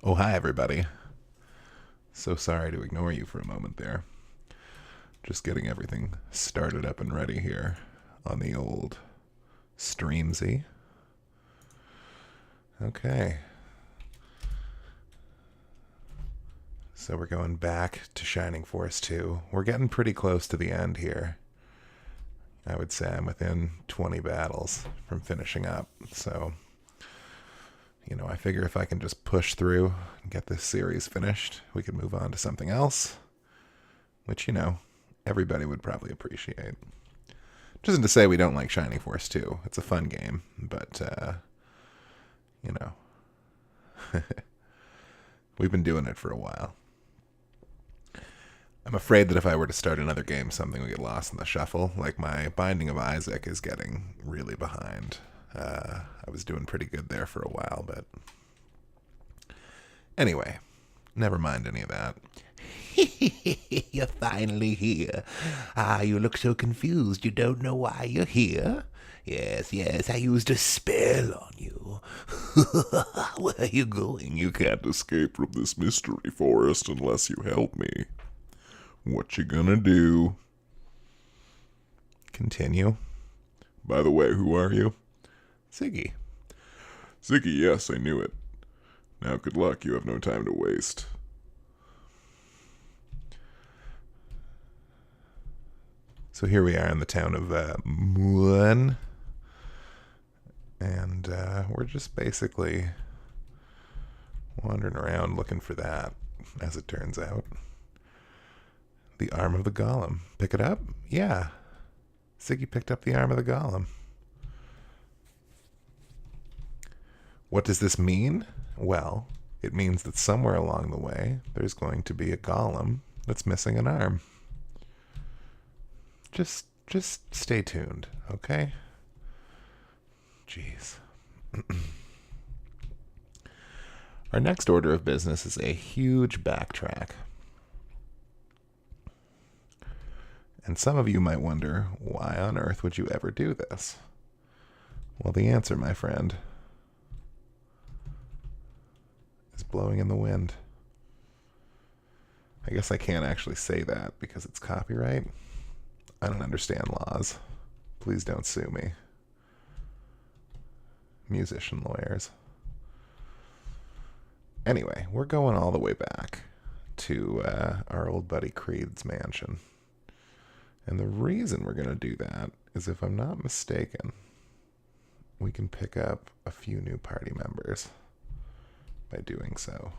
Oh, hi, everybody. So sorry to ignore you for a moment there. Just getting everything started up and ready here on the old Streamsy. Okay. So we're going back to Shining Force 2. We're getting pretty close to the end here. I would say I'm within 20 battles from finishing up. So, I figure if I can just push through and get this series finished, we can move on to something else, which, everybody would probably appreciate. Which isn't to say we don't like Shining Force 2. It's a fun game, but, we've been doing it for a while. I'm afraid that if I were to start another game, something would get lost in the shuffle. Like my Binding of Isaac is getting really behind. I was doing pretty good there for a while, but anyway, never mind any of that. You're finally here. You look so confused you don't know why you're here. Yes, I used a spell on you. Where are you going? You can't escape from this mystery forest unless you help me. What you gonna do? Continue. By the way, who are you? Ziggy. Ziggy, yes, I knew it. Now good luck, you have no time to waste. So here we are in the town of Mulan. And we're just basically wandering around looking for that, as it turns out. The arm of the golem. Pick it up? Yeah. Ziggy picked up the arm of the golem. What does this mean? Well, it means that somewhere along the way, there's going to be a golem that's missing an arm. Just stay tuned, okay? Jeez. Our next order of business is a huge backtrack. And some of you might wonder, why on earth would you ever do this? Well, the answer, my friend, is blowing in the wind. I guess I can't actually say that because it's copyright. I don't understand laws. Please don't sue me. Musician lawyers. Anyway, we're going all the way back to our old buddy Creed's mansion. And the reason we're going to do that is, if I'm not mistaken, we can pick up a few new party members by doing so.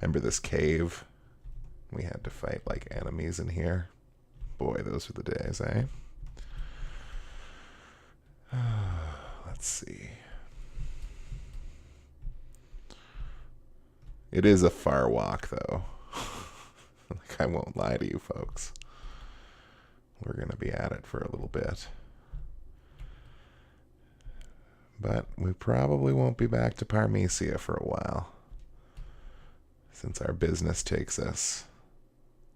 Remember this cave? We had to fight like enemies in here. Boy, those were the days, eh? Let's see. It is a far walk, though. Like, I won't lie to you folks. We're going to be at it for a little bit. But we probably won't be back to Parmesia for a while, since our business takes us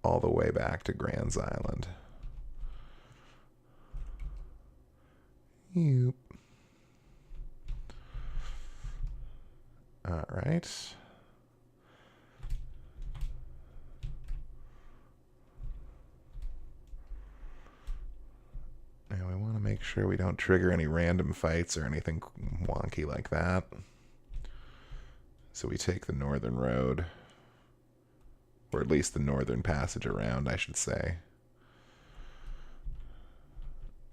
all the way back to Grans Island. Yep. All right. Now we want to make sure we don't trigger any random fights or anything wonky like that. So we take the northern road. Or at least the northern passage around, I should say.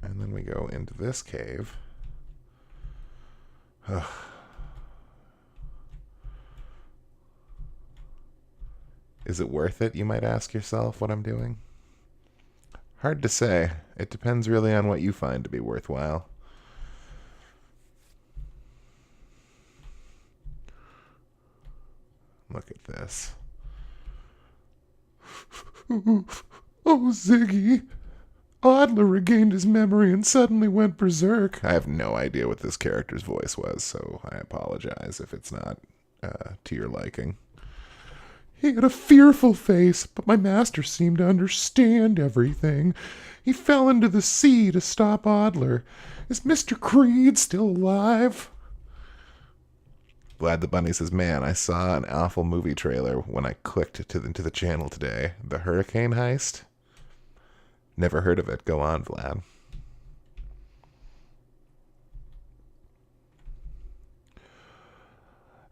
And then we go into this cave. Ugh. Is it worth it, you might ask yourself, what I'm doing? Hard to say. It depends really on what you find to be worthwhile. Look at this. Oh, Ziggy. Adler regained his memory and suddenly went berserk. I have no idea what this character's voice was, so I apologize if it's not to your liking. He had a fearful face, but my master seemed to understand everything. He fell into the sea to stop Adler. Is Mr. Creed still alive? Vlad the Bunny says, man, I saw an awful movie trailer when I clicked into the channel today. The hurricane heist? Never heard of it. Go on, Vlad.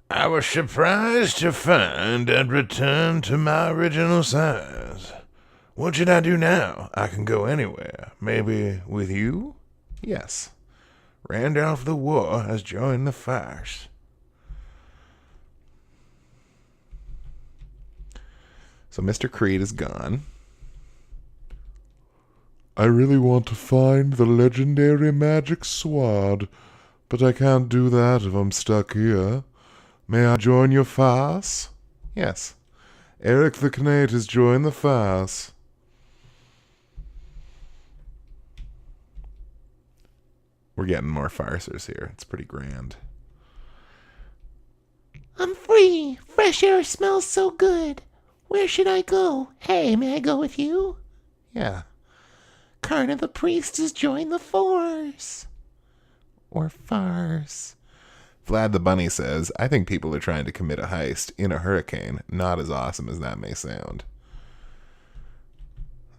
I was surprised to find I'd returned to my original size. What should I do now? I can go anywhere. Maybe with you? Yes. Randolph the War has joined the farce. So Mr. Creed is gone. I really want to find the legendary magic sword, but I can't do that if I'm stuck here. May I join your farce? Yes. Eric the Knate has joined the farce. We're getting more farcers here. It's pretty grand. I'm free. Fresh air smells so good. Where should I go? Hey, may I go with you? Yeah. Karna the priest has joined the force. Or farce. Vlad the Bunny says, I think people are trying to commit a heist in a hurricane. Not as awesome as that may sound.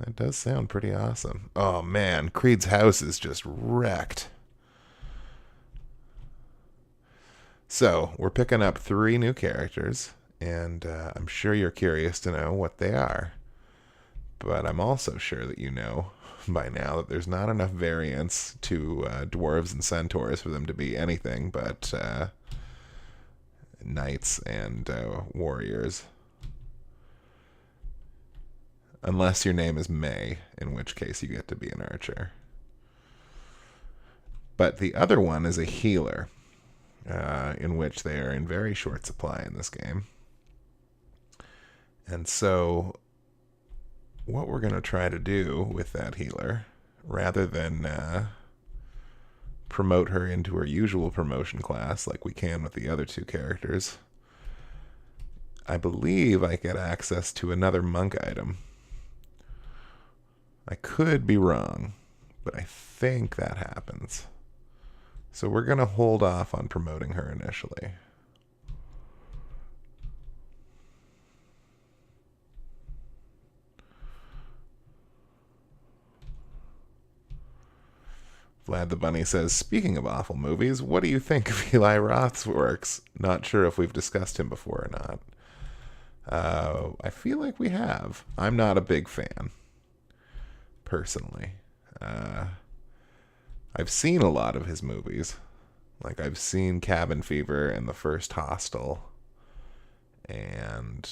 That does sound pretty awesome. Oh man, Creed's house is just wrecked. So, we're picking up 3 new characters, and I'm sure you're curious to know what they are. But I'm also sure that you know by now that there's not enough variants to dwarves and centaurs for them to be anything but knights and warriors. Unless your name is May, in which case you get to be an archer. But the other one is a healer, in which they are in very short supply in this game. And so what we're going to try to do with that healer, rather than promote her into her usual promotion class like we can with the other 2 characters, I believe I get access to another monk item. I could be wrong, but I think that happens. So we're going to hold off on promoting her initially. Vlad the Bunny says, speaking of awful movies, what do you think of Eli Roth's works? Not sure if we've discussed him before or not. I feel like we have. I'm not a big fan, personally. I've seen a lot of his movies. Like, I've seen Cabin Fever and the first Hostel. And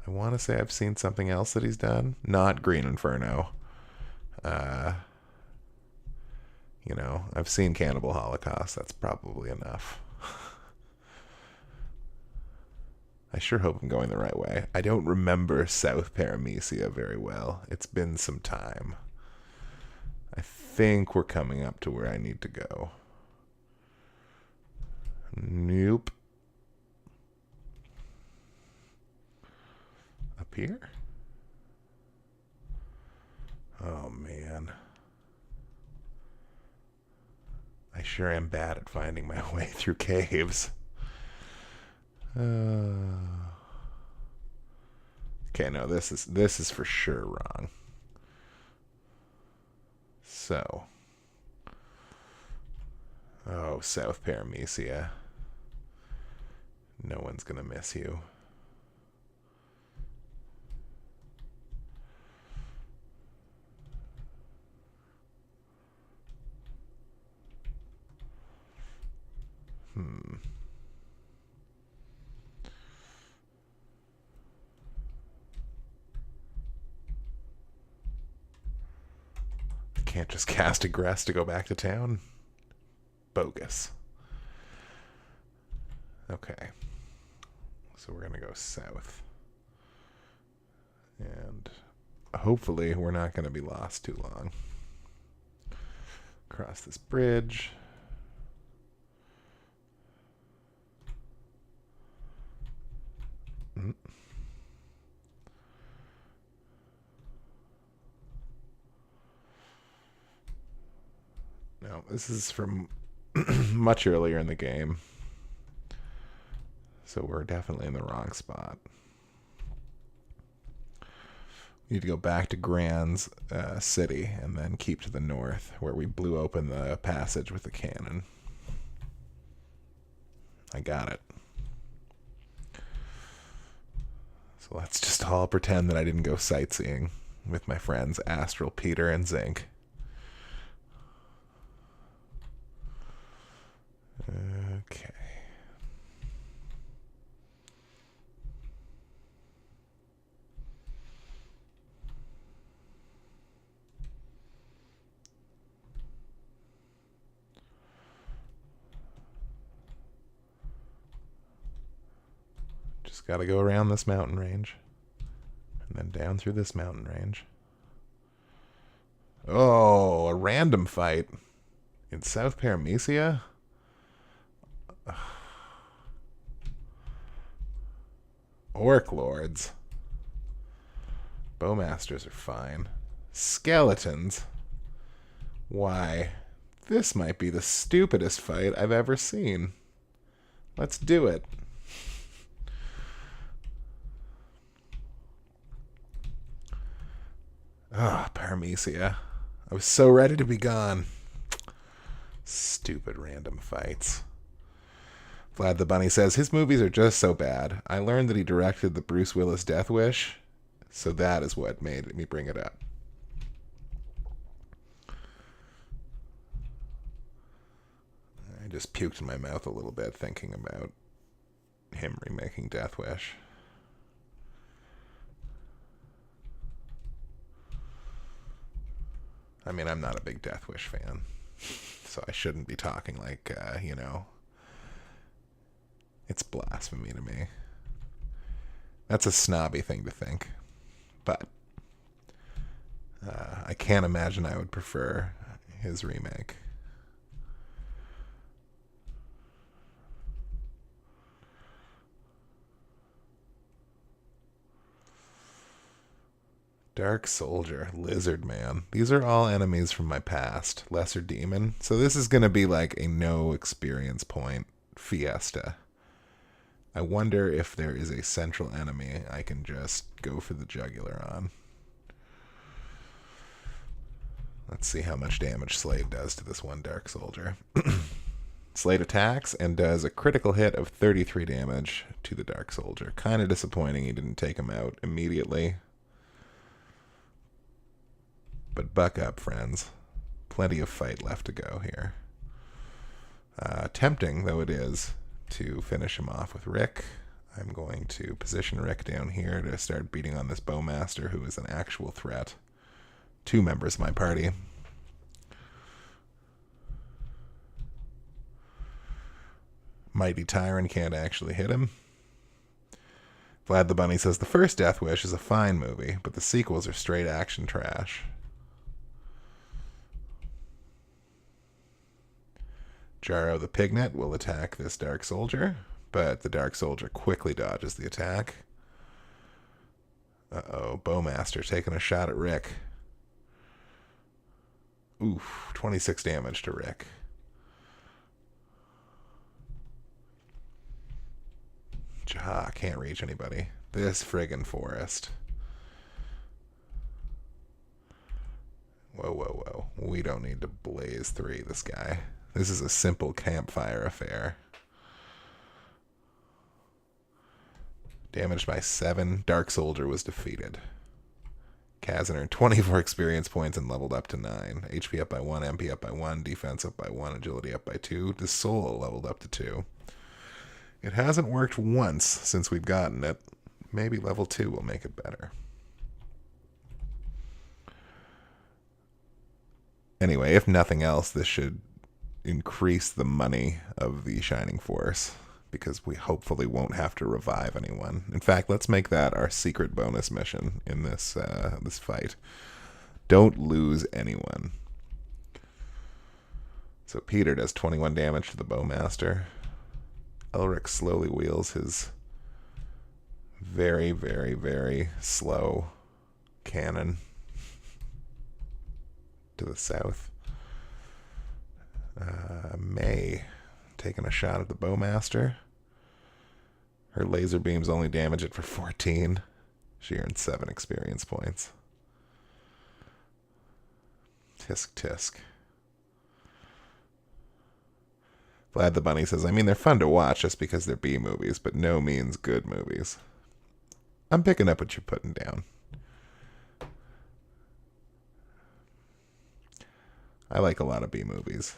I want to say I've seen something else that he's done. Not Green Inferno. You know, I've seen Cannibal Holocaust. That's probably enough. I sure hope I'm going the right way. I don't remember South Paramecia very well. It's been some time. I think we're coming up to where I need to go. Nope. Up here? Oh, man. I sure am bad at finding my way through caves. Okay, no, this is for sure wrong. So, oh, South Paramecia. No one's gonna miss you. Can't just cast a Gress to go back to town? Bogus. Okay. So we're gonna go south. And hopefully we're not gonna be lost too long. Cross this bridge. This is from much earlier in the game. So we're definitely in the wrong spot. We need to go back to Grans City and then keep to the north where we blew open the passage with the cannon. I got it. So let's just all pretend that I didn't go sightseeing with my friends Astral, Peter, and Zinc. Okay. Just got to go around this mountain range and then down through this mountain range. Oh, a random fight in South Paramecia? Orc lords. Bowmasters are fine. Skeletons? Why, this might be the stupidest fight I've ever seen. Let's do it. Ah, Paramecia. I was so ready to be gone. Stupid random fights. Vlad the Bunny says, his movies are just so bad. I learned that he directed the Bruce Willis Death Wish, so that is what made me bring it up. I just puked in my mouth a little bit thinking about him remaking Death Wish. I mean, I'm not a big Death Wish fan, so I shouldn't be talking like, it's blasphemy to me. That's a snobby thing to think. But I can't imagine I would prefer his remake. Dark Soldier, Lizard Man. These are all enemies from my past. Lesser Demon. So this is going to be like a no experience point fiesta. I wonder if there is a central enemy I can just go for the jugular on. Let's see how much damage Slade does to this one Dark Soldier. Slade attacks and does a critical hit of 33 damage to the Dark Soldier. Kind of disappointing he didn't take him out immediately. But buck up, friends. Plenty of fight left to go here. Tempting, though it is, to finish him off with Rick. I'm going to position Rick down here to start beating on this Bowmaster, who is an actual threat. 2 members of my party. Mighty Tyrant can't actually hit him. Vlad the Bunny says, the first Death Wish is a fine movie, but the sequels are straight action trash. Jaro the Pignet will attack this Dark Soldier, but the Dark Soldier quickly dodges the attack. Uh-oh, Bowmaster taking a shot at Rick. Oof, 26 damage to Rick. Jaha, can't reach anybody. This friggin' forest. Whoa, whoa, whoa. We don't need to blaze 3 this guy. This is a simple campfire affair. Damaged by 7. Dark Soldier was defeated. Kaz earned 24 experience points and leveled up to 9. HP up by 1, MP up by 1, defense up by 1, agility up by 2. The soul leveled up to 2. It hasn't worked once since we've gotten it. Maybe level 2 will make it better. Anyway, if nothing else, this should increase the money of the Shining Force, because we hopefully won't have to revive anyone. In fact, let's make that our secret bonus mission in this this fight. Don't lose anyone. So Peter does 21 damage to the Bowmaster. Elric slowly wheels his very, very, very slow cannon to the south. May taking a shot at the bowmaster. Her laser beams only damage it for 14. She earns 7 experience points. Tisk tisk. Vlad the Bunny says, I mean, they're fun to watch just because they're B movies, but no means good movies. I'm picking up what you're putting down. I like a lot of B movies.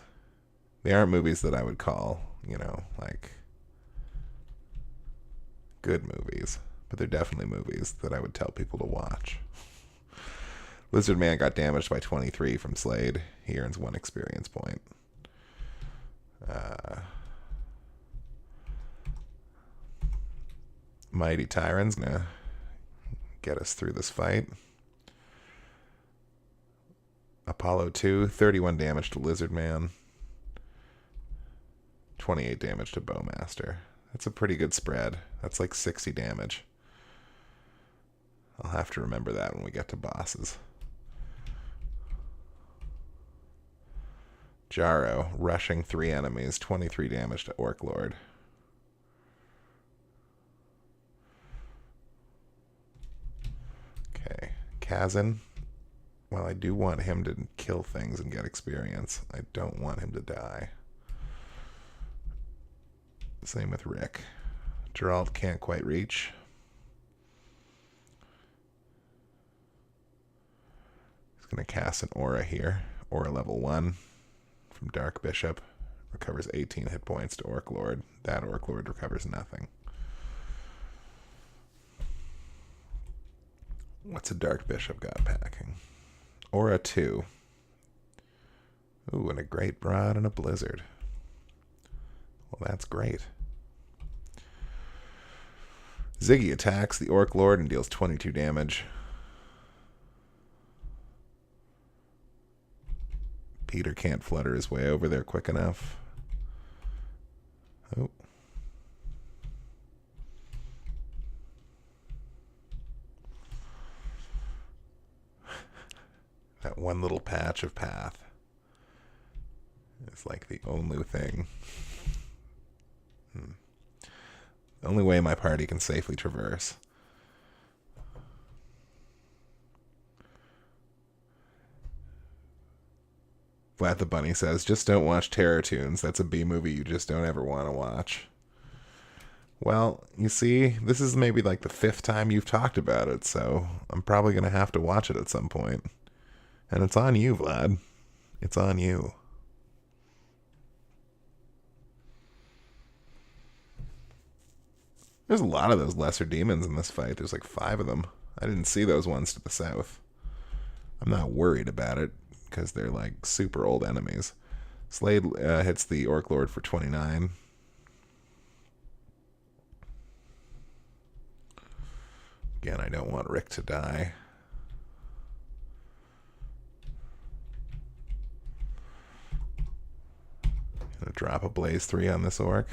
They aren't movies that I would call, you know, like good movies, but they're definitely movies that I would tell people to watch. Lizard Man got damaged by 23 from Slade. He earns 1 experience point. Mighty Tyrant's gonna get us through this fight. Apollo 2, 31 damage to Lizard Man. 28 damage to Bowmaster. That's a pretty good spread. That's like 60 damage. I'll have to remember that when we get to bosses. Jaro, rushing 3 enemies, 23 damage to Orc Lord. Okay, Kazan. Well, I do want him to kill things and get experience. I don't want him to die. Same with Rick. Geralt can't quite reach. He's going to cast an aura here. Aura level 1 from Dark Bishop. Recovers 18 hit points to Orc Lord. That Orc Lord recovers nothing. What's a Dark Bishop got packing? Aura 2. Ooh, and a Great Broad and a Blizzard. Well, that's great. Ziggy attacks the Orc Lord and deals 22 damage. Peter can't flutter his way over there quick enough. Oh. That one little patch of path is like the only thing. The only way my party can safely traverse. Vlad the Bunny says, just don't watch Terror Tunes. That's a B movie you just don't ever want to watch. Well, you see, this is maybe like the 5th time you've talked about it, so I'm probably going to have to watch it at some point. And it's on you, Vlad. It's on you. There's a lot of those lesser demons in this fight. There's like 5 of them. I didn't see those ones to the south. I'm not worried about it because they're like super old enemies. Slade hits the Orc Lord for 29. Again, I don't want Rick to die. Gonna drop a Blaze 3 on this Orc.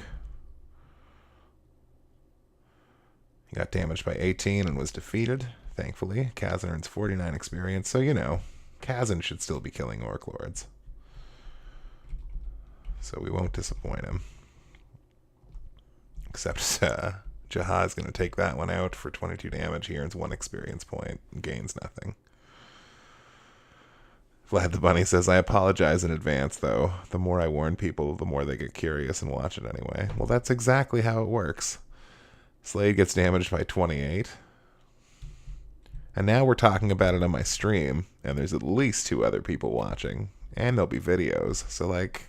He got damaged by 18 and was defeated, thankfully. Kazan earns 49 experience, so you know, Kazan should still be killing Orc Lords. So we won't disappoint him. Except Jahaz going to take that one out for 22 damage. He earns 1 experience point and gains nothing. Vlad the Bunny says, I apologize in advance, though. The more I warn people, the more they get curious and watch it anyway. Well, that's exactly how it works. Slade gets damaged by 28. And now we're talking about it on my stream, and there's at least 2 other people watching. And there'll be videos. So, like,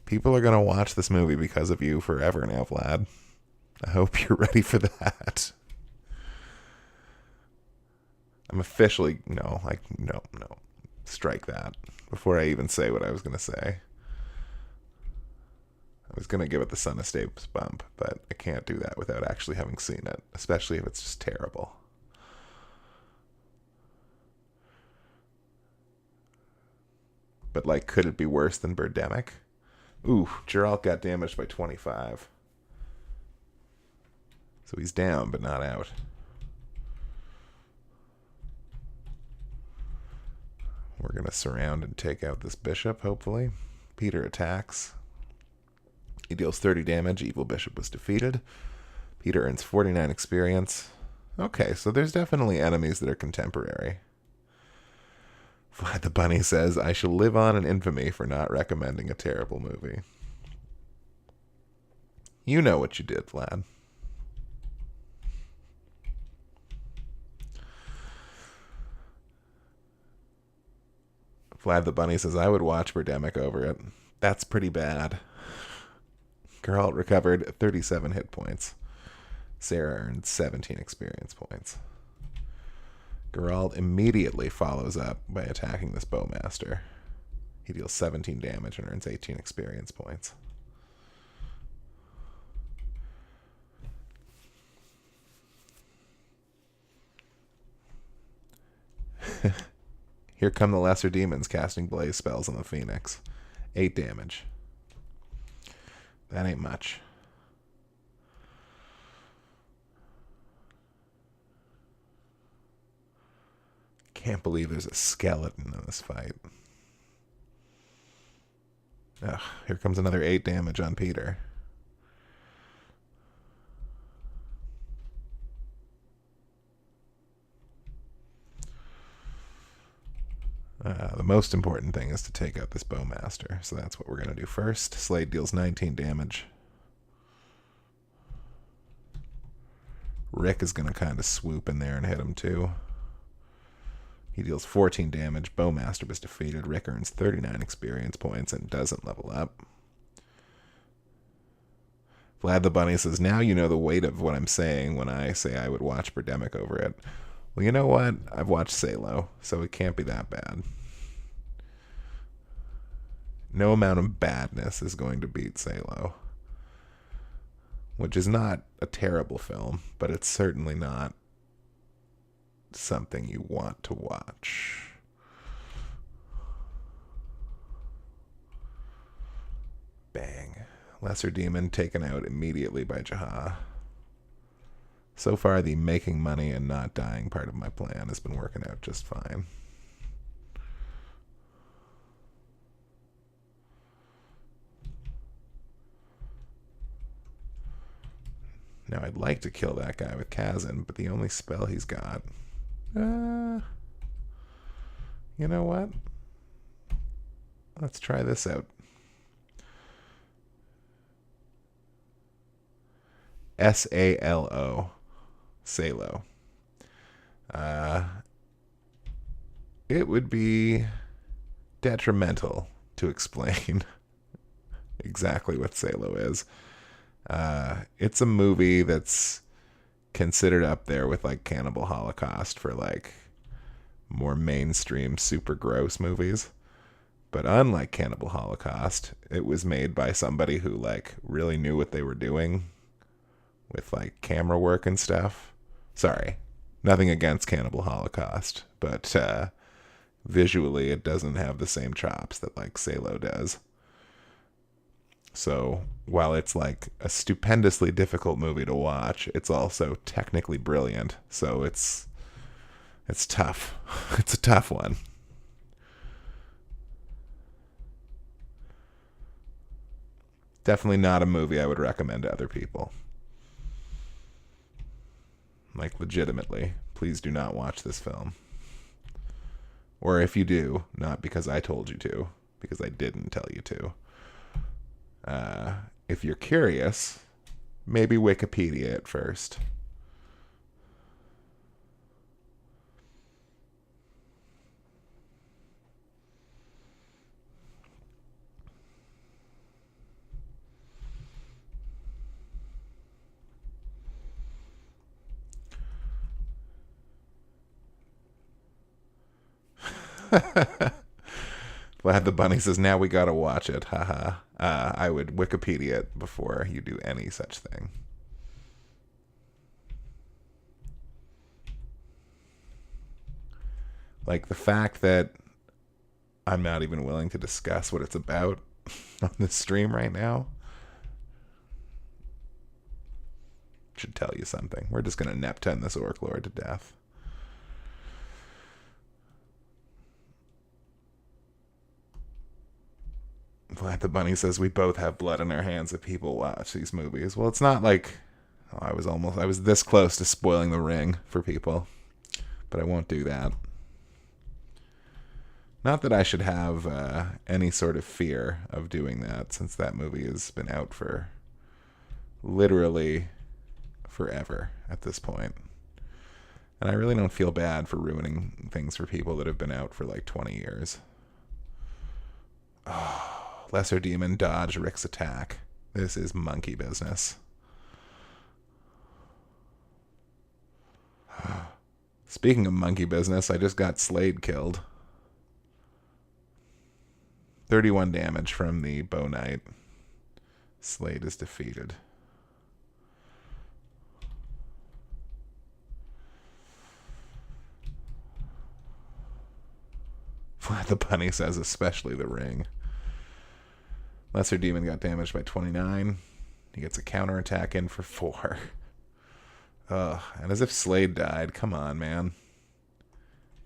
people are going to watch this movie because of you forever now, Vlad. I hope you're ready for that. I'm officially... No. Strike that. Before I even say what I was going to say. I was going to give it the Son of Stapes bump, but I can't do that without actually having seen it, especially if it's just terrible. But, like, could it be worse than Birdemic? Ooh, Geralt got damaged by 25. So he's down, but not out. We're going to surround and take out this bishop, hopefully. Peter attacks. He deals 30 damage. Evil Bishop was defeated. Peter earns 49 experience. Okay, so there's definitely enemies that are contemporary. Vlad the Bunny says, I shall live on in infamy for not recommending a terrible movie. You know what you did, Vlad. Vlad the Bunny says, I would watch Birdemic over it. That's pretty bad. Geralt recovered 37 hit points. Sarah earned 17 experience points. Geralt immediately follows up by attacking this bowmaster. He deals 17 damage and earns 18 experience points. Here come the lesser demons casting blaze spells on the Phoenix. 8 damage. That ain't much. Can't believe there's a skeleton in this fight. Ugh, here comes another 8 damage on Peter. The most important thing is to take out this bowmaster, so that's what we're going to do first. Slade deals 19 damage. Rick is going to kind of swoop in there and hit him too. He deals 14 damage. Bowmaster was defeated. Rick earns 39 experience points and doesn't level up. Vlad the Bunny says, now you know the weight of what I'm saying when I say I would watch Birdemic over it. Well, you know what? I've watched Salo, so it can't be that bad. No amount of badness is going to beat Salo. Which is not a terrible film, but it's certainly not something you want to watch. Bang. Lesser Demon taken out immediately by Jaha. So far, the making money and not dying part of my plan has been working out just fine. Now, I'd like to kill that guy with Kazan, but the only spell he's got... you know what? Let's try this out. S-A-L-O. Salo. It would be detrimental to explain exactly what Salo is. It's a movie that's considered up there with like Cannibal Holocaust for like more mainstream super gross movies. But unlike Cannibal Holocaust, it was made by somebody who like really knew what they were doing with like camera work and stuff. Sorry, nothing against Cannibal Holocaust, but visually it doesn't have the same chops that like Salo does. So while it's like a stupendously difficult movie to watch, it's also technically brilliant. So it's tough. It's a tough one. Definitely not a movie I would recommend to other people. Like, legitimately, please do not watch this film. Or if you do, not because I told you to, because I didn't tell you to. If you're curious, maybe Wikipedia it first. Vlad the Bunny says, now we gotta watch it. Haha. I would Wikipedia it before you do any such thing. Like the fact that I'm not even willing to discuss what it's about on this stream right now should tell you something. We're just gonna Neptune this Orc Lord to death. Vlad the Bunny says we both have blood in our hands if people watch these movies. Well, it's not like I was this close to spoiling The Ring for people, but I won't do that. Not that I should have any sort of fear of doing that, since that movie has been out for literally forever at this point. And I really don't feel bad for ruining things for people that have been out for like 20 years. Oh, Lesser Demon dodged Rick's attack. This is monkey business. Speaking of monkey business, I just got Slade killed. 31 damage from the Bow Knight. Slade is defeated. The bunny says especially the ring. Lesser Demon got damaged by 29. He gets a counterattack in for 4. Ugh, and as if Slade died. Come on, man.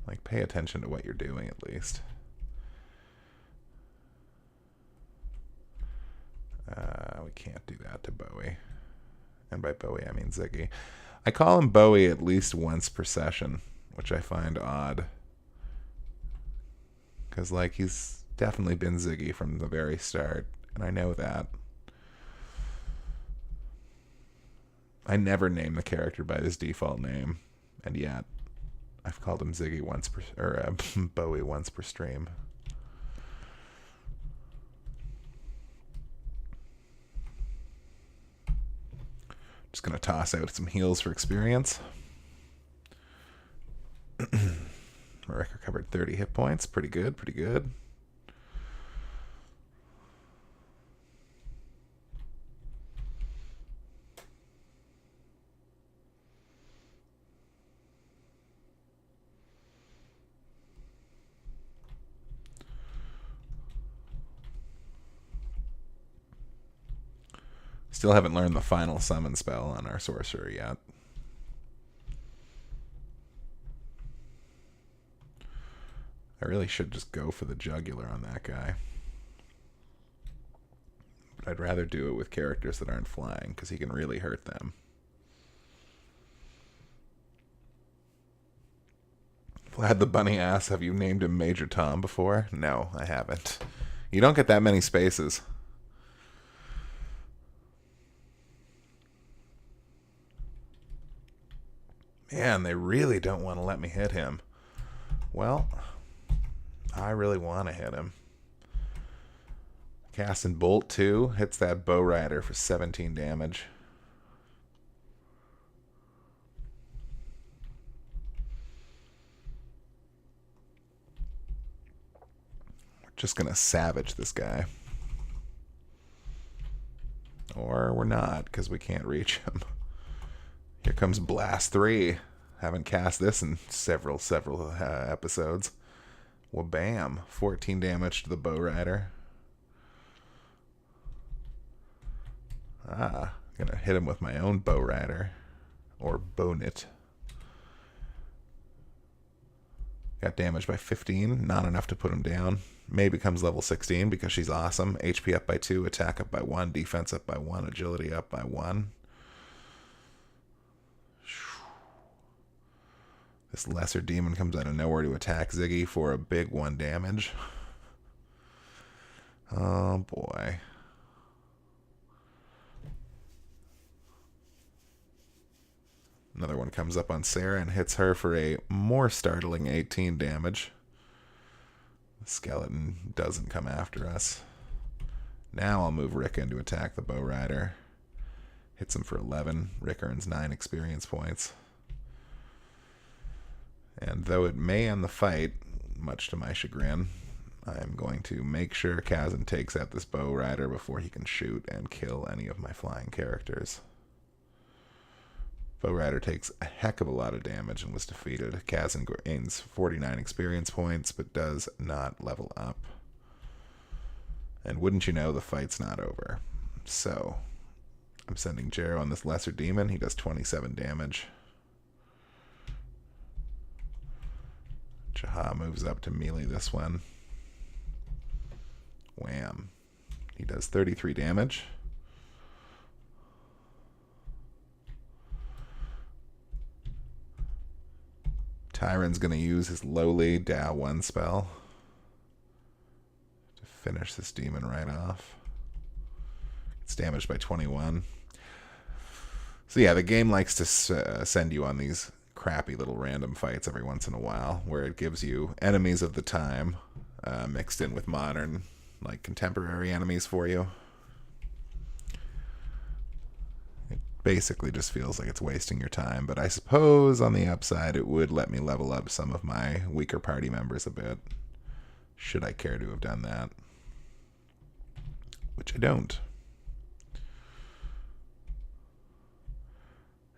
Like, pay attention to what you're doing at least. We can't do that to Bowie. And by Bowie, I mean Ziggy. I call him Bowie at least once per session, which I find odd. Because, like, he's definitely been Ziggy from the very start, and I know that. I never name the character by his default name, and yet I've called him Ziggy once per, or Bowie once per stream. Just gonna toss out some heals for experience. Rick recovered 30 hit points. Pretty good, pretty good. Still haven't learned the final summon spell on our sorcerer yet. I really should just go for the jugular on that guy. But I'd rather do it with characters that aren't flying, because he can really hurt them. Vlad the Bunny asks, have you named him Major Tom before? No, I haven't. You don't get that many spaces. Man, they really don't want to let me hit him. Well, I really want to hit him. Casting Bolt 2 hits that Bow Rider for 17 damage. We're just going to savage this guy. Or we're not, because we can't reach him. Here comes Blast 3. Haven't cast this in several episodes. Well, bam. 14 damage to the Bow Rider. Gonna hit him with my own Bow Rider. Or Bonit. Got damaged by 15. Not enough to put him down. May becomes level 16 because she's awesome. HP up by 2. Attack up by 1. Defense up by 1. Agility up by 1. This Lesser Demon comes out of nowhere to attack Ziggy for a big 1 damage. Oh boy. Another one comes up on Sarah and hits her for a more startling 18 damage. The skeleton doesn't come after us. Now I'll move Rick in to attack the Bow Rider. Hits him for 11. Rick earns 9 experience points. And though it may end the fight, much to my chagrin, I'm going to make sure Kazan takes out this Bow Rider before he can shoot and kill any of my flying characters. Bow Rider takes a heck of a lot of damage and was defeated. Kazan gains 49 experience points, but does not level up. And wouldn't you know, the fight's not over. So, I'm sending Jero on this Lesser Demon. He does 27 damage. Jaha moves up to melee this one. Wham. He does 33 damage. Tyron's going to use his lowly Dow 1 spell to finish this demon right off. It's damaged by 21. So yeah, the game likes to send you on these crappy little random fights every once in a while, where it gives you enemies of the time mixed in with modern, like contemporary enemies for you. It basically just feels like it's wasting your time, but I suppose on the upside it would let me level up some of my weaker party members a bit, should I care to have done that, which I don't.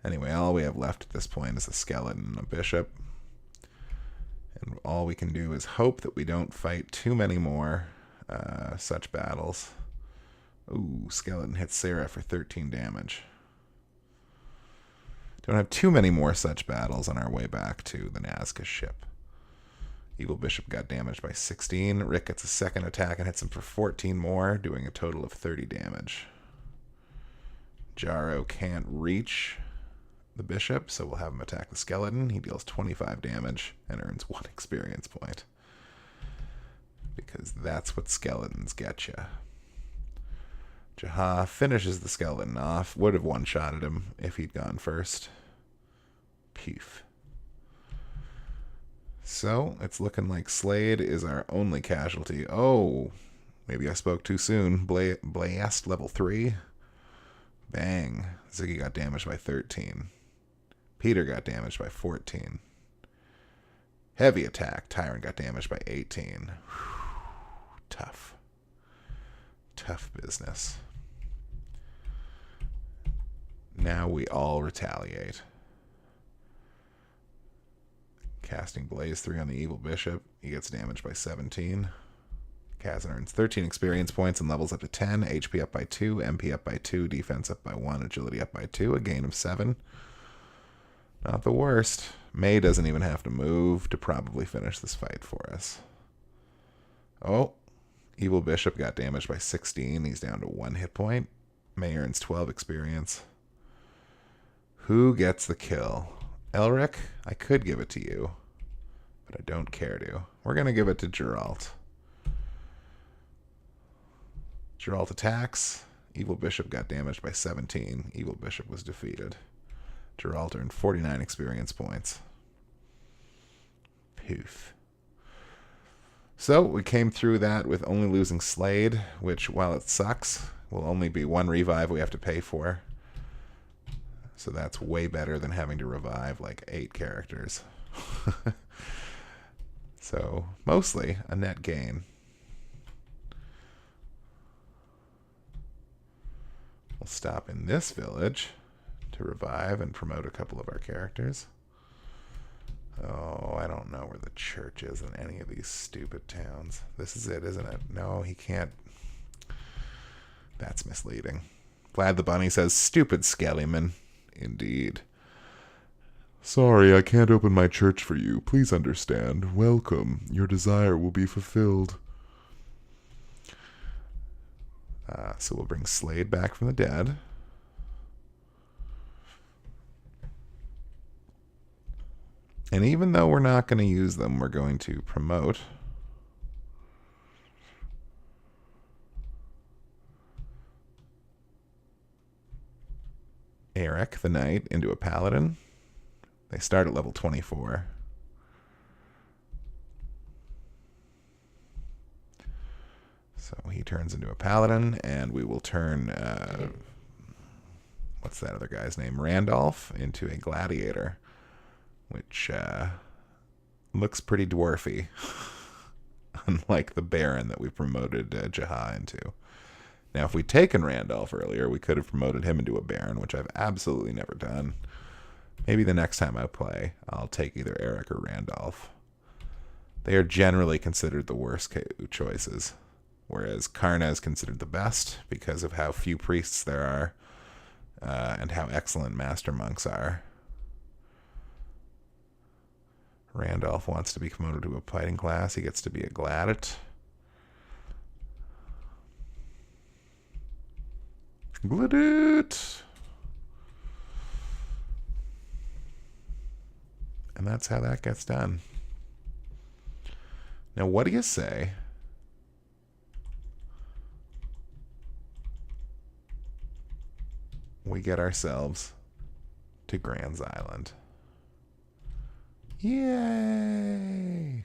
Anyway, all we have left at this point is a skeleton and a bishop. And all we can do is hope that we don't fight too many more such battles. Ooh, skeleton hits Sarah for 13 damage. Don't have too many more such battles on our way back to the Nazca ship. Evil Bishop got damaged by 16. Rick gets a second attack and hits him for 14 more, doing a total of 30 damage. Jaro can't reach the bishop, so we'll have him attack the skeleton. He deals 25 damage and earns 1 experience point, because that's what skeletons get you. Jaha finishes the skeleton off. Would have one-shotted him if he'd gone first. Poof. So it's looking like Slade is our only casualty. Oh, maybe I spoke too soon. Blast level 3. Bang. Ziggy got damaged by 13. Peter got damaged by 14. Heavy attack. Tyron got damaged by 18. Whew. Tough. Tough business. Now we all retaliate. Casting Blaze 3 on the Evil Bishop. He gets damaged by 17. Kazan earns 13 experience points and levels up to 10. HP up by 2. MP up by 2. Defense up by 1. Agility up by 2. A gain of 7. Not the worst. May doesn't even have to move to probably finish this fight for us. Oh, Evil Bishop got damaged by 16. He's down to 1 hit point. May earns 12 experience. Who gets the kill? Elric, I could give it to you, but I don't care to. We're going to give it to Geralt. Geralt attacks. Evil Bishop got damaged by 17. Evil Bishop was defeated. Geralt earned 49 experience points. Poof. So we came through that with only losing Slade, which, while it sucks, will only be 1 revive we have to pay for. So that's way better than having to revive like 8 characters. So mostly a net gain. We'll stop in this village to revive and promote a couple of our characters. Oh, I don't know where the church is in any of these stupid towns. This is it, isn't it? No, he can't. That's misleading. Vlad the Bunny says, "Stupid Skellyman." Indeed. Sorry, I can't open my church for you. Please understand. Welcome. Your desire will be fulfilled. So we'll bring Slade back from the dead. And even though we're not going to use them, we're going to promote Eric the Knight into a Paladin. They start at level 24. So he turns into a Paladin, and we will turn, what's that other guy's name? Randolph into a Gladiator, which looks pretty dwarfy, unlike the Baron that we promoted Jaha into. Now, if we'd taken Randolph earlier, we could have promoted him into a Baron, which I've absolutely never done. Maybe the next time I play, I'll take either Eric or Randolph. They are generally considered the worst choices, whereas Karna is considered the best because of how few priests there are and how excellent master monks are. Randolph wants to be promoted to a fighting class. He gets to be a Gladit. Gladut. And that's how that gets done. Now, what do you say? We get ourselves to Grans Island. Yay!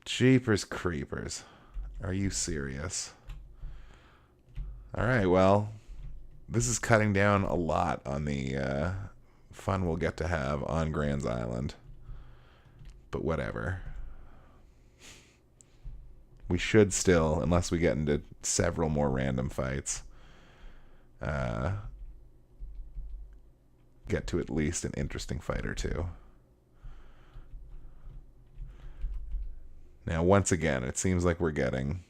Jeepers creepers. Are you serious? Alright, well, this is cutting down a lot on the fun we'll get to have on Grans Island. But whatever. We should still, unless we get into several more random fights, get to at least an interesting fight or two. Now, once again, it seems like we're getting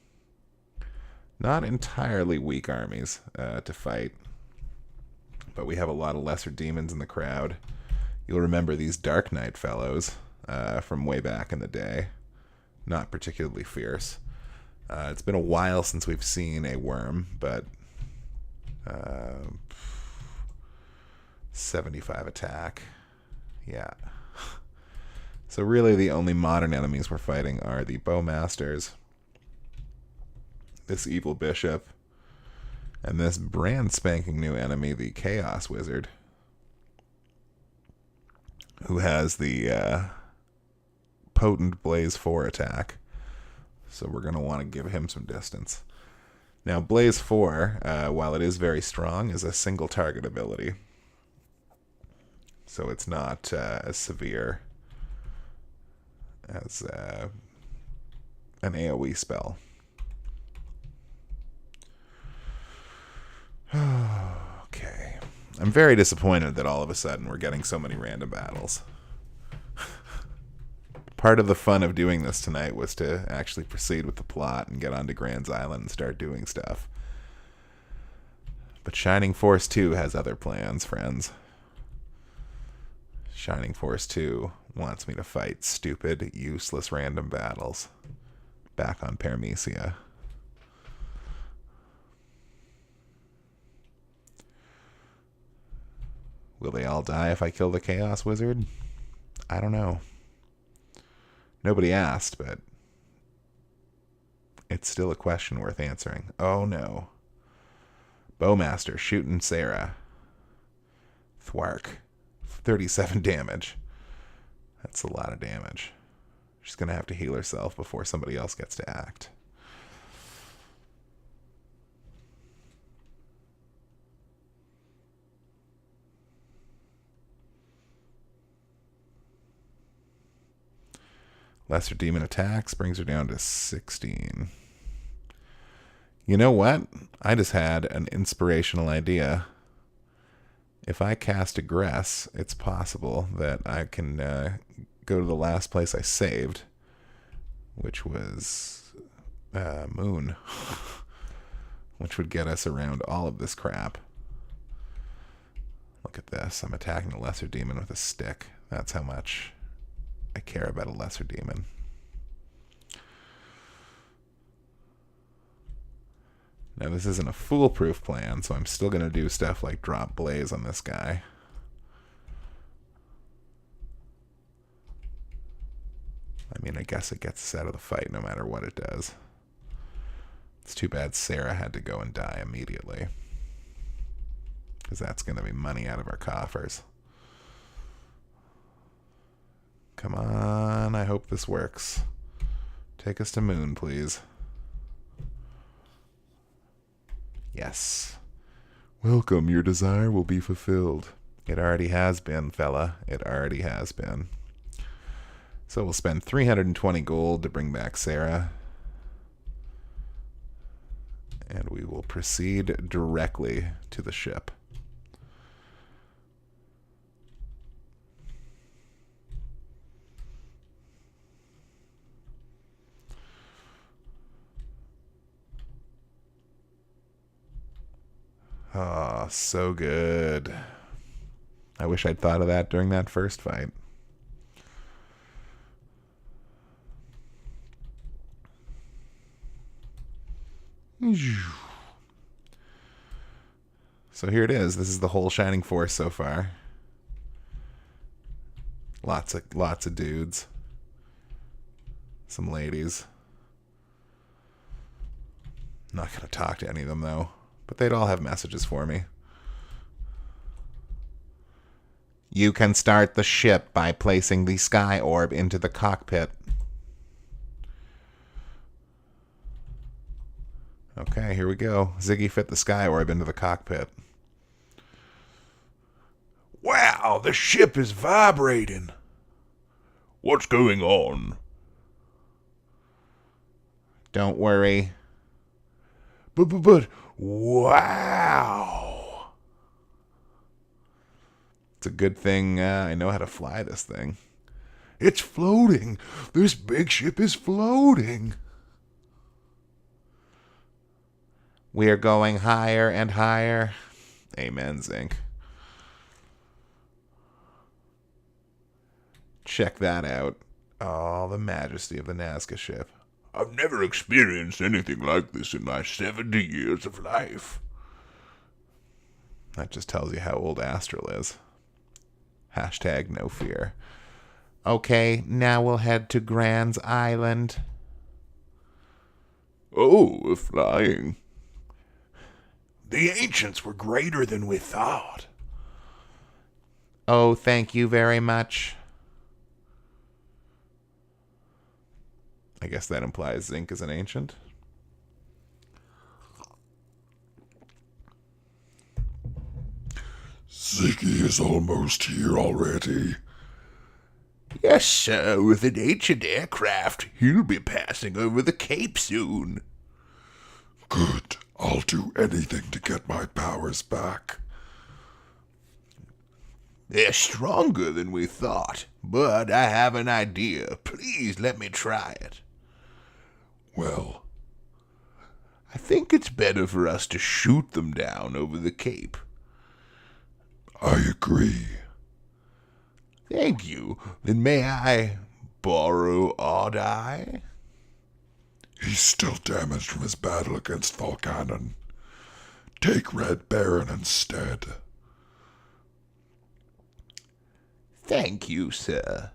not entirely weak armies to fight, but we have a lot of lesser demons in the crowd. You'll remember these Dark Knight fellows from way back in the day. Not particularly fierce. It's been a while since we've seen a worm, but 75 attack. Yeah. So really the only modern enemies we're fighting are the Bowmasters, this evil bishop, and this brand spanking new enemy, the Chaos Wizard, who has the potent Blaze 4 attack. So we're going to want to give him some distance. Now, Blaze 4, while it is very strong, is a single target ability. So it's not as severe as an AoE spell. Okay. I'm very disappointed that all of a sudden we're getting so many random battles. Part of the fun of doing this tonight was to actually proceed with the plot and get onto Grans Island and start doing stuff. But Shining Force 2 has other plans, friends. Shining Force 2 wants me to fight stupid, useless random battles back on Paramecia. Will they all die if I kill the Chaos Wizard? I don't know. Nobody asked, but it's still a question worth answering. Oh no. Bowmaster shooting Sarah. Thwark. 37 damage. That's a lot of damage. She's going to have to heal herself before somebody else gets to act. Lesser demon attacks brings her down to 16. You know what? I just had an inspirational idea. If I cast Aggress, it's possible that I can go to the last place I saved, which was Moon, which would get us around all of this crap. Look at this. I'm attacking a lesser demon with a stick. That's how much I care about a lesser demon. Now, this isn't a foolproof plan, so I'm still going to do stuff like drop Blaze on this guy. I mean, I guess it gets us out of the fight no matter what it does. It's too bad Sarah had to go and die immediately, because that's going to be money out of our coffers. Come on, I hope this works. Take us to Moon, please. Yes. Welcome, your desire will be fulfilled. It already has been, fella. It already has been. So we'll spend 320 gold to bring back Sarah. And we will proceed directly to the ship. Oh, so good. I wish I'd thought of that during that first fight. So here it is. This is the whole Shining Force so far. Lots of dudes. Some ladies. Not going to talk to any of them, though. But they'd all have messages for me. You can start the ship by placing the sky orb into the cockpit. Okay, here we go. Ziggy fit the sky orb into the cockpit. Wow, the ship is vibrating. What's going on? Don't worry. But, wow. It's a good thing I know how to fly this thing. It's floating. This big ship is floating. We are going higher and higher. Amen, Zinc. Check that out. Oh, the majesty of the Nazca ship. I've never experienced anything like this in my 70 years of life. That just tells you how old Astral is. Hashtag no fear. Okay, now we'll head to Grans Island. Oh, we're flying. The ancients were greater than we thought. Oh, thank you very much. I guess that implies Zinc is an ancient. Ziggy is almost here already. Yes, sir, with an ancient aircraft. He'll be passing over the Cape soon. Good. I'll do anything to get my powers back. They're stronger than we thought, but I have an idea. Please let me try it. Well, I think it's better for us to shoot them down over the Cape. I agree. Thank you. Then may I borrow Odd-Eye? He's still damaged from his battle against Volcanon. Take Red Baron instead. Thank you, sir.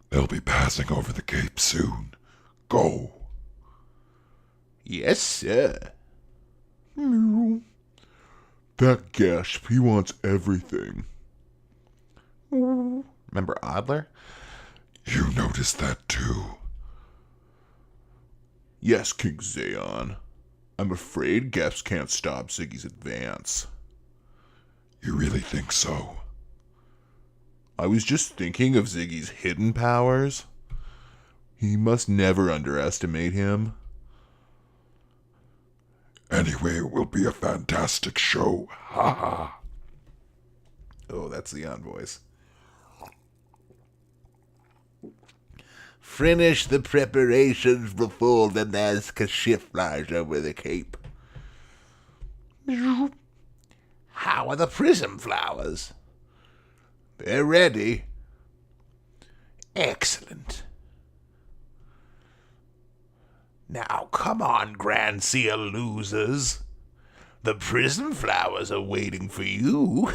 They'll be passing over the Cape soon. Go. Yes, sir. That gasp, he wants everything. Remember Adler? You noticed that too. Yes, King Zayon. I'm afraid Geps can't stop Ziggy's advance. You really think so? I was just thinking of Ziggy's hidden powers. He must never underestimate him. Anyway, it will be a fantastic show. Ha ha. Oh, that's the voice. Finish the preparations before the Nazca ship flies over the Cape. How are the prism flowers? They're ready. Excellent. Now, come on, Grand Seal losers. The prism flowers are waiting for you.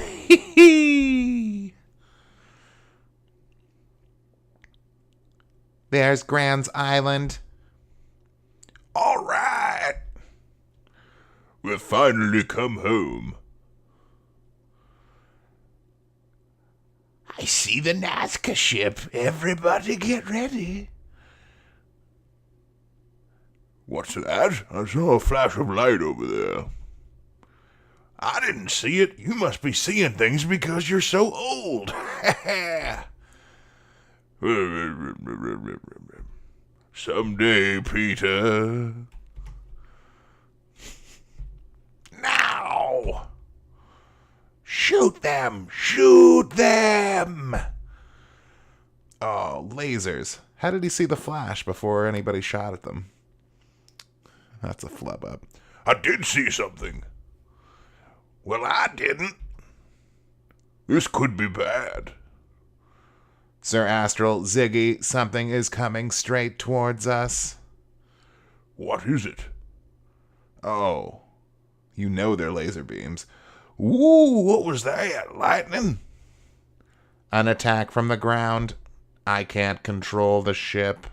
There's Grans Island. All right. We've finally come home. I see the Nazca ship. Everybody get ready. What's that? I saw a flash of light over there. I didn't see it. You must be seeing things because you're so old. Someday, Peter. Now! Shoot them! Shoot them! Oh, lasers. How did he see the flash before anybody shot at them? That's a flub up. I did see something. Well, I didn't. This could be bad. Sir Astral, Ziggy, something is coming straight towards us. What is it? Oh, you know they're laser beams. Ooh, what was that? Lightning? An attack from the ground. I can't control the ship.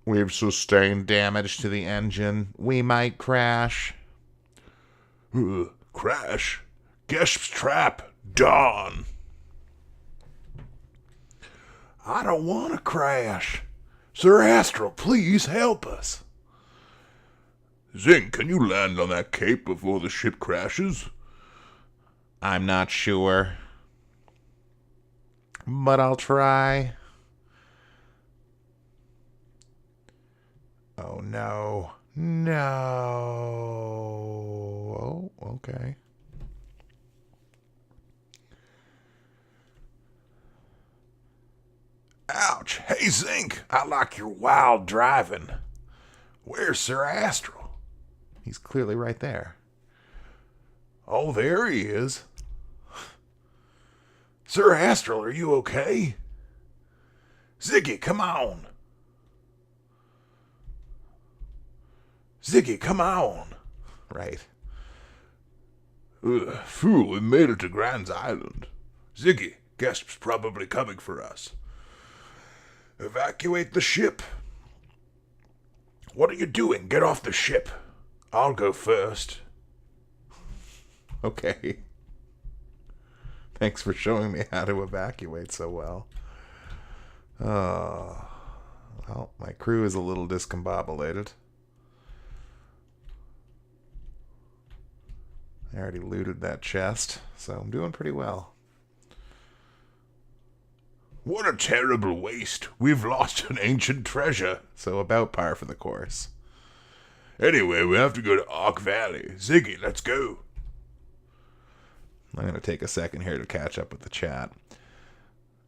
We've sustained damage to the engine. We might crash. Crash? Gesp's trap. Dawn. I don't want to crash. Sir Astral, please help us. Zing, can you land on that cape before the ship crashes? I'm not sure. But I'll try. Oh, no. No. Oh, okay. Ouch. Hey, Zink, I like your wild driving. Where's Sir Astral? He's clearly right there. Oh, there he is. Sir Astral, are you okay? Ziggy, come on. Ziggy, come on. Right. Phew, we made it to Grans Island. Ziggy, Guest's probably coming for us. Evacuate the ship. What are you doing? Get off the ship. I'll go first. Okay. Thanks for showing me how to evacuate so well. Oh, well, my crew is a little discombobulated. I already looted that chest, so I'm doing pretty well. What a terrible waste. We've lost an ancient treasure. So about par for the course. Anyway, we have to go to Ark Valley. Ziggy, let's go. I'm going to take a second here to catch up with the chat.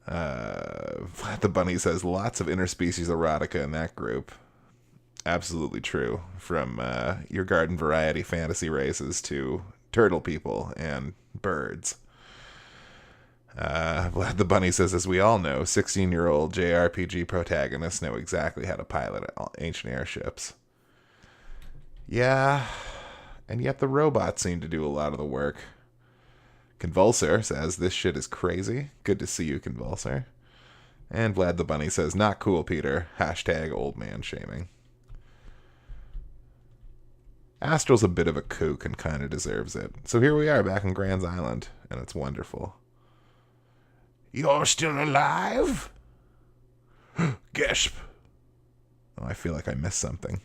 The Bunny says lots of interspecies erotica in that group. Absolutely true. From your garden variety fantasy races to turtle people and birds. Vlad the Bunny says, as we all know, 16-year-old JRPG protagonists know exactly how to pilot ancient airships. Yeah, and yet the robots seem to do a lot of the work. Convulsor says, this shit is crazy. Good to see you, Convulsor. And Vlad the Bunny says, not cool, Peter. Hashtag old man shaming. Astral's a bit of a kook and kind of deserves it. So here we are back on Grans Island, and it's wonderful. You're still alive? Gasp. Oh, I feel like I missed something.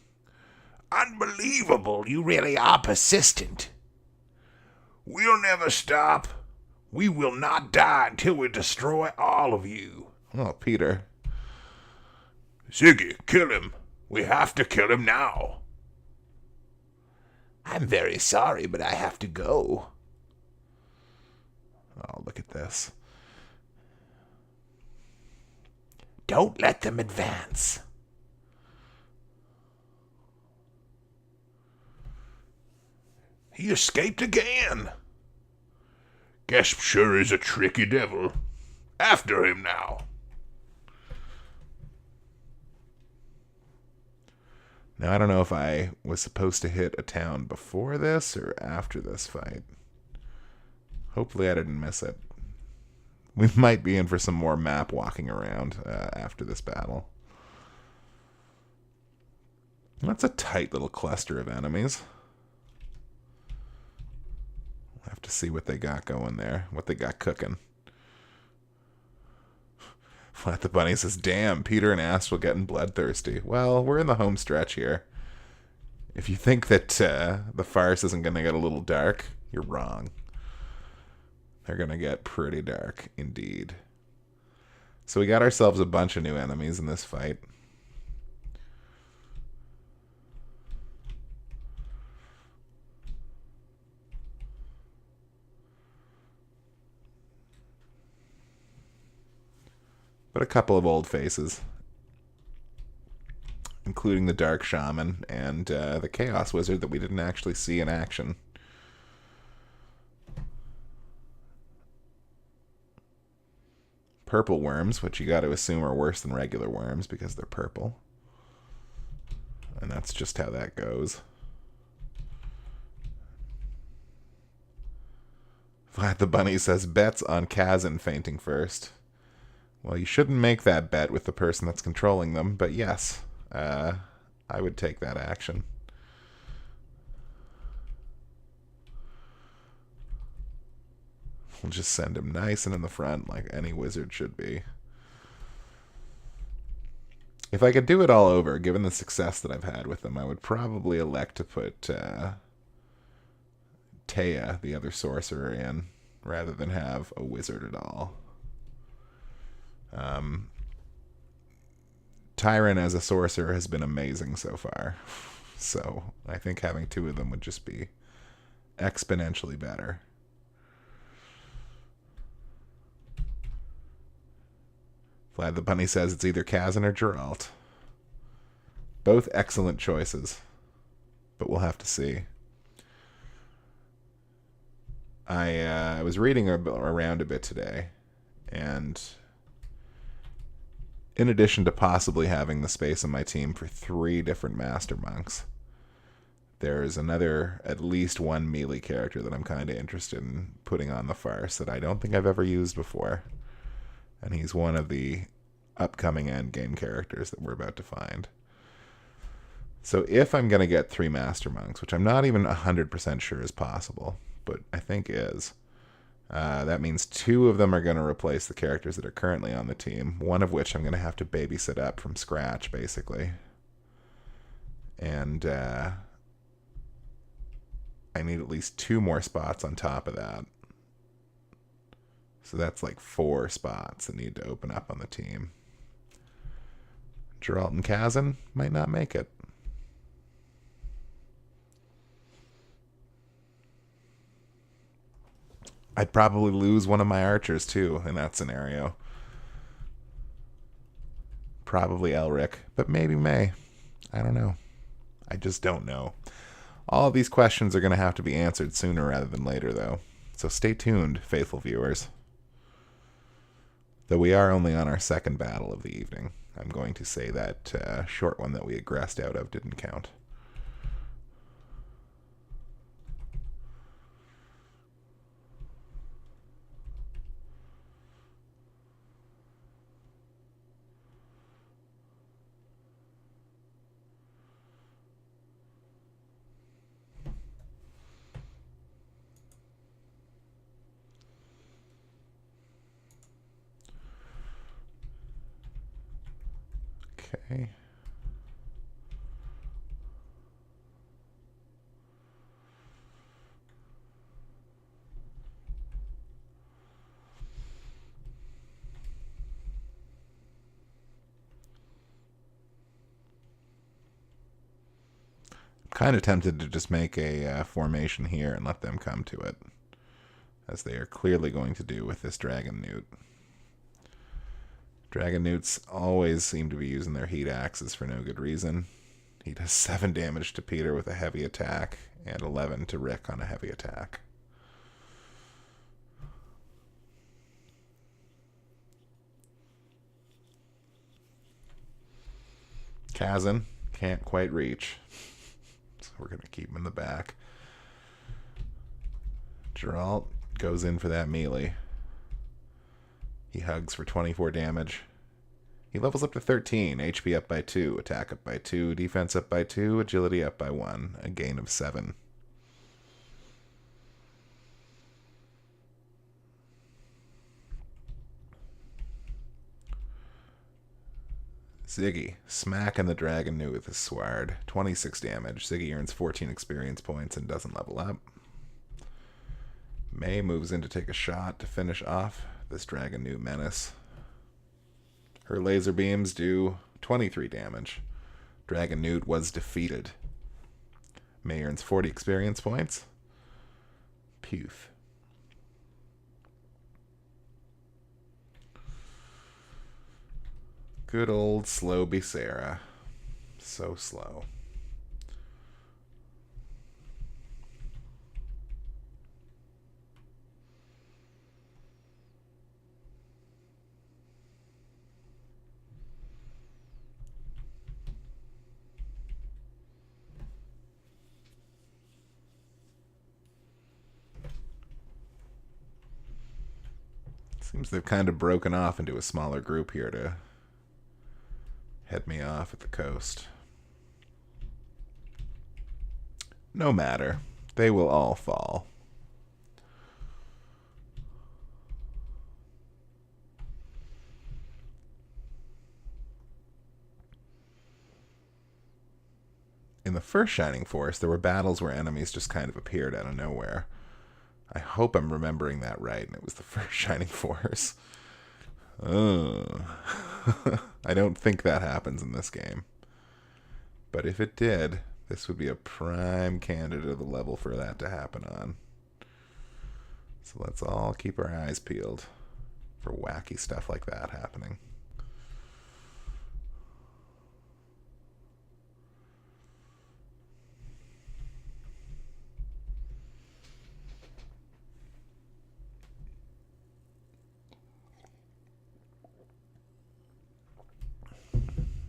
Unbelievable. You really are persistent. We'll never stop. We will not die until we destroy all of you. Oh, Peter. Ziggy, kill him. We have to kill him now. I'm very sorry, but I have to go. Oh, look at this. Don't let them advance. He escaped again. Gasp sure is a tricky devil. After him now. Now, I don't know if I was supposed to hit a town before this or after this fight. Hopefully I didn't miss it. We might be in for some more map walking around after this battle. That's a tight little cluster of enemies. We'll have to see what they got going there, what they got cooking. Flat the Bunny says, damn, Peter and Astral getting bloodthirsty. Well, we're in the home stretch here. If you think that the farce isn't going to get a little dark, you're wrong. They're going to get pretty dark indeed. So we got ourselves a bunch of new enemies in this fight. But a couple of old faces, including the Dark Shaman and the Chaos Wizard that we didn't actually see in action. Purple worms, which you got to assume are worse than regular worms because they're purple. And that's just how that goes. Vlad the Bunny says, bets on Kazan fainting first. Well, you shouldn't make that bet with the person that's controlling them, but yes, I would take that action. We'll just send him nice and in the front like any wizard should be. If I could do it all over, given the success that I've had with them, I would probably elect to put Taya, the other sorcerer, in, rather than have a wizard at all. Tyron as a sorcerer has been amazing so far. So I think having two of them would just be exponentially better. Vlad the Bunny says it's either Kazan or Geralt. Both excellent choices, but we'll have to see. I was reading around a bit today, and in addition to possibly having the space on my team for 3 different Master Monks, there's at least one melee character that I'm kind of interested in putting on the farce that I don't think I've ever used before. And he's one of the upcoming endgame characters that we're about to find. So if I'm going to get 3 Master Monks, which I'm not even 100% sure is possible, but I think is, that means 2 of them are going to replace the characters that are currently on the team, one of which I'm going to have to babysit up from scratch, basically. And I need at least 2 more spots on top of that. So that's like 4 spots that need to open up on the team. Geralt and Kazan might not make it. I'd probably lose one of my archers too in that scenario. Probably Elric, but maybe May. I don't know. I just don't know. All of these questions are going to have to be answered sooner rather than later, though. So stay tuned, faithful viewers. Though we are only on our 2nd battle of the evening, I'm going to say that short one that we aggressed out of didn't count. Okay. I'm kind of tempted to just make a formation here and let them come to it, as they are clearly going to do with this Dragon Newt. Dragon Newts always seem to be using their heat axes for no good reason. He does 7 damage to Peter with a heavy attack, and 11 to Rick on a heavy attack. Kazan can't quite reach, so we're going to keep him in the back. Geralt goes in for that melee. He hugs for 24 damage. He levels up to 13, HP up by 2, attack up by 2, defense up by 2, agility up by 1, a gain of 7. Ziggy, smacking the Dragon Newt with his sword, 26 damage. Ziggy earns 14 experience points and doesn't level up. May moves in to take a shot to finish off this Dragon Newt menace. Her laser beams do 23 damage. Dragon Newt was defeated. May earns 40 experience points. Puth. Good old slow Becerra. So slow. Seems they've kind of broken off into a smaller group here to head me off at the coast. No matter. They will all fall. In the first Shining Force, there were battles where enemies just kind of appeared out of nowhere. I hope I'm remembering that right, and it was the first Shining Force. I don't think that happens in this game. But if it did, this would be a prime candidate of the level for that to happen on. So let's all keep our eyes peeled for wacky stuff like that happening.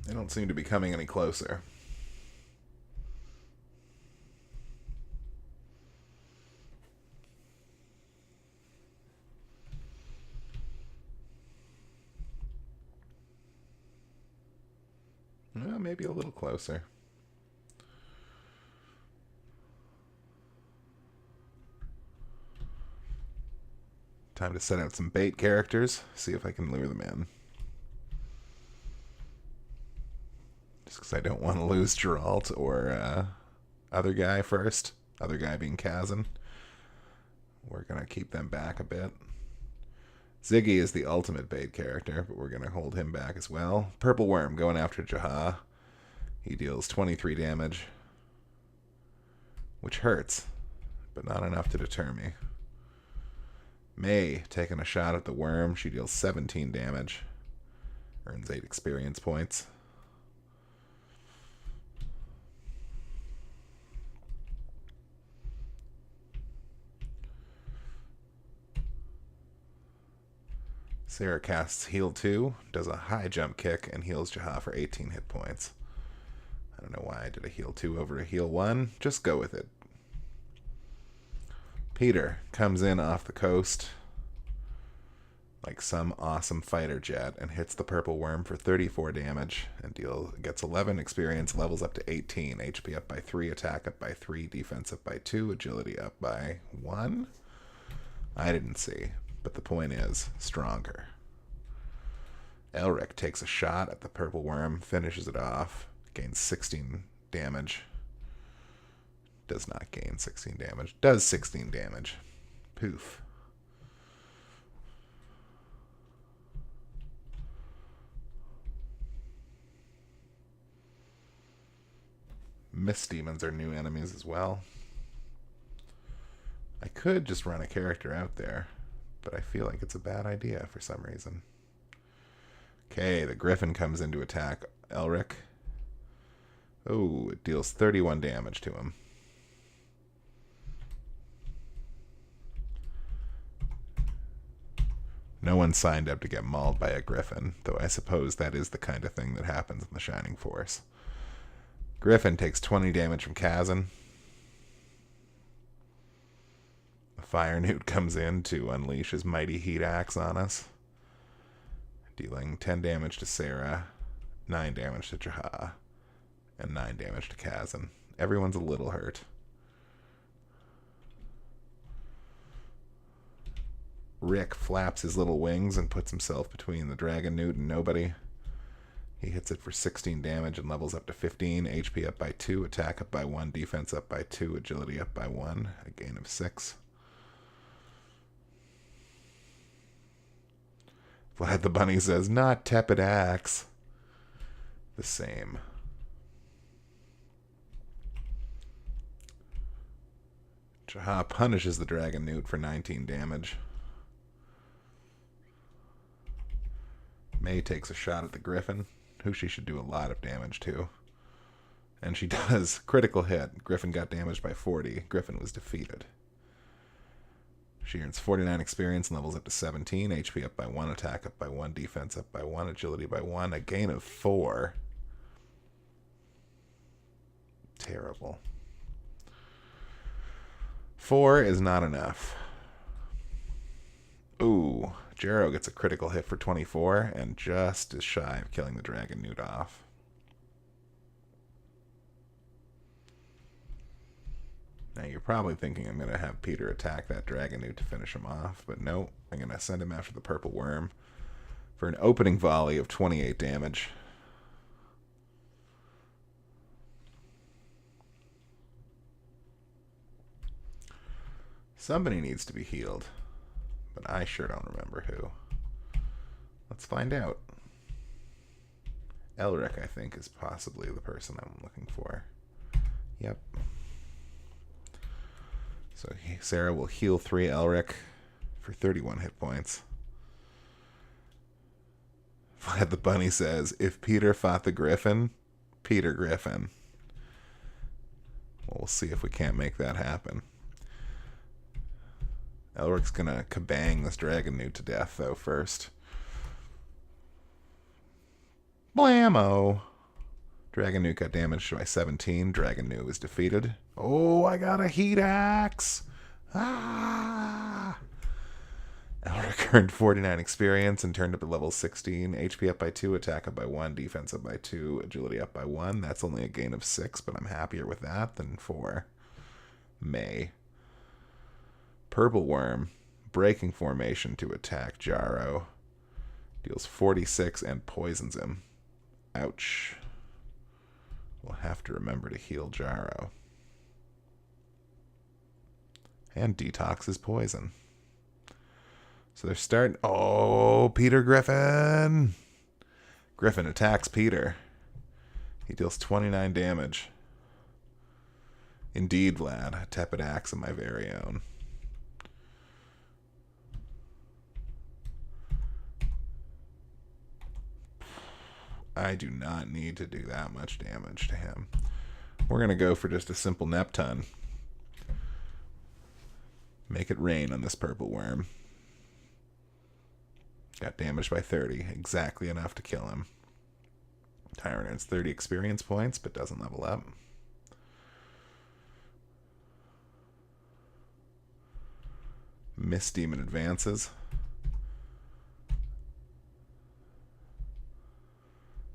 They don't seem to be coming any closer. Well, maybe a little closer. Time to set out some bait characters, see if I can lure them in. Just because I don't want to lose Geralt or other guy first. Other guy being Kazan. We're going to keep them back a bit. Ziggy is the ultimate bait character, but we're going to hold him back as well. Purple Worm going after Jaha. He deals 23 damage, which hurts, but not enough to deter me. May taking a shot at the worm. She deals 17 damage. Earns 8 experience points. Sarah casts Heal 2, does a high jump kick, and heals Jaha for 18 hit points. I don't know why I did a Heal 2 over a Heal 1. Just go with it. Peter comes in off the coast like some awesome fighter jet and hits the purple worm for 34 damage and gets 11 experience, levels up to 18, HP up by 3, attack up by 3, defense up by 2, agility up by 1. I didn't see, but the point is, stronger. Elric takes a shot at the purple worm, finishes it off, gains 16 damage. Does not gain 16 damage. Does 16 damage. Poof. Mist demons are new enemies as well. I could just run a character out there, but I feel like it's a bad idea for some reason. Okay, the griffin comes in to attack Elric. Oh, it deals 31 damage to him. No one signed up to get mauled by a griffin, though I suppose that is the kind of thing that happens in the Shining Force. Griffin takes 20 damage from Kazan. The Fire Newt comes in to unleash his mighty heat axe on us, dealing 10 damage to Sarah, 9 damage to Jaha, and 9 damage to Kazan. Everyone's a little hurt. Rick flaps his little wings and puts himself between the Dragon Newt and nobody. He hits it for 16 damage and levels up to 15, HP up by 2, attack up by 1, defense up by 2, agility up by 1, a gain of 6. Vlad the Bunny says, not tepid axe. The same. Jaha punishes the Dragon Newt for 19 damage. May takes a shot at the Griffin, who she should do a lot of damage to. And she does. Critical hit. Griffin got damaged by 40. Griffin was defeated. She earns 49 experience and levels up to 17. HP up by 1, attack up by 1, defense up by 1, agility by 1, a gain of 4. Terrible. 4 is not enough. Ooh, Jero gets a critical hit for 24 and just is shy of killing the Dragon Newt off. Now you're probably thinking I'm going to have Peter attack that Dragon Newt to finish him off, but no, I'm going to send him after the Purple Worm for an opening volley of 28 damage. Somebody needs to be healed, but I sure don't remember who. Let's find out. Elric, I think, is possibly the person I'm looking for. Yep. So Sarah will heal 3 Elric for 31 hit points. Vlad the Bunny says, if Peter fought the Griffin, Peter Griffin. Well, we'll see if we can't make that happen. Elric's gonna kabang this Dragon Newt to death, though, first. Blammo! Dragon Newt got damaged by 17. Dragon Newt was defeated. Oh, I got a heat axe! Ah! Elric earned 49 experience and turned up to level 16. HP up by 2, attack up by 1, defense up by 2, agility up by 1. That's only a gain of 6, but I'm happier with that than 4. May. Purple Worm, breaking formation to attack Jaro. Deals 46 and poisons him. Ouch. We'll have to remember to heal Jaro. And detox his poison. So they're starting... Oh, Peter Griffin! Griffin attacks Peter. He deals 29 damage. Indeed, Vlad. A tepid axe of my very own. I do not need to do that much damage to him. We're going to go for just a simple Neptun. Make it rain on this Purple Worm. Got damaged by 30. Exactly enough to kill him. Tyrant earns 30 experience points, but doesn't level up. Mist Demon advances.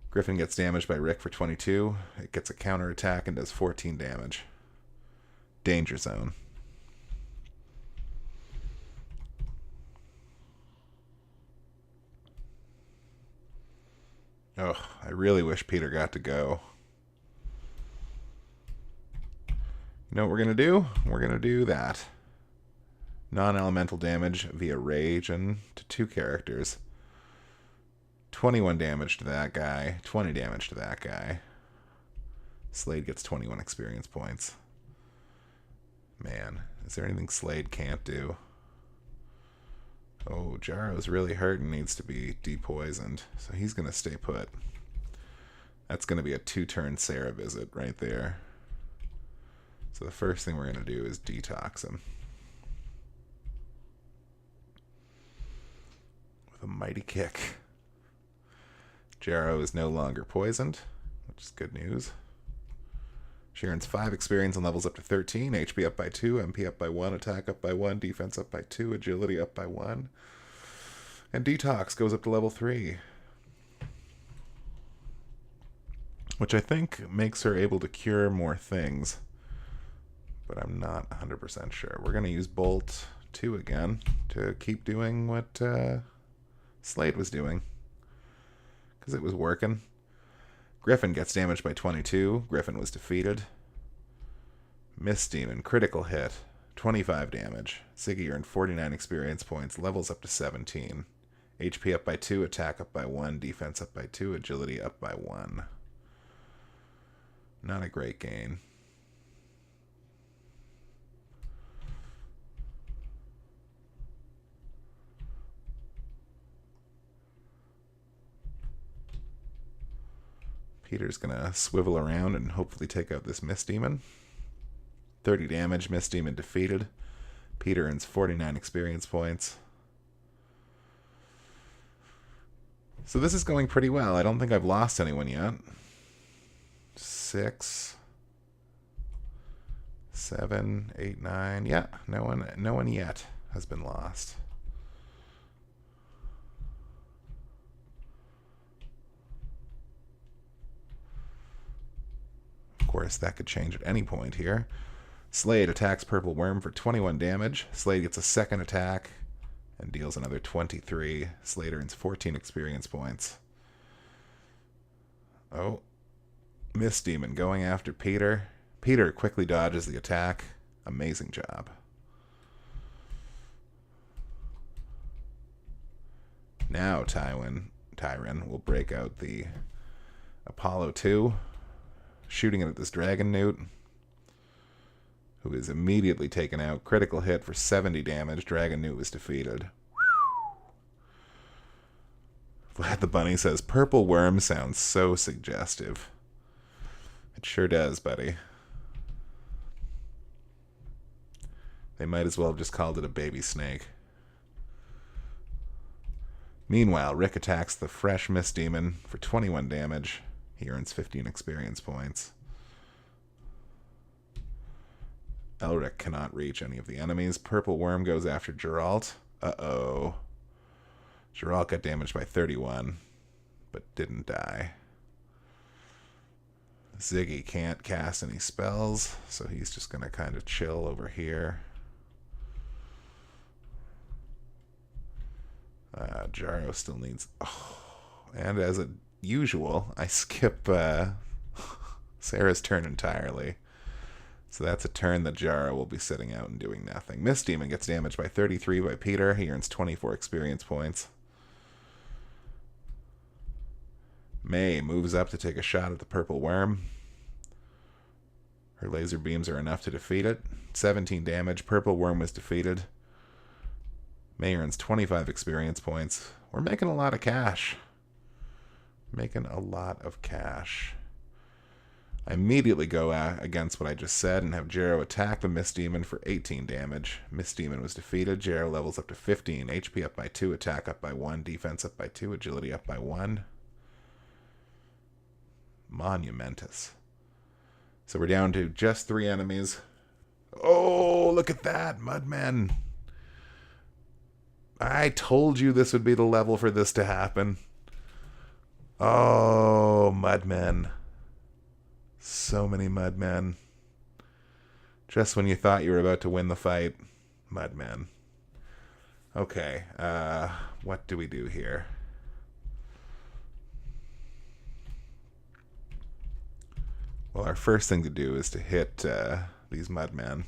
Griffin gets damaged by Rick for 22. It gets a counter attack and does 14 damage. Danger Zone. Oh, I really wish Peter got to go. You know what we're going to do? We're going to do that. Non-elemental damage via rage and to 2 characters. 21 damage to that guy, 20 damage to that guy. Slade gets 21 experience points. Man, is there anything Slade can't do? Oh, Jaro's really hurt and needs to be depoisoned, so he's going to stay put. That's going to be a 2-turn Sarah visit right there. So the first thing we're going to do is detox him. With a mighty kick. Jaro is no longer poisoned, which is good news. She earns 5 experience and levels up to 13, HP up by 2, MP up by 1, attack up by 1, defense up by 2, agility up by 1. And detox goes up to level 3. Which I think makes her able to cure more things. But I'm not 100% sure. We're going to use Bolt 2 again to keep doing what Slade was doing. Because it was working. Griffin gets damaged by 22. Griffin was defeated. Mist Demon, critical hit. 25 damage. Ziggy earned 49 experience points. Levels up to 17. HP up by 2. Attack up by 1. Defense up by 2. Agility up by 1. Not a great gain. Peter's going to swivel around and hopefully take out this Mist Demon. 30 damage, Mist Demon defeated. Peter earns 49 experience points. So this is going pretty well. I don't think I've lost anyone yet. 6, 7, 8, 9. Yeah, no one yet has been lost. course, that could change at any point here. Slade attacks Purple Worm for 21 damage. Slade gets a second attack and deals another 23. Slade earns 14 experience points. Oh. Mist Demon going after Peter. Peter quickly dodges the attack. Amazing job. Now Tyron will break out the Apollo 2, shooting it at this Dragon Newt, who is immediately taken out. Critical hit for 70 damage. Dragon Newt was defeated. Vlad the Bunny says, Purple Worm sounds so suggestive. It sure does, buddy. They might as well have just called it a baby snake. Meanwhile, Rick attacks the fresh Mist Demon for 21 damage. He earns 15 experience points. Elric cannot reach any of the enemies. Purple Worm goes after Geralt. Uh-oh. Geralt got damaged by 31, but didn't die. Ziggy can't cast any spells, so he's just going to kind of chill over here. Jaro still needs... Oh, and as usual, I skip Sarah's turn entirely. So that's a turn that Jaro will be sitting out and doing nothing. Mist Demon gets damaged by 33 by Peter. He earns 24 experience points. May moves up to take a shot at the Purple Worm. Her laser beams are enough to defeat it. 17 damage. Purple Worm was defeated. May earns 25 experience points. We're making a lot of cash. Making a lot of cash. I immediately go against what I just said and have Jaro attack the Mist Demon for 18 damage. Mist Demon was defeated. Jaro levels up to 15. HP up by 2. Attack up by 1. Defense up by 2. Agility up by 1. Monumentous. So we're down to just 3 enemies. Oh, look at that, Mudmen. I told you this would be the level for this to happen. Oh, Mudmen. So many Mudmen. Just when you thought you were about to win the fight, Mudmen. Okay, what do we do here? Well, our first thing to do is to hit these Mudmen.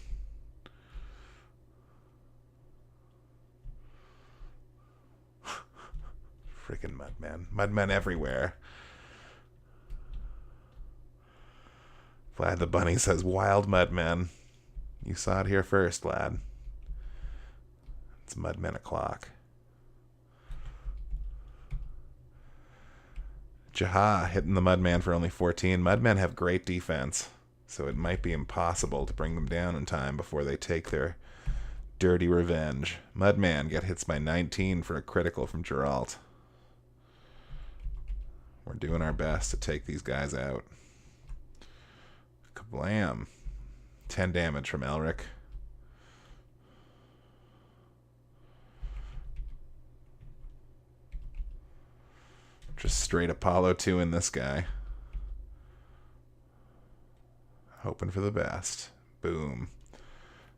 Freaking Mudmen. Mudmen everywhere. Vlad the Bunny says, wild Mudmen. You saw it here first, lad. It's Mudmen o'clock. Jaha hitting the Mudman for only 14. Mudmen have great defense, so it might be impossible to bring them down in time before they take their dirty revenge. Mudman get hits by 19 for a critical from Geralt. We're doing our best to take these guys out. Kablam. 10 damage from Elric. Just straight Apollo 2 in this guy. Hoping for the best. Boom.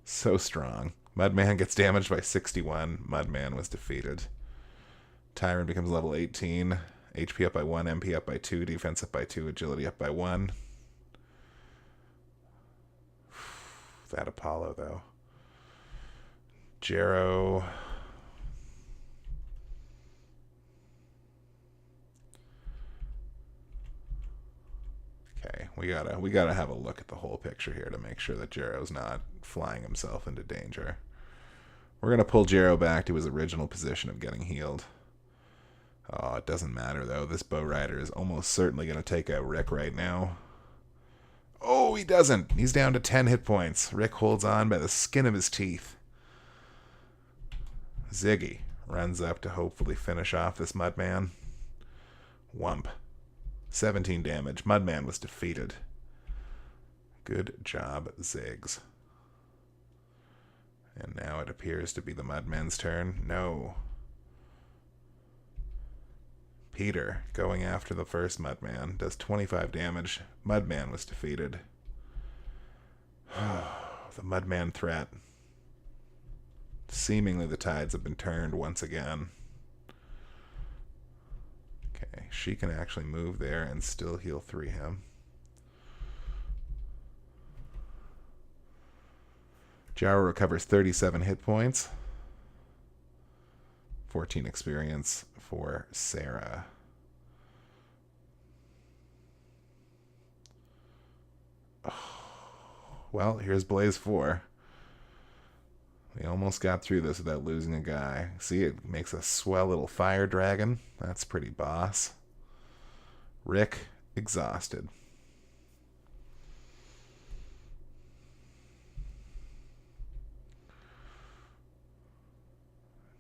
So strong. Mudman gets damaged by 61. Mudman was defeated. Tyrant becomes level 18. HP up by 1, MP up by 2, defense up by 2, agility up by 1. That Apollo, though. Jaro. Okay, we gotta have a look at the whole picture here to make sure that Jaro's not flying himself into danger. We're gonna pull Jaro back to his original position of getting healed. Oh, it doesn't matter though. This bow rider is almost certainly gonna take out Rick right now. Oh, he doesn't. He's down to 10 hit points. Rick holds on by the skin of his teeth. Ziggy runs up to hopefully finish off this Mudman. Whump. 17 damage. Mudman was defeated. Good job, Ziggs. And now it appears to be the Mudman's turn. No. Peter, going after the first Mudman, does 25 damage. Mudman was defeated. The Mudman threat. Seemingly the tides have been turned once again. Okay, she can actually move there and still heal 3 him. Jaro recovers 37 hit points. 14 experience for Sarah. Well, here's Blaze 4. We almost got through this without losing a guy. See, it makes a swell little fire dragon. That's pretty boss. Rick, exhausted.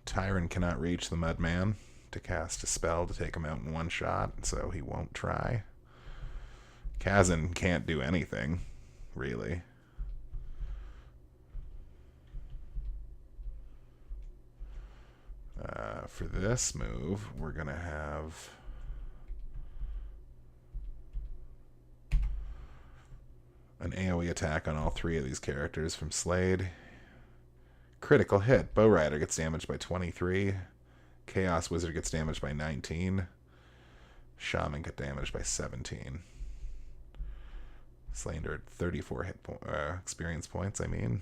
Tyron cannot reach the Mudman to cast a spell to take him out in one shot, so he won't try. Kazan can't do anything, really. For this move, we're going to have an AoE attack on all 3 of these characters from Slade. Critical hit. Bow Rider gets damaged by 23. Chaos Wizard gets damaged by 19. Shaman gets damaged by 17. Slander at 34 experience points, I mean.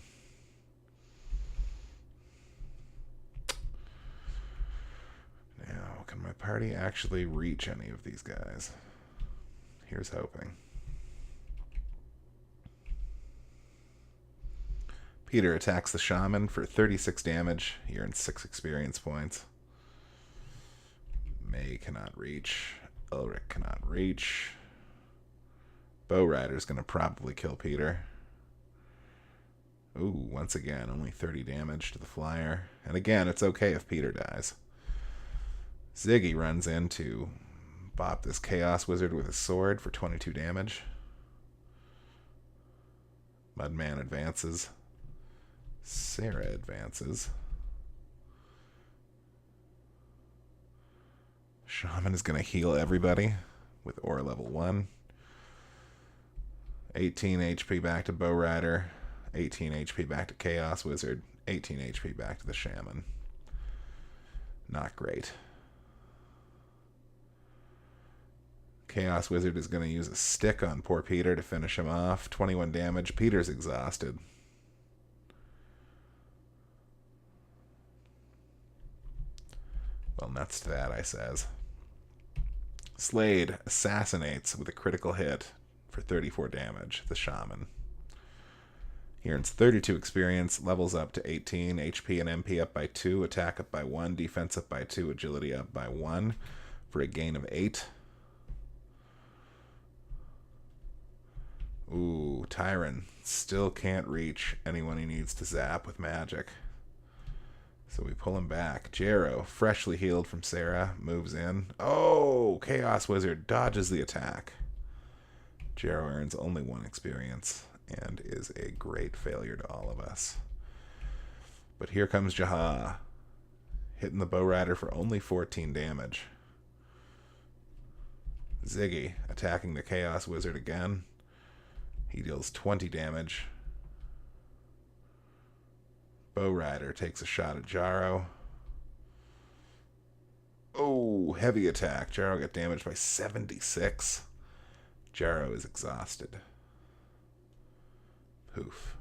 Now, can my party actually reach any of these guys? Here's hoping. Peter attacks the Shaman for 36 damage. He earns 6 experience points. May cannot reach. Ulrich cannot reach. Bow Rider's going to probably kill Peter. Ooh, once again, only 30 damage to the flyer. And again, it's okay if Peter dies. Ziggy runs in to bop this Chaos Wizard with his sword for 22 damage. Mudman advances. Sarah advances. Shaman is going to heal everybody with Aura level 1. 18 HP back to Bow Rider. 18 HP back to Chaos Wizard. 18 HP back to the Shaman. Not great. Chaos Wizard is going to use a stick on poor Peter to finish him off. 21 damage. Peter's exhausted. Well, nuts to that, I says. Slade assassinates with a critical hit for 34 damage, the Shaman. He earns 32 experience, levels up to 18, HP and MP up by 2, attack up by 1, defense up by 2, agility up by 1, for a gain of 8. Ooh, Tyron still can't reach anyone he needs to zap with magic. So we pull him back. Jaro, freshly healed from Sarah, moves in. Oh, Chaos Wizard dodges the attack. Jaro earns only 1 experience and is a great failure to all of us. But here comes Jaha, hitting the Bow Rider for only 14 damage. Ziggy attacking the Chaos Wizard again. He deals 20 damage. Bow Rider takes a shot at Jaro. Oh, heavy attack. Jaro got damaged by 76. Jaro is exhausted. Poof.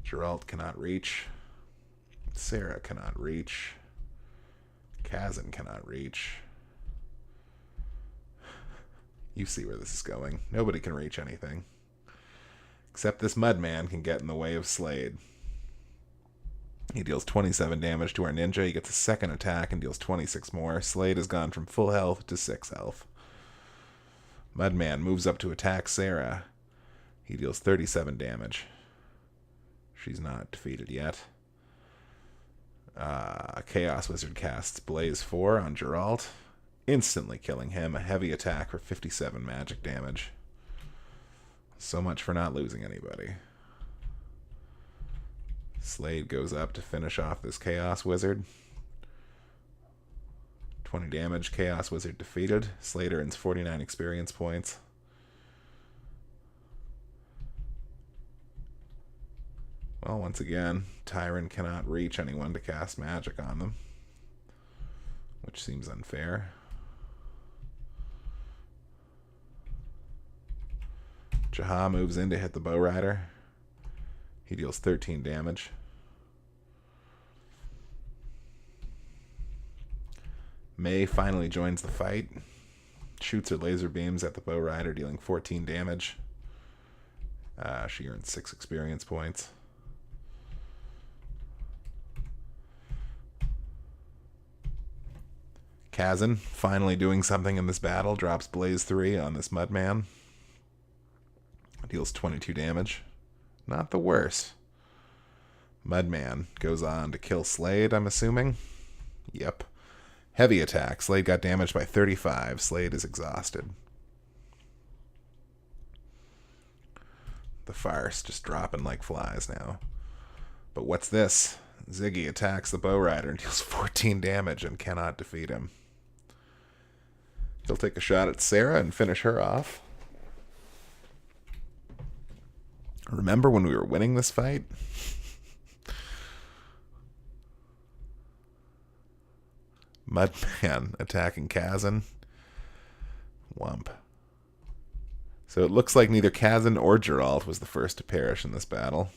Geralt cannot reach. Sarah cannot reach. Kazan cannot reach. You see where this is going. Nobody can reach anything. Except this Mudman can get in the way of Slade. He deals 27 damage to our ninja. He gets a second attack and deals 26 more. Slade has gone from full health to 6 health. Mudman moves up to attack Sarah. He deals 37 damage. She's not defeated yet. Chaos Wizard casts Blaze 4 on Geralt, instantly killing him. A heavy attack for 57 magic damage. So much for not losing anybody. Slade goes up to finish off this Chaos Wizard. 20 damage. Chaos Wizard defeated. Slade earns 49 experience points. Well, once again, Tyrant cannot reach anyone to cast magic on them, which seems unfair. Jaha moves in to hit the Bow Rider. He deals 13 damage. May finally joins the fight. Shoots her laser beams at the Bow Rider, dealing 14 damage. She earns 6 experience points. Kazan, finally doing something in this battle, drops Blaze 3 on this Mudman. Deals 22 damage. Not the worst. Mudman goes on to kill Slade, I'm assuming. Yep. Heavy attack. Slade got damaged by 35. Slade is exhausted. The Farce just dropping like flies now. But what's this? Ziggy attacks the Bow Rider and deals 14 damage and cannot defeat him. He'll take a shot at Sarah and finish her off. Remember when we were winning this fight? Mudman attacking Kazan. Wump. So it looks like neither Kazan or Geralt was the first to perish in this battle.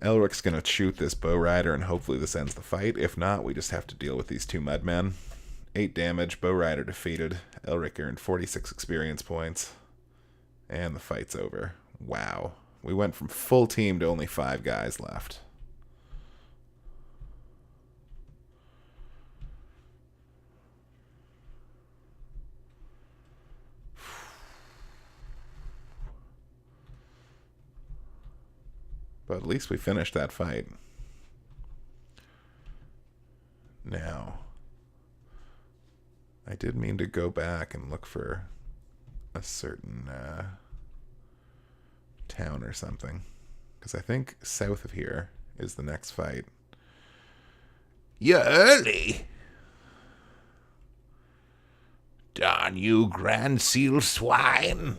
Elric's going to shoot this Bow Rider and hopefully this ends the fight. If not, we just have to deal with these two Mudmen. 8 damage, Bow Rider defeated. Elric earned 46 experience points. And the fight's over. Wow. We went from full team to only 5 guys left. But at least we finished that fight. Now, I did mean to go back and look for a certain town or something. Because I think south of here is the next fight. You're early. Darn you, Grand Seal swine.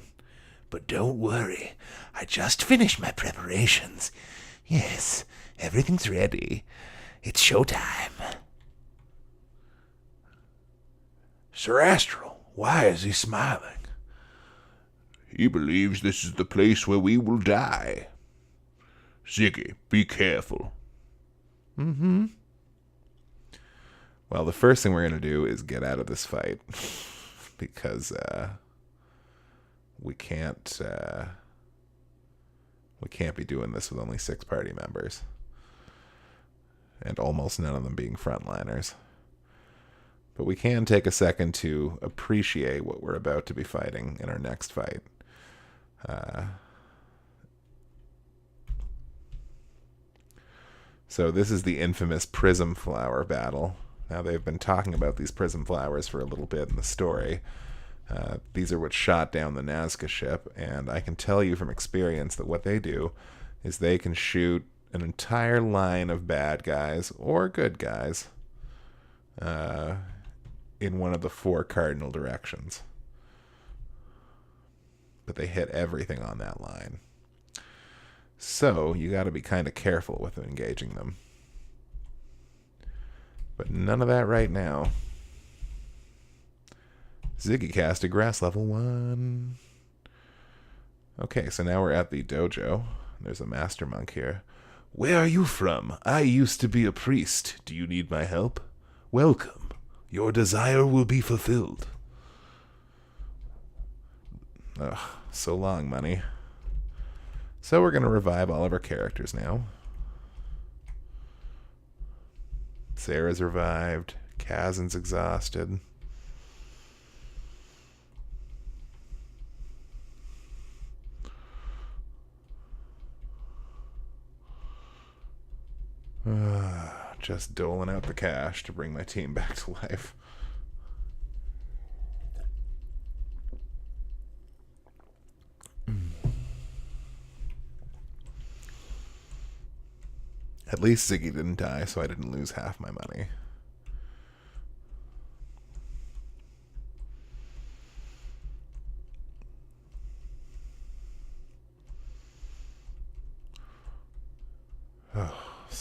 But don't worry, I just finished my preparations. Yes, everything's ready. It's showtime. Sir Astral, why is he smiling? He believes this is the place where we will die. Ziggy, be careful. Mm-hmm. Well, the first thing we're going to do is get out of this fight. Because, we can't be doing this with only 6 party members. And almost none of them being frontliners. But we can take a second to appreciate what we're about to be fighting in our next fight. So this is the infamous Prism Flower battle. Now they've been talking about these Prism Flowers for a little bit in the story. These are what shot down the Nazca ship, and I can tell you from experience that what they do is they can shoot an entire line of bad guys or good guys in one of the 4 cardinal directions. But they hit everything on that line. So you got to be kind of careful with engaging them. But none of that right now. Ziggy casted grass level 1. Okay, so now we're at the dojo. There's a master monk here. Where are you from? I used to be a priest. Do you need my help? Welcome. Your desire will be fulfilled. Ugh, so long, money. So we're going to revive all of our characters now. Sarah's revived. Kazan's exhausted. Just doling out the cash to bring my team back to life. At least Ziggy didn't die, so I didn't lose half my money.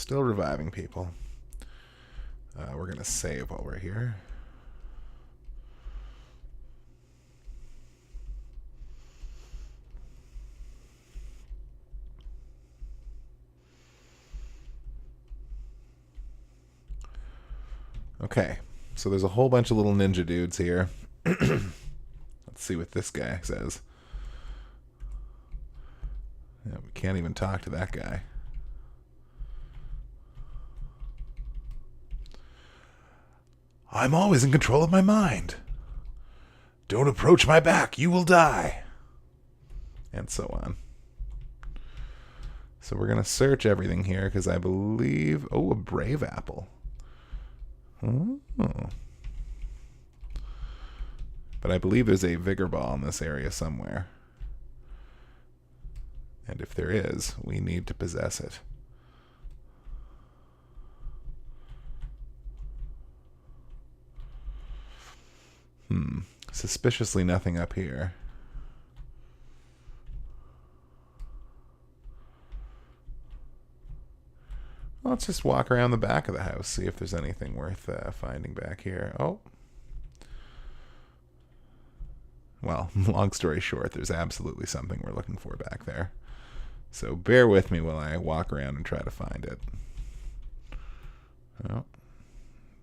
still reviving people. We're going to save while we're here. Okay, so there's a whole bunch of little ninja dudes here. Let's see what this guy says. Yeah, we can't even talk to that guy. I'm always in control of my mind. Don't approach my back, you will die. And so on. So we're going to search everything here because I believe... Oh, a brave apple. Oh. But I believe there's a vigor ball in this area somewhere. And if there is, we need to possess it. Suspiciously nothing up here. Well, let's just walk around the back of the house, see if there's anything worth finding back here. Oh. Well, long story short, there's absolutely something we're looking for back there. So bear with me while I walk around and try to find it. Oh.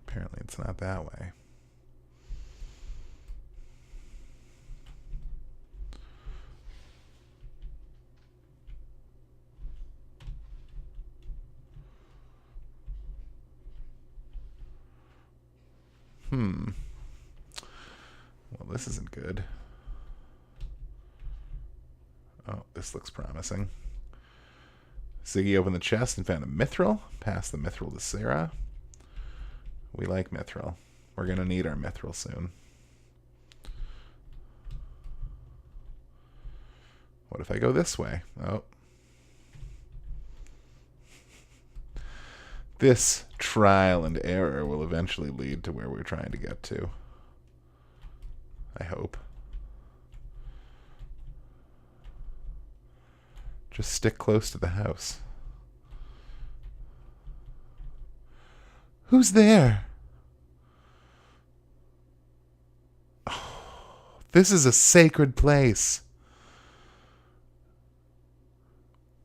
Apparently it's not that way. Well, this isn't good. Oh, this looks promising. Ziggy opened the chest and found a mithril. Passed the mithril to Sarah. We like mithril. We're going to need our mithril soon. What if I go this way? Oh. This trial and error will eventually lead to where we're trying to get to. I hope. Just stick close to the house. Who's there? Oh, this is a sacred place.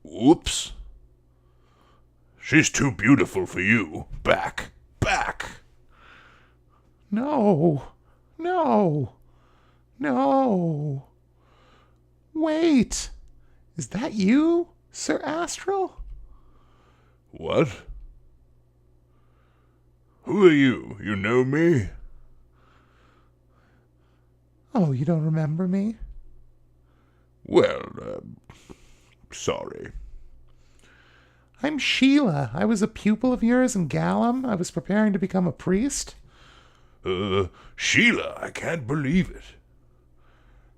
Whoops. She's too beautiful for you. Back. Back. No. No. No. Wait. Is that you, Sir Astral? What? Who are you? You know me? Oh, you don't remember me? Well, sorry. I'm Sheila. I was a pupil of yours in Gallum. I was preparing to become a priest. Sheila, I can't believe it.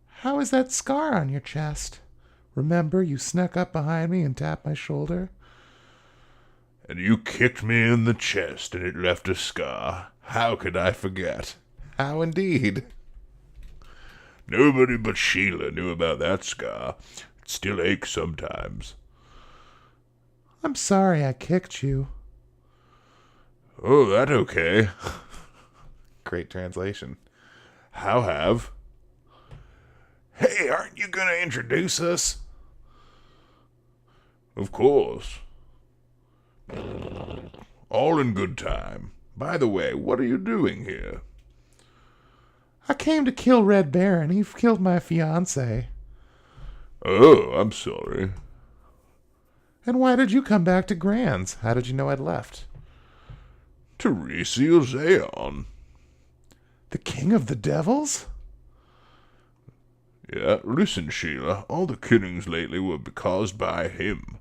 How is that scar on your chest? Remember, you snuck up behind me and tapped my shoulder? And you kicked me in the chest and it left a scar. How could I forget? How indeed? Nobody but Sheila knew about that scar. It still aches sometimes. I'm sorry I kicked you. Oh, that okay. Great translation. How have? Hey, aren't you gonna introduce us? Of course. All in good time. By the way, what are you doing here? I came to kill Red Baron. He killed my fiancée. Oh, I'm sorry. And why did you come back to Grans? How did you know I'd left? To reseal Zayon. The king of the devils? Yeah, listen, Sheila, all the killings lately were caused by him.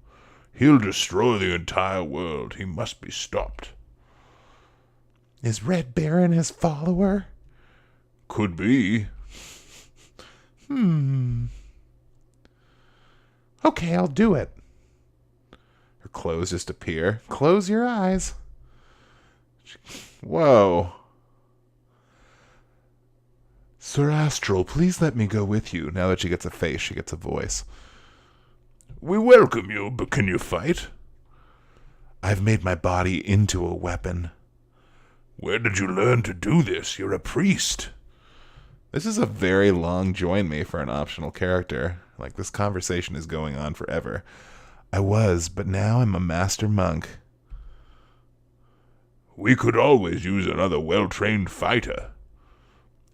He'll destroy the entire world. He must be stopped. Is Red Baron his follower? Could be. Okay, I'll do it. Her clothes just appear. Close your eyes. Whoa. Sir Astral, please let me go with you. Now that she gets a face, she gets a voice. We welcome you, but can you fight? I've made my body into a weapon. Where did you learn to do this? You're a priest. This is a very long join me for an optional character. Like, this conversation is going on forever. I was, but now I'm a master monk. We could always use another well-trained fighter.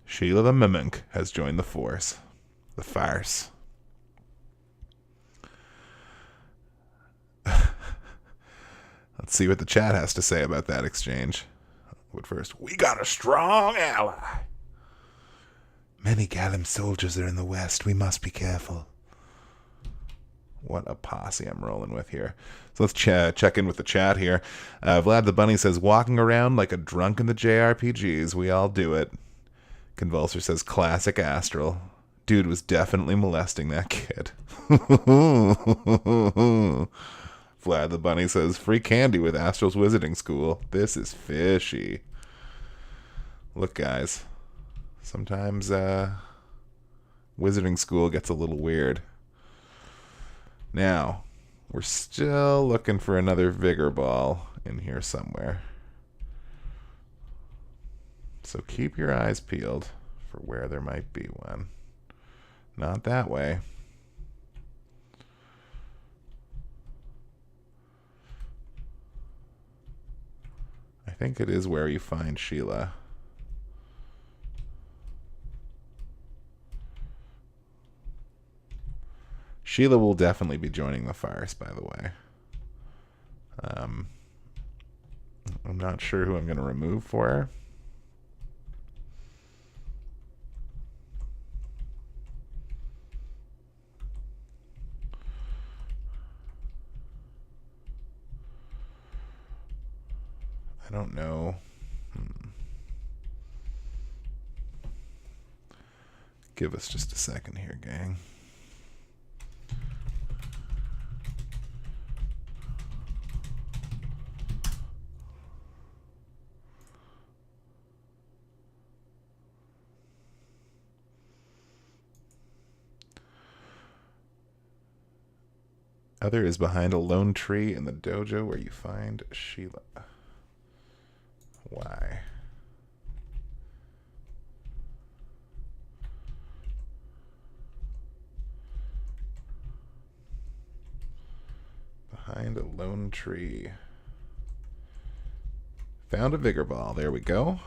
Sheila the Mimic has joined the force. The farce. Let's see what the chat has to say about that exchange. But first, We got a strong ally. Many Gallum soldiers are in the west. We must be careful. what a posse I'm rolling with here. So let's check in with the chat here. Vlad the Bunny says, walking around like a drunk in the JRPGs. We all do it. Convulsor says, classic Astral. Dude was definitely molesting that kid. Vlad the Bunny says, free candy with Astral's Wizarding School. This is fishy. Look, guys. Sometimes Wizarding School gets a little weird. Now, we're still looking for another Vigor Ball in here somewhere. So keep your eyes peeled for where there might be one. Not that way. I think it is where you find Sheila. Sheila will definitely be joining the farce, by the way. I'm not sure who I'm going to remove for her. I don't know. Give us just a second here, gang. Other is behind a lone tree in the dojo where you find Sheila. Why? Behind a lone tree. Found a Vigor Ball. There we go.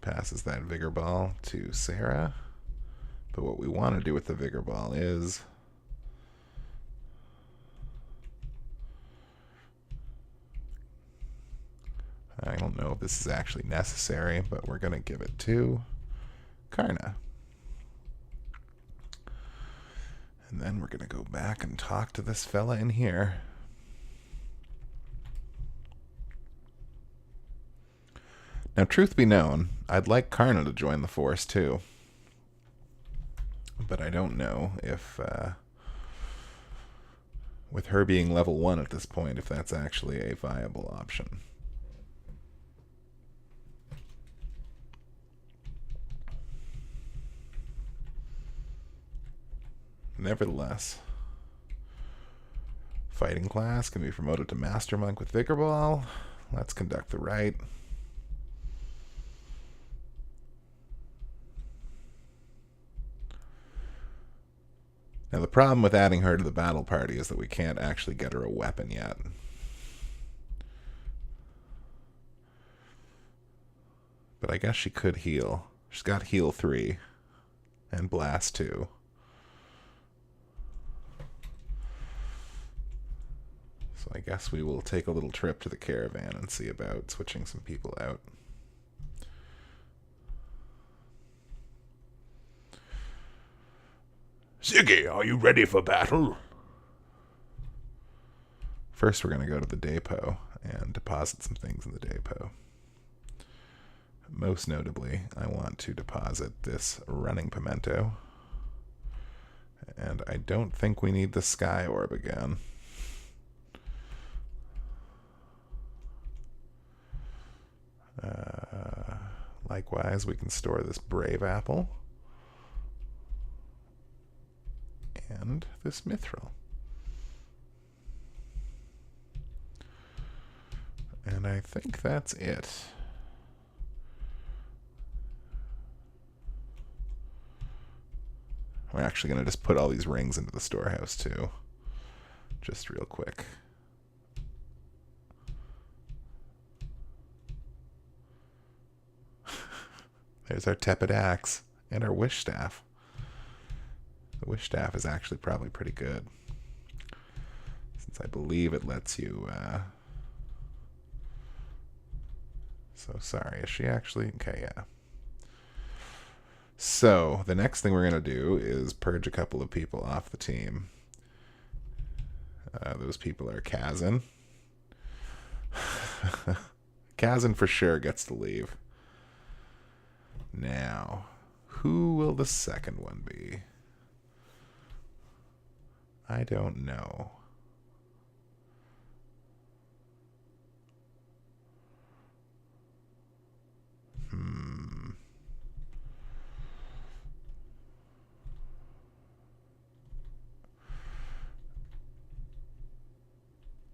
Passes that Vigor Ball to Sarah. But what we want to do with the Vigor Ball is... I don't know if this is actually necessary, but we're going to give it to Karna. And then we're going to go back and talk to this fella in here. Now, truth be known, I'd like Karna to join the force too. But I don't know if, with her being level 1 at this point, if that's actually a viable option. Nevertheless, fighting class can be promoted to Master Monk with Vigor Ball. Let's conduct the rite. Now, the problem with adding her to the battle party is that we can't actually get her a weapon yet. But I guess she could heal. She's got heal 3 and blast 2. So I guess we will take a little trip to the caravan and see about switching some people out. Ziggy, are you ready for battle? First, we're going to go to the depot and deposit some things in the depot. Most notably, I want to deposit this running pimento. And I don't think we need the sky orb again. Likewise, we can store this brave apple and this mithril. And I think that's it. We're actually going to just put all these rings into the storehouse too. Just real quick. There's our tepid axe and our wish staff. The wish staff is actually probably pretty good, since I believe it lets you... So sorry, is she actually... Okay, yeah. So the next thing we're going to do is purge a couple of people off the team. Those people are Kazan. Kazan for sure gets to leave. Now, who will the second one be? I don't know.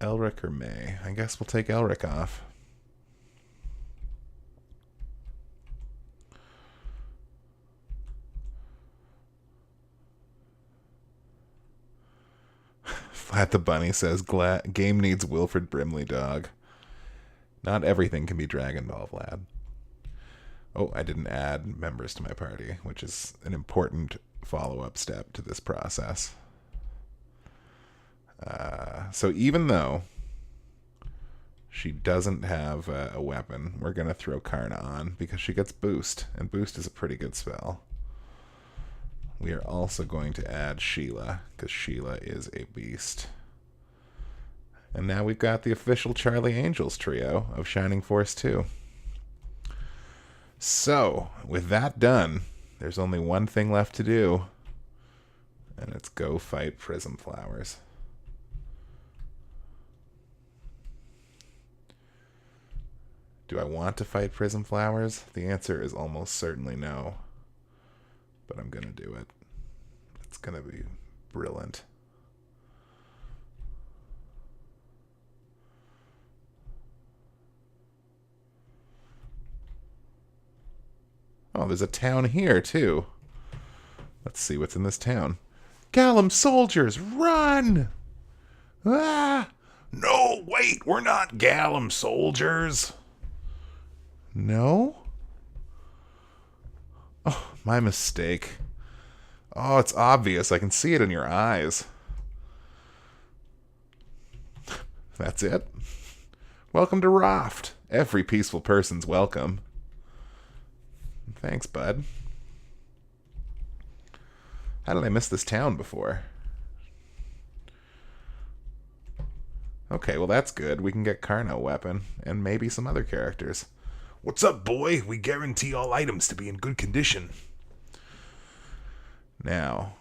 Elric or May? I guess we'll take Elric off. Flat the Bunny says, game needs Wilfred Brimley dog. Not everything can be Dragon Ball, Vlad. Oh, I didn't add members to my party, which is an important follow-up step to this process. So even though she doesn't have a weapon, we're going to throw Karna on because she gets boost, and boost is a pretty good spell. We are also going to add Sheila, because Sheila is a beast. And now we've got the official Charlie Angels trio of Shining Force 2. So, with that done, there's only one thing left to do, and it's go fight Prism Flowers. Do I want to fight Prism Flowers? The answer is almost certainly no. But I'm going to do it. It's going to be brilliant. Oh, there's a town here, too. Let's see what's in this town. Gallum soldiers, run! Ah! No, wait, we're not Gallum soldiers. No? Oh, my mistake. Oh, it's obvious. I can see it in your eyes. That's it. Welcome to Raft. Every peaceful person's welcome. Thanks, bud. How did I miss this town before? Okay, well that's good. We can get Karna a weapon, and maybe some other characters. What's up, boy? We guarantee all items to be in good condition. Now,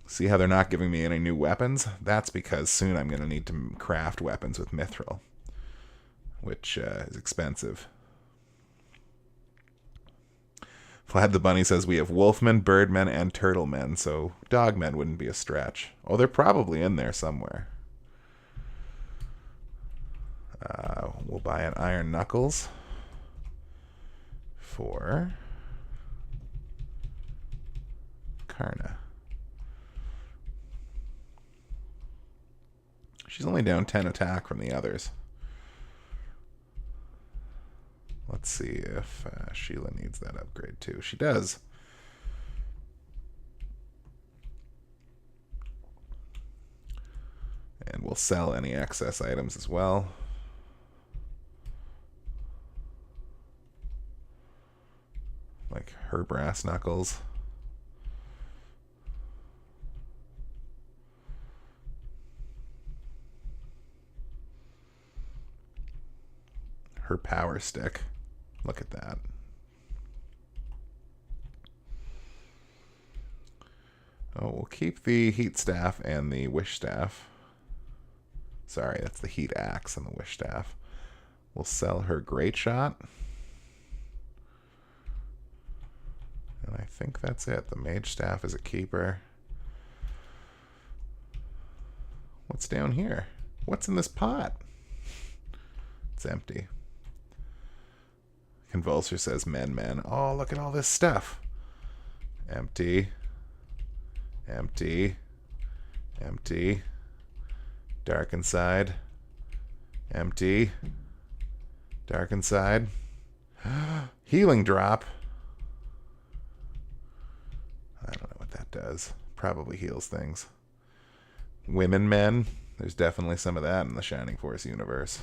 see how they're not giving me any new weapons? That's because soon I'm going to need to craft weapons with Mithril, which is expensive. Vlad the Bunny says we have wolfmen, birdmen, and turtlemen, so dogmen wouldn't be a stretch. Oh, they're probably in there somewhere. We'll buy an Iron Knuckles for Karna. She's only down 10 attack from the others. Let's see if Sheila needs that upgrade too. She does. And we'll sell any excess items as well. Like her brass knuckles. Her power stick. Look at that. Oh, we'll keep the heat staff and the wish staff. Sorry, that's the heat axe and the wish staff. We'll sell her great shot. And I think that's it. The mage staff is a keeper. What's down here? What's in this pot? It's empty. Convulsor says men. Oh, look at all this stuff. Empty. Empty. Empty. Dark inside. Empty. Dark inside. Healing drop. I don't know what that does. Probably heals things. Women, men. There's definitely some of that in the Shining Force universe.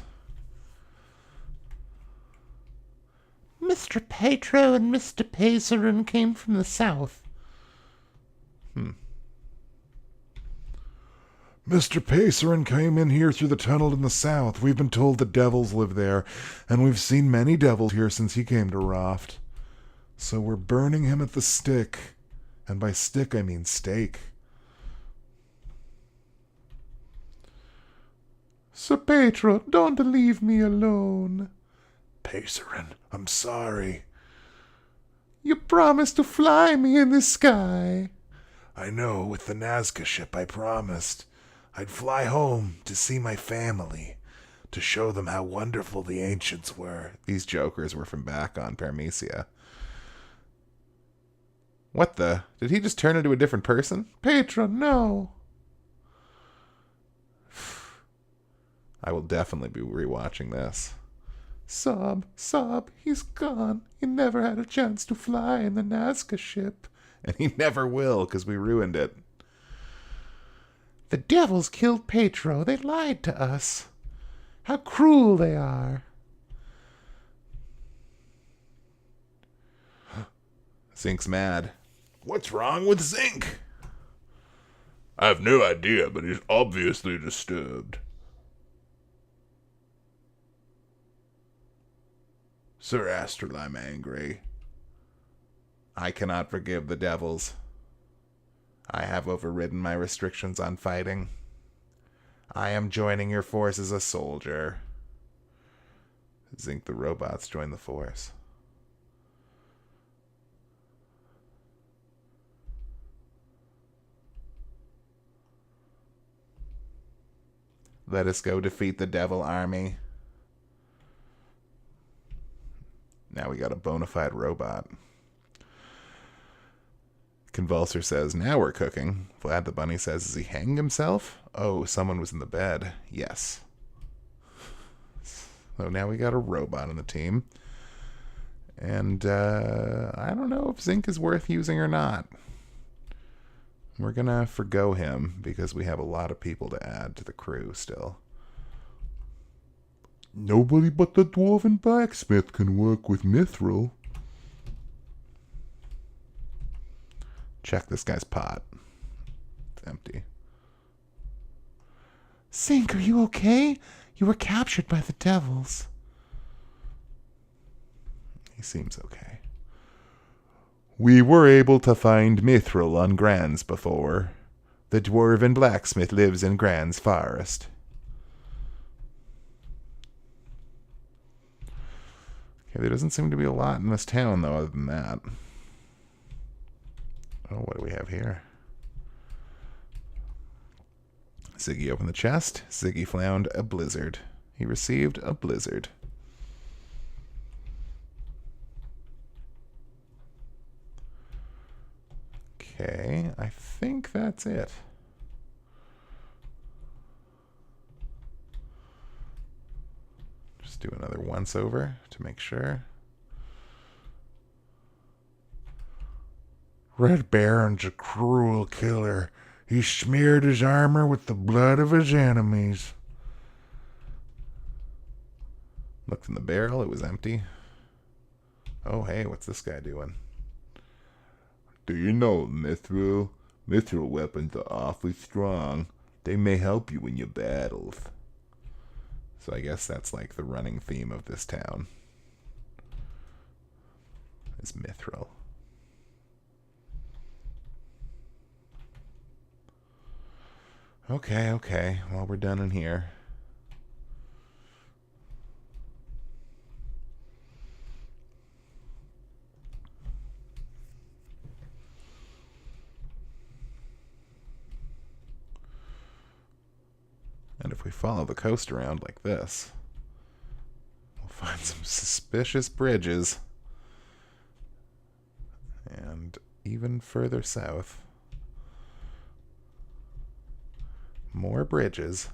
Mr. Petro and Mr. Pacerin came from the south. Mr. Pacerin came in here through the tunnel in the south. We've been told the devils live there, and we've seen many devils here since he came to Raft. So we're burning him at the stick. And by stick, I mean stake. Sir Petro, don't leave me alone. Pacerin, I'm sorry. You promised to fly me in the sky. I know, with the Nazca ship I promised. I'd fly home to see my family, to show them how wonderful the ancients were. These jokers were from back on Paramecia. What the? Did he just turn into a different person? Petra, no. I will definitely be rewatching this. Sob, he's gone. He never had a chance to fly in the Nazca ship. And he never will, because we ruined it. The devils killed Petro. They lied to us. How cruel they are. Zink's mad. What's wrong with Zink? I have no idea, but he's obviously disturbed. Sir Astral, I'm angry. I cannot forgive the devils. I have overridden my restrictions on fighting. I am joining your force as a soldier. Zink the robots join the force. Let us go defeat the devil army. Now we got a bona fide robot. Convulsor says, now we're cooking. Vlad the Bunny says, is he hanging himself? Oh, someone was in the bed. Yes. So now we got a robot on the team. And I don't know if Zink is worth using or not. We're going to forgo him because we have a lot of people to add to the crew still. Nobody but the dwarven blacksmith can work with Mithril. Check this guy's pot. It's empty. Zink, are you okay? You were captured by the devils. He seems okay. We were able to find Mithril on Grans before. The dwarven blacksmith lives in Grans Forest. Okay, there doesn't seem to be a lot in this town, though, other than that. Oh, what do we have here? Ziggy opened the chest. Ziggy found a blizzard. He received a blizzard. Okay, I think that's it. Just do another once over to make sure. Red Baron's a cruel killer. He smeared his armor with the blood of his enemies. Looked in the barrel, it was empty. Oh, hey, what's this guy doing? Do you know Mithril? Mithril weapons are awfully strong. They may help you in your battles. So I guess that's like the running theme of this town. Is Mithril. Okay. Well, we're done in here. And if we follow the coast around like this, Some suspicious bridges. And even further south. More bridges.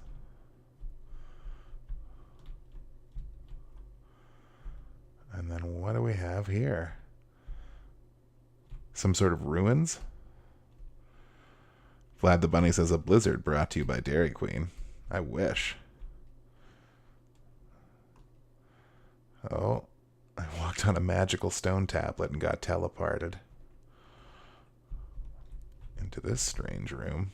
And then what do we have here? Some sort of ruins? Vlad the Bunny says a blizzard brought to you by Dairy Queen. I wish. Oh, I walked on a magical stone tablet and got teleported into this strange room.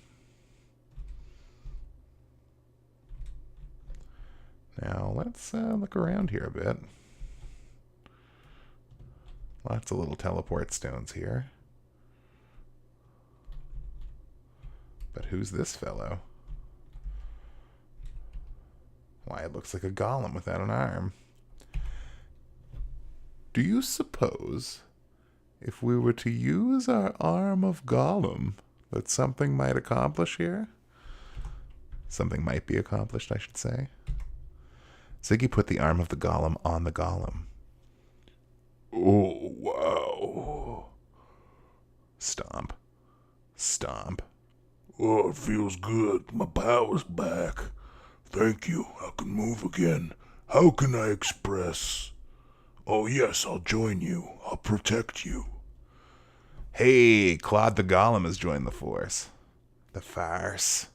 Now let's look around here a bit. Lots of little teleport stones here. But who's this fellow? Why, it looks like a golem without an arm. Do you suppose, if we were to use our arm of golem, that something might accomplish here? Something might be accomplished, I should say. Ziggy put the arm of the golem on the golem. Oh, wow. Stomp. Stomp. Oh, it feels good. My power's back. Thank you. I can move again. How can I express? Oh, yes, I'll join you. I'll protect you. Hey, Claude the Golem has joined the force. The farce.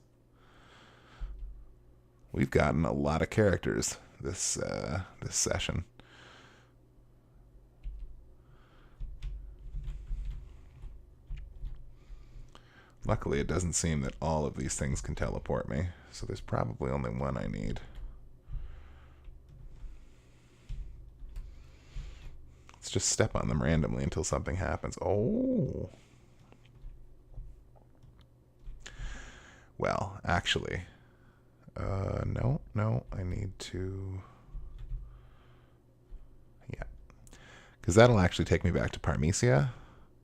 We've gotten a lot of characters this session. Luckily, it doesn't seem that all of these things can teleport me, so there's probably only one I need. Let's just step on them randomly until something happens. Oh. Well, actually, no, I need to, yeah, because that'll actually take me back to Parmesia,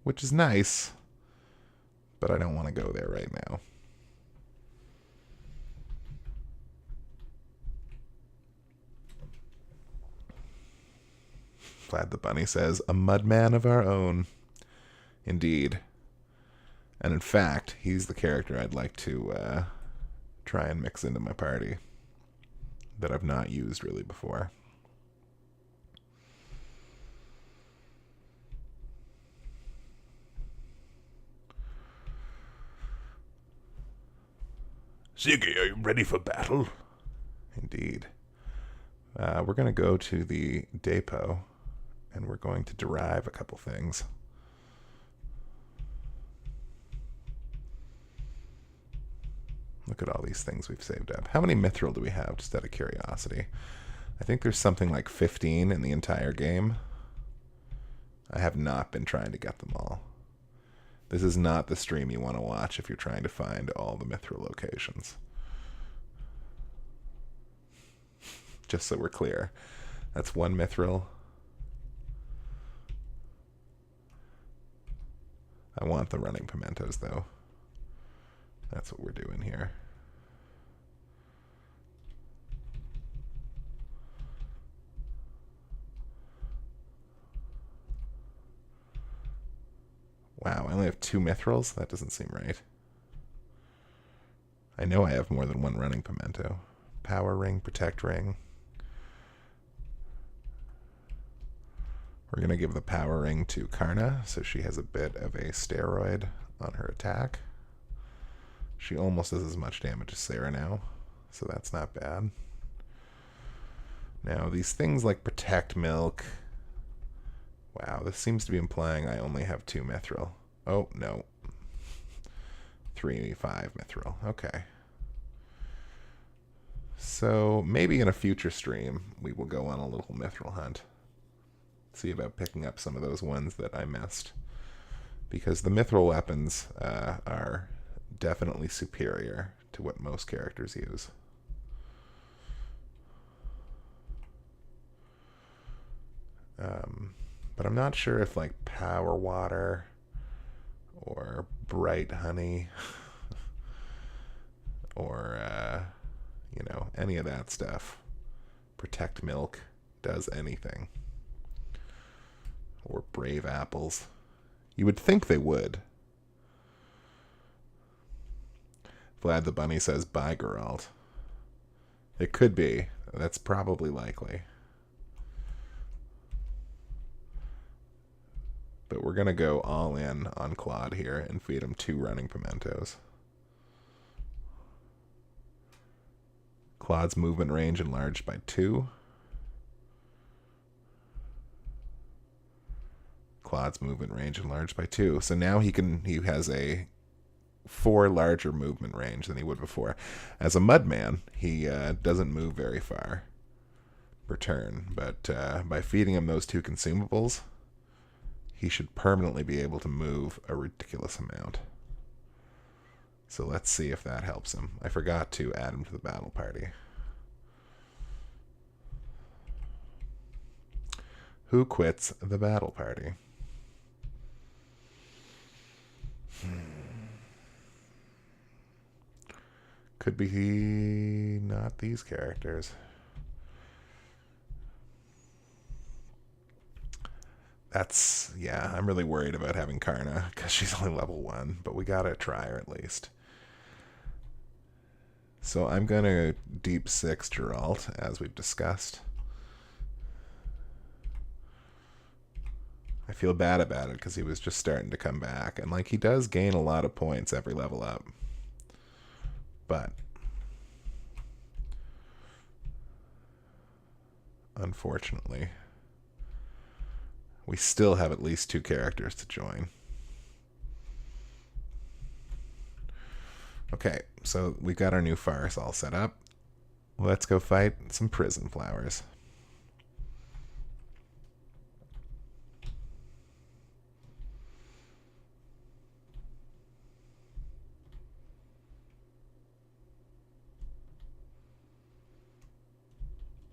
which is nice, but I don't want to go there right now. Vlad the Bunny says, a mudman of our own. Indeed. And in fact, he's the character I'd like to try and mix into my party that I've not used really before. Ziggy, are you ready for battle? Indeed. We're going to go to the depot, and we're going to derive a couple things. Look at all these things we've saved up. How many mithril do we have, just out of curiosity? I think there's something like 15 in the entire game. I have not been trying to get them all. This is not the stream you want to watch if you're trying to find all the mithril locations. Just so we're clear. That's one mithril. I want the running pimentos, though. That's what we're doing here. Wow, I only have 2 mithrils? That doesn't seem right. I know I have more than one running pimento. Power ring, protect ring. We're going to give the power ring to Karna, so she has a bit of a steroid on her attack. She almost does as much damage as Sarah now, so that's not bad. Now, these things like protect milk. Wow, this seems to be implying I only have 2 mithril. Oh, no. 3 mithril. Okay. So maybe in a future stream, we will go on a little mithril hunt. See about picking up some of those ones that I missed. Because the mithril weapons are definitely superior to what most characters use. But I'm not sure if like power water or bright honey or you know, any of that stuff, protect milk, does anything. Or brave apples. You would think they would. Vlad the Bunny says, bye, Geralt. It could be. That's probably likely. But we're going to go all in on Claude here and feed him 2 running pimentos. Claude's movement range enlarged by 2. Claude's movement range enlarged by 2. So now he has a 4 larger movement range than he would before. As a mudman, he doesn't move very far per turn, but by feeding him those 2 consumables, he should permanently be able to move a ridiculous amount. So let's see if that helps him. I forgot to add him to the battle party. Who quits the battle party? Could be not these characters. Yeah, I'm really worried about having Karna because she's only level 1, but we gotta try her at least. So I'm gonna deep 6 Geralt, as we've discussed. I feel bad about it because he was just starting to come back, and like he does gain a lot of points every level up. But unfortunately, we still have at least 2 characters to join. Okay, so we've got our new farce all set up. Let's go fight some prison flowers.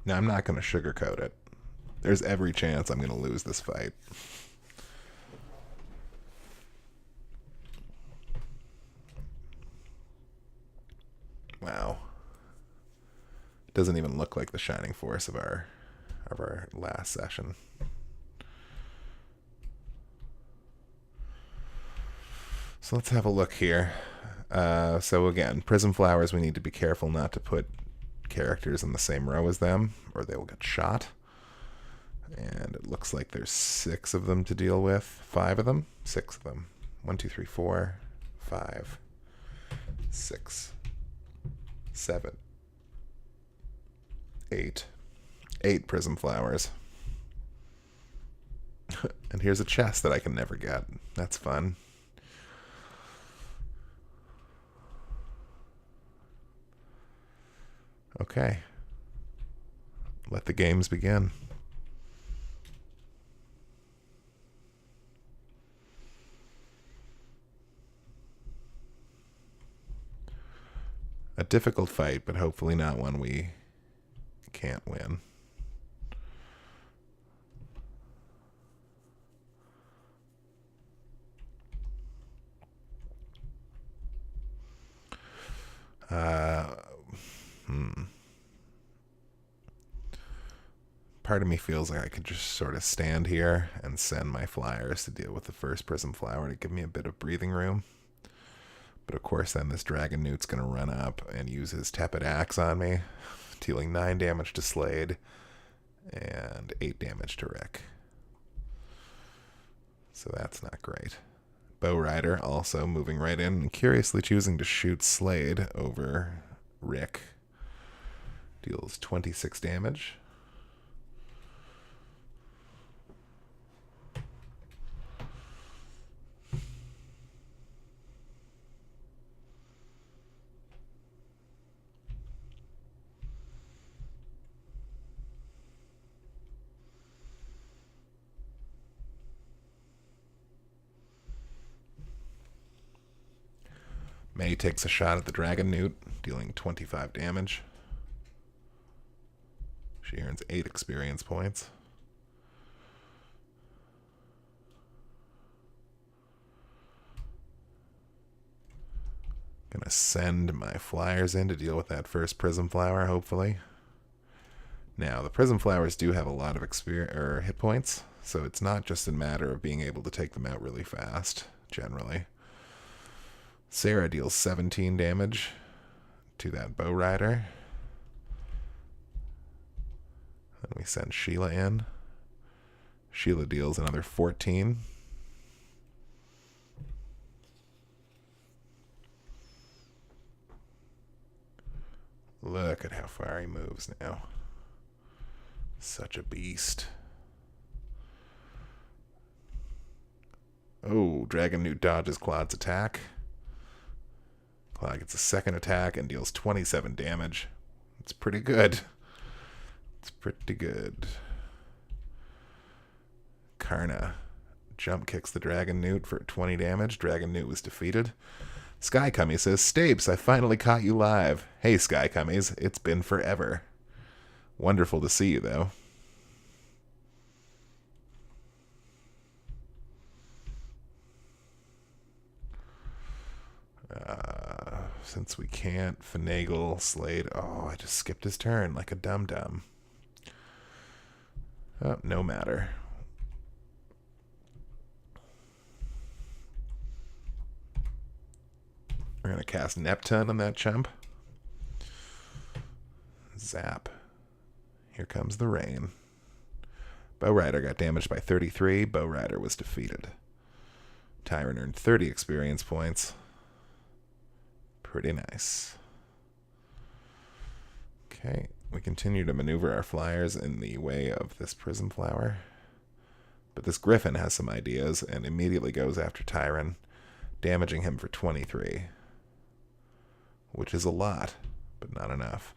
Now, I'm not going to sugarcoat it. There's every chance I'm going to lose this fight. Wow. Doesn't even look like the shining force of our last session. So let's have a look here. So again, prism flowers, we need to be careful not to put characters in the same row as them, or they will get shot. And it looks like there's 6 of them to deal with. 5 of them? 6 of them. 1, 2, 3, 4, 5, 6, 7, 8. 8 prism flowers. And here's a chest that I can never get. That's fun. Okay. Let the games begin. A difficult fight, but hopefully not one we can't win. Part of me feels like I could just sort of stand here and send my flyers to deal with the first prism flower to give me a bit of breathing room. But of course then this dragon newt's going to run up and use his tepid axe on me, dealing 9 damage to Slade and 8 damage to Rick. So that's not great. Bow Rider also moving right in and curiously choosing to shoot Slade over Rick. Deals 26 damage. May takes a shot at the dragon newt, dealing 25 damage. She earns 8 experience points. Gonna send my flyers in to deal with that first prism flower, hopefully. Now, the Prism Flowers do have a lot of hit points, so it's not just a matter of being able to take them out really fast, generally. Sarah deals 17 damage to that bow rider. Then we send Sheila in. Sheila deals another 14. Look at how far he moves now. Such a beast. Oh, Dragon Newt dodges Claude's attack. Claude gets a second attack and deals 27 damage. It's pretty good. It's pretty good. Karna jump kicks the Dragon Newt for 20 damage. Dragon Newt was defeated. Sky Cummy says, Stapes, I finally caught you live. Hey, Sky Cummies, it's been forever. Wonderful to see you, though. Since we can't finagle Slade... Oh, I just skipped his turn like a dum-dum. Oh, no matter. We're going to cast Neptune on that chump. Zap. Here comes the rain. Bow Rider got damaged by 33. Bow Rider was defeated. Tyrant earned 30 experience points. Pretty nice. Okay, we continue to maneuver our flyers in the way of this Prism Flower. But this Griffin has some ideas and immediately goes after Tyrant, damaging him for 23. Which is a lot, but not enough.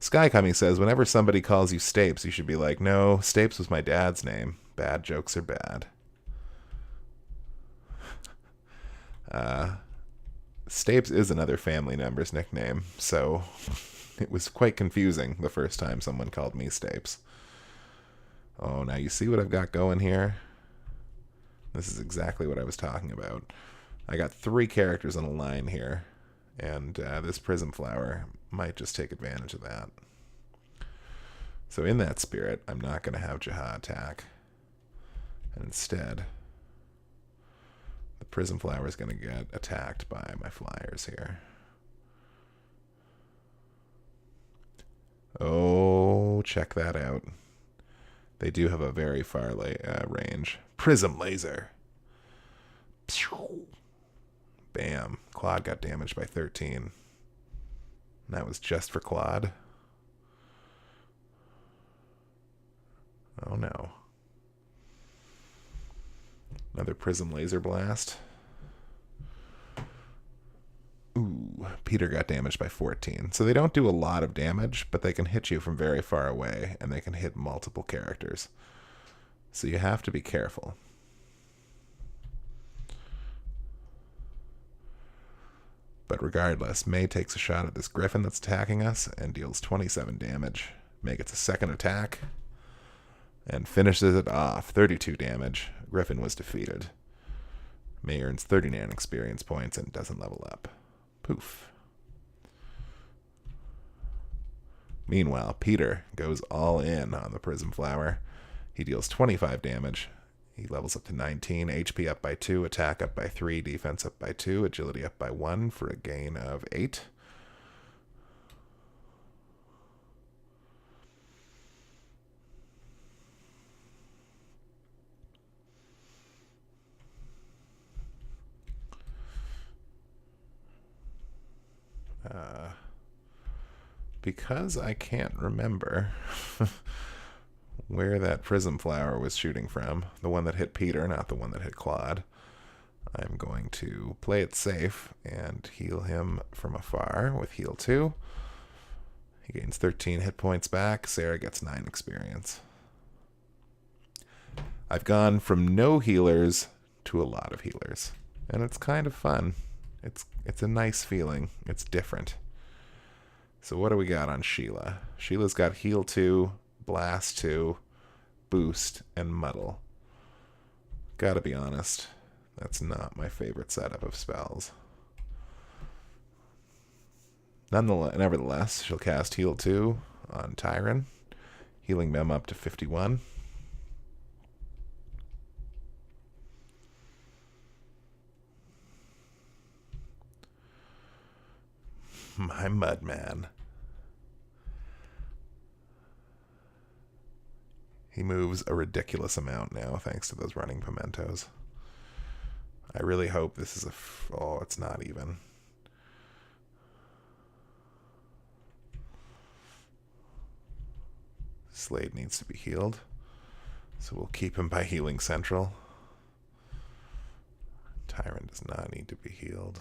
Sky Cummy says, whenever somebody calls you Stapes, you should be like, no, Stapes was my dad's name. Bad jokes are bad. Stapes is another family member's nickname, so it was quite confusing the first time someone called me Stapes. Oh, now you see what I've got going here? This is exactly what I was talking about. I got 3 characters on a line here, and this Prism Flower might just take advantage of that. So in that spirit, I'm not going to have Jaha attack. And instead, the Prism Flower is going to get attacked by my flyers here. Oh, check that out. They do have a very far range. Prism Laser. Bam. Claude got damaged by 13. And that was just for Claude. Oh no. Another Prism Laser Blast. Ooh, Peter got damaged by 14. So they don't do a lot of damage, but they can hit you from very far away, and they can hit multiple characters. So you have to be careful. But regardless, May takes a shot at this Griffin that's attacking us and deals 27 damage. May gets a second attack and finishes it off. 32 damage. Griffin was defeated. May earns 39 experience points and doesn't level up. Poof. Meanwhile, Peter goes all in on the Prism Flower. He deals 25 damage. He levels up to 19, HP up by 2, attack up by 3, defense up by 2, agility up by 1 for a gain of 8. Because I can't remember where that Prism Flower was shooting from, the one that hit Peter, not the one that hit Claude, I'm going to play it safe and heal him from afar with heal 2. He gains 13 hit points back. Sarah gets 9 experience. I've gone from no healers to a lot of healers, and it's kind of fun. It's a nice feeling. It's different. So what do we got on Sheila? Sheila's got heal 2, blast 2, boost, and muddle. Gotta be honest, that's not my favorite setup of spells. Nevertheless, she'll cast heal 2 on Tyron. Healing Mem up to 51. My Mudman. He moves a ridiculous amount now thanks to those running pimentos. I really hope this is oh, it's not even. Slade needs to be healed, so we'll keep him by healing Central. Tyrant does not need to be healed.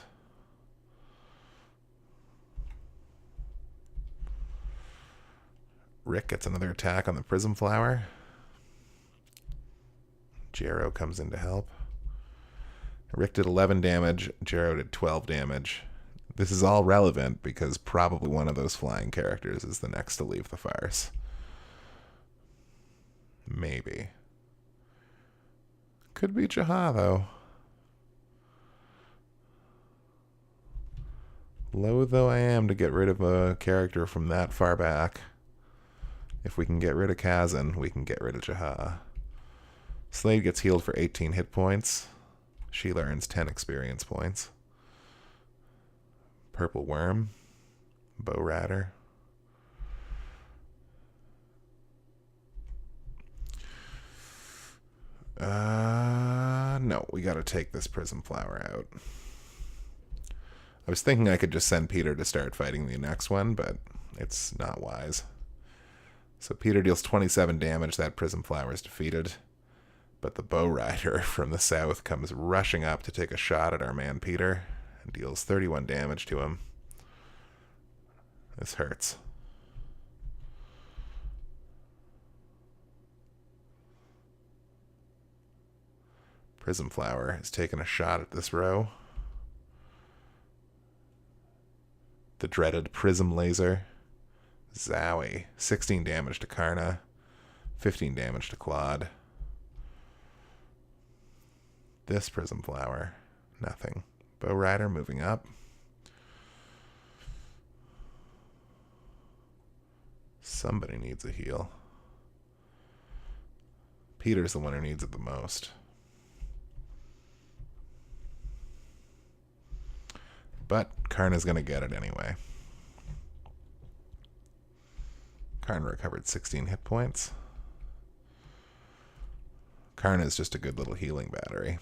Rick gets another attack on the Prism Flower. Jero comes in to help. Rick did 11 damage, Jero did 12 damage. This is all relevant because probably one of those flying characters is the next to leave the farce. Maybe. Could be Jaha, though. Loath though I am to get rid of a character from that far back. If we can get rid of Kazan, we can get rid of Jaha. Slade gets healed for 18 hit points. Sheila earns 10 experience points. Purple Worm. Bow Rider. No, we gotta take this Prism Flower out. I was thinking I could just send Peter to start fighting the next one, but it's not wise. So Peter deals 27 damage, that Prism Flower is defeated. But the Bow Rider from the south comes rushing up to take a shot at our man Peter and deals 31 damage to him. This hurts. Prism Flower has taken a shot at this row. The dreaded Prism Laser. Zowie. 16 damage to Karna. 15 damage to Claude. This Prism Flower. Nothing. Bow Rider moving up. Somebody needs a heal. Peter's the one who needs it the most. But Karna's going to get it anyway. Karna recovered 16 hit points. Karna is just a good little healing battery.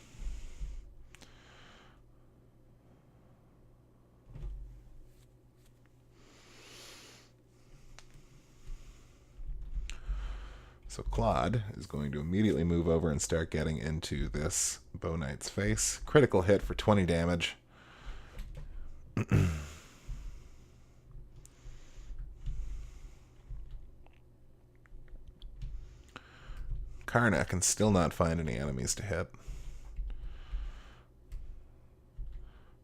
So Claude is going to immediately move over and start getting into this Bow Knight's face. Critical hit for 20 damage. Karna can still not find any enemies to hit.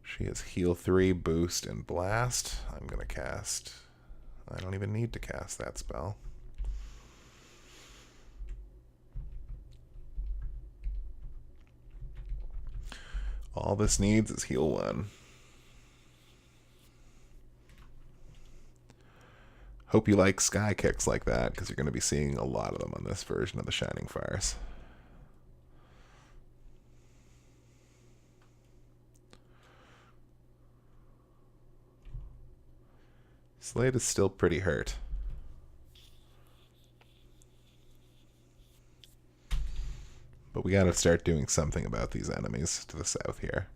She has heal 3, boost, and blast. I'm going to cast... I don't even need to cast that spell. All this needs is heal 1. Hope you like sky kicks like that, because you're going to be seeing a lot of them on this version of the Shining Farce. Slade is still pretty hurt. But we got to start doing something about these enemies to the south here.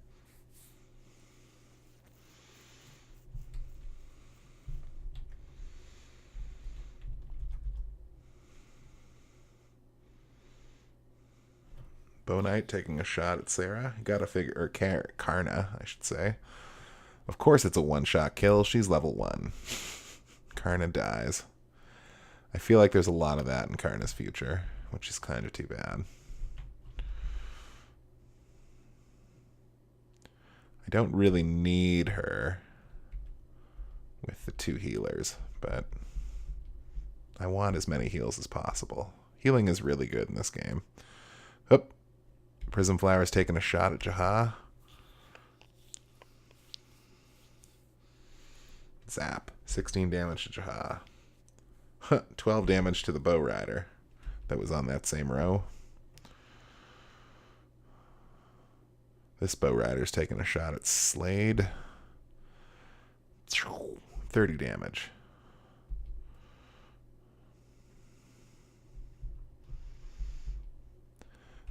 Bow Knight taking a shot at Sarah. You gotta figure, or Karna, I should say. Of course it's a one-shot kill. She's level 1. Karna dies. I feel like there's a lot of that in Karna's future, which is kind of too bad. I don't really need her with the 2 healers, but I want as many heals as possible. Healing is really good in this game. Oop. Prism Flower's taking a shot at Jaha. Zap. 16 damage to Jaha. 12 damage to the bow rider that was on that same row. This bow rider's taking a shot at Slade. 30 damage.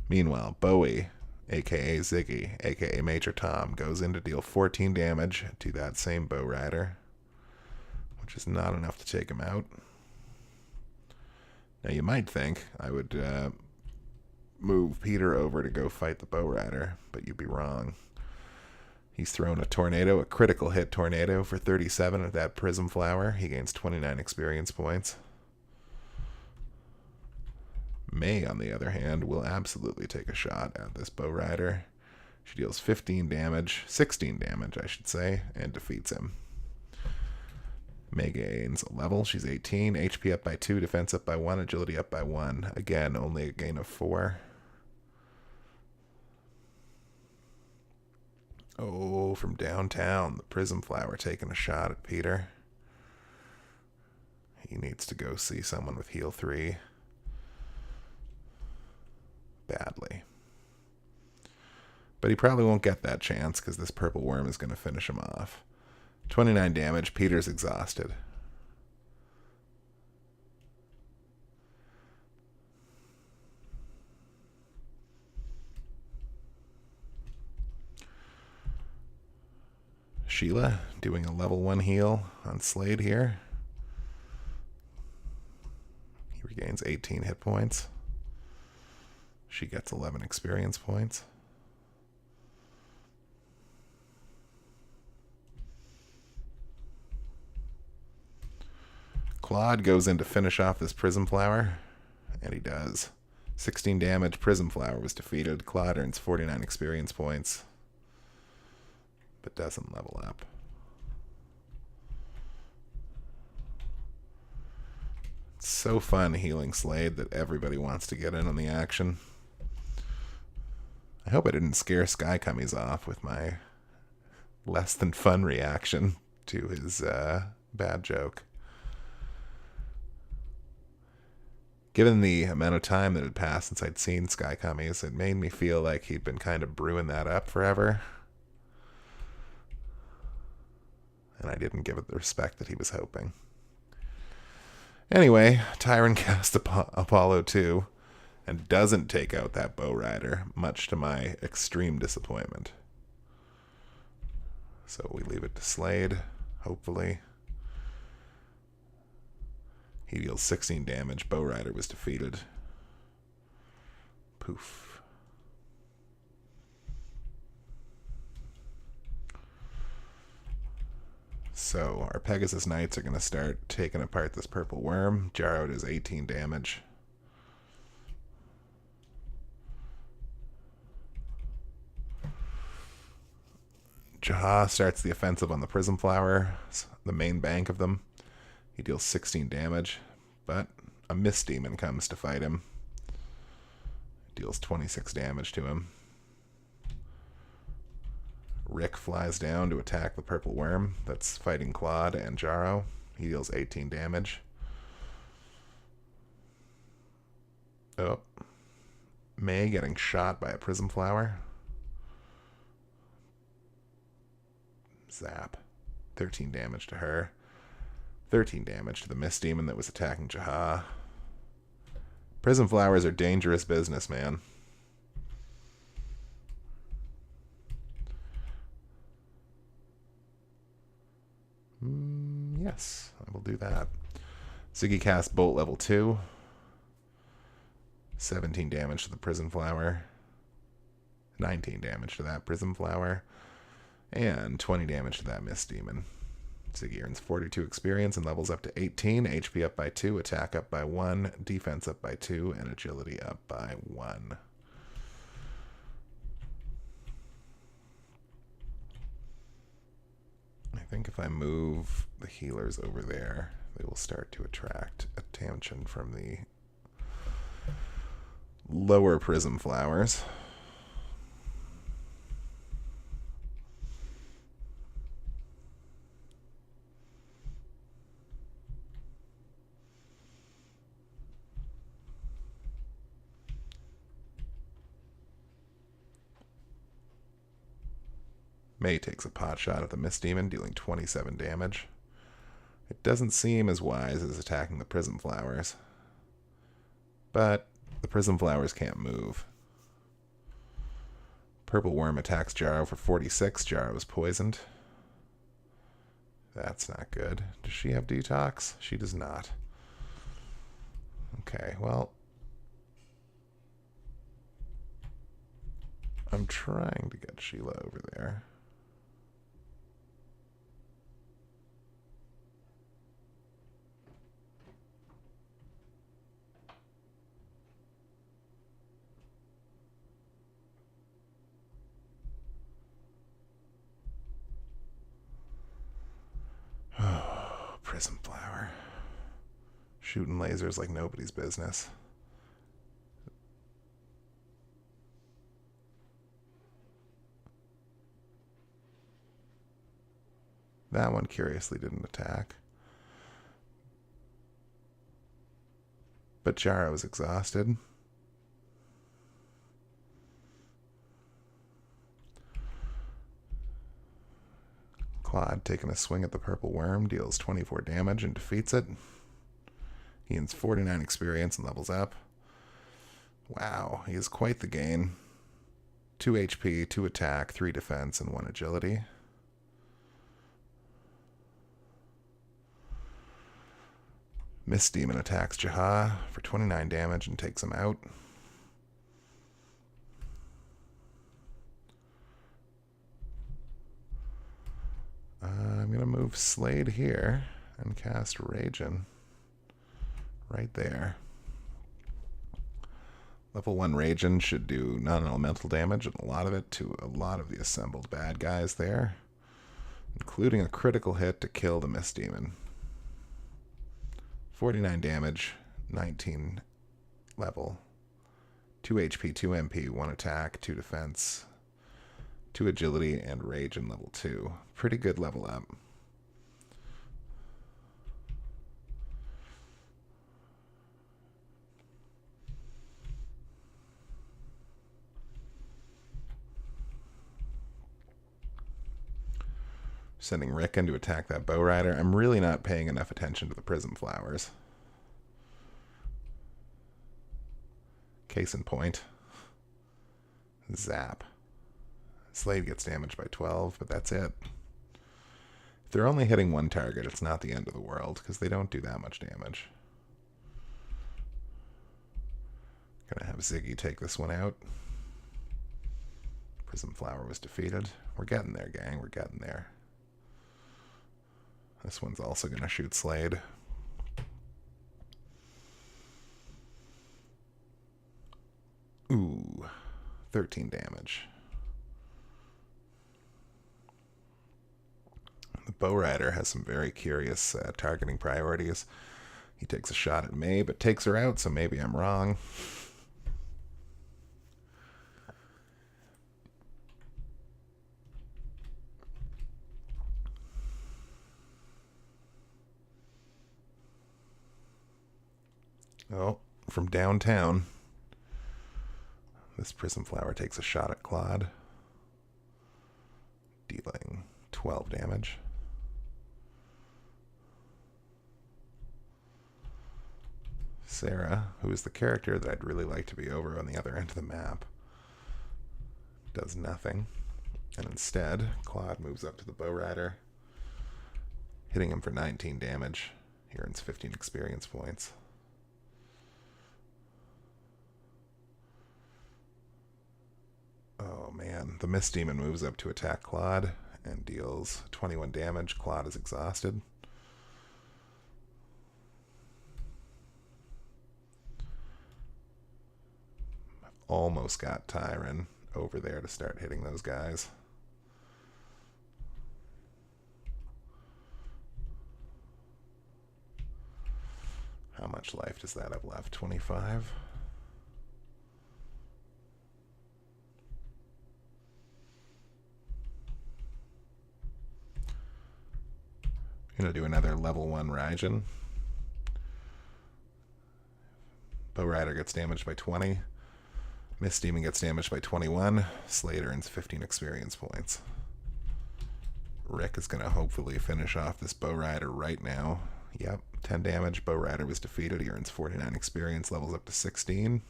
Meanwhile, Bowie, aka Ziggy, aka Major Tom, goes in to deal 14 damage to that same bow rider, which is not enough to take him out. Now you might think I would move Peter over to go fight the bow rider, but you'd be wrong. He's thrown a tornado, a critical hit tornado for 37 at that prism flower. He gains 29 experience points. May, on the other hand, will absolutely take a shot at this bow rider. She deals 16 damage, I should say, and defeats him. May gains a level. She's 18, HP up by 2, defense up by 1, agility up by 1. Again, only a gain of 4. Oh, from downtown, the prism flower taking a shot at Peter. He needs to go see someone with heal 3. Badly. But he probably won't get that chance because this purple worm is going to finish him off. 29 damage. Peter's exhausted. Sheila doing a level 1 heal on Slade here. He regains 18 hit points. She gets 11 experience points. Claude goes in to finish off this prism flower, and he does. 16 damage, prism flower was defeated. Claude earns 49 experience points, but doesn't level up. It's so fun healing Slade that everybody wants to get in on the action. I hope I didn't scare Sky Cummies off with my less than fun reaction to his bad joke. Given the amount of time that had passed since I'd seen Sky Cummies, it made me feel like he'd been kind of brewing that up forever. And I didn't give it the respect that he was hoping. Anyway, Tyron casts Apollo 2 and doesn't take out that bow rider, much to my extreme disappointment. So we leave it to Slade, hopefully. He deals 16 damage. Bow rider was defeated. Poof. So our Pegasus Knights are going to start taking apart this purple worm. Jarrow does 18 damage. Jaha starts the offensive on the prism flower, the main bank of them. He deals 16 damage, but a mist demon comes to fight him. Deals 26 damage to him. Rick flies down to attack the purple worm that's fighting Claude and Jarrow. He deals 18 damage. Oh. May getting shot by a prism flower. Zap. 13 damage to her. 13 damage to the mist demon that was attacking Jaha. Prism flowers are dangerous business, man. Yes, I will do that. Ziggy casts Bolt level 2. 17 damage to the prism flower. 19 damage to that prism flower. And 20 damage to that mist demon. Ziggy earns 42 experience and levels up to 18. HP up by 2, attack up by 1, defense up by 2, and agility up by 1. I think if I move the healers over there, they will start to attract attention from the lower prism flowers. May takes a pot shot at the Mist Demon, dealing 27 damage. It doesn't seem as wise as attacking the Prism Flowers. But the Prism Flowers can't move. Purple Worm attacks Jaro for 46. Jaro is poisoned. That's not good. Does she have detox? She does not. Okay, well, I'm trying to get Sheila over there. Oh, Prism Flower. Shooting lasers like nobody's business. That one curiously didn't attack. But Jaro is exhausted. Claude taking a swing at the purple worm, deals 24 damage and defeats it. He gains 49 experience and levels up. Wow, he is quite the gain. 2 HP, 2 attack, 3 defense, and 1 agility. Mist Demon attacks Jaha for 29 damage and takes him out. I'm going to move Slade here and cast Ragin right there. Level 1 Ragin should do non-elemental damage, and a lot of it to a lot of the assembled bad guys there, including a critical hit to kill the Mist Demon. 49 damage, 19 level, 2 HP, 2 MP, 1 attack, 2 defense, 2 agility, and rage in level 2. Pretty good level up. Sending Rick in to attack that bow rider. I'm really not paying enough attention to the prism flowers. Case in point. Zap. Slade gets damaged by 12, but that's it. If they're only hitting one target, it's not the end of the world, because they don't do that much damage. Gonna have Ziggy take this one out. Prism Flower was defeated. We're getting there, gang. We're getting there. This one's also gonna shoot Slade. Ooh, 13 damage. The bow rider has some very curious targeting priorities. He takes a shot at May, but takes her out, so maybe I'm wrong. Oh, from downtown, this Prism Flower takes a shot at Claude, dealing 12 damage. Sarah, who is the character that I'd really like to be over on the other end of the map, does nothing. And instead, Claude moves up to the bow rider, hitting him for 19 damage. He earns 15 experience points. Oh man, the Mist Demon moves up to attack Claude and deals 21 damage. Claude is exhausted. I've almost got Tyron over there to start hitting those guys. How much life does that have left? 25? Gonna do another level 1 Raijin. Bow Rider gets damaged by 20. Mist Demon gets damaged by 21. Slade earns 15 experience points. Rick is going to hopefully finish off this Bow Rider right now. Yep, 10 damage. Bow Rider was defeated. He earns 49 experience, levels up to 16.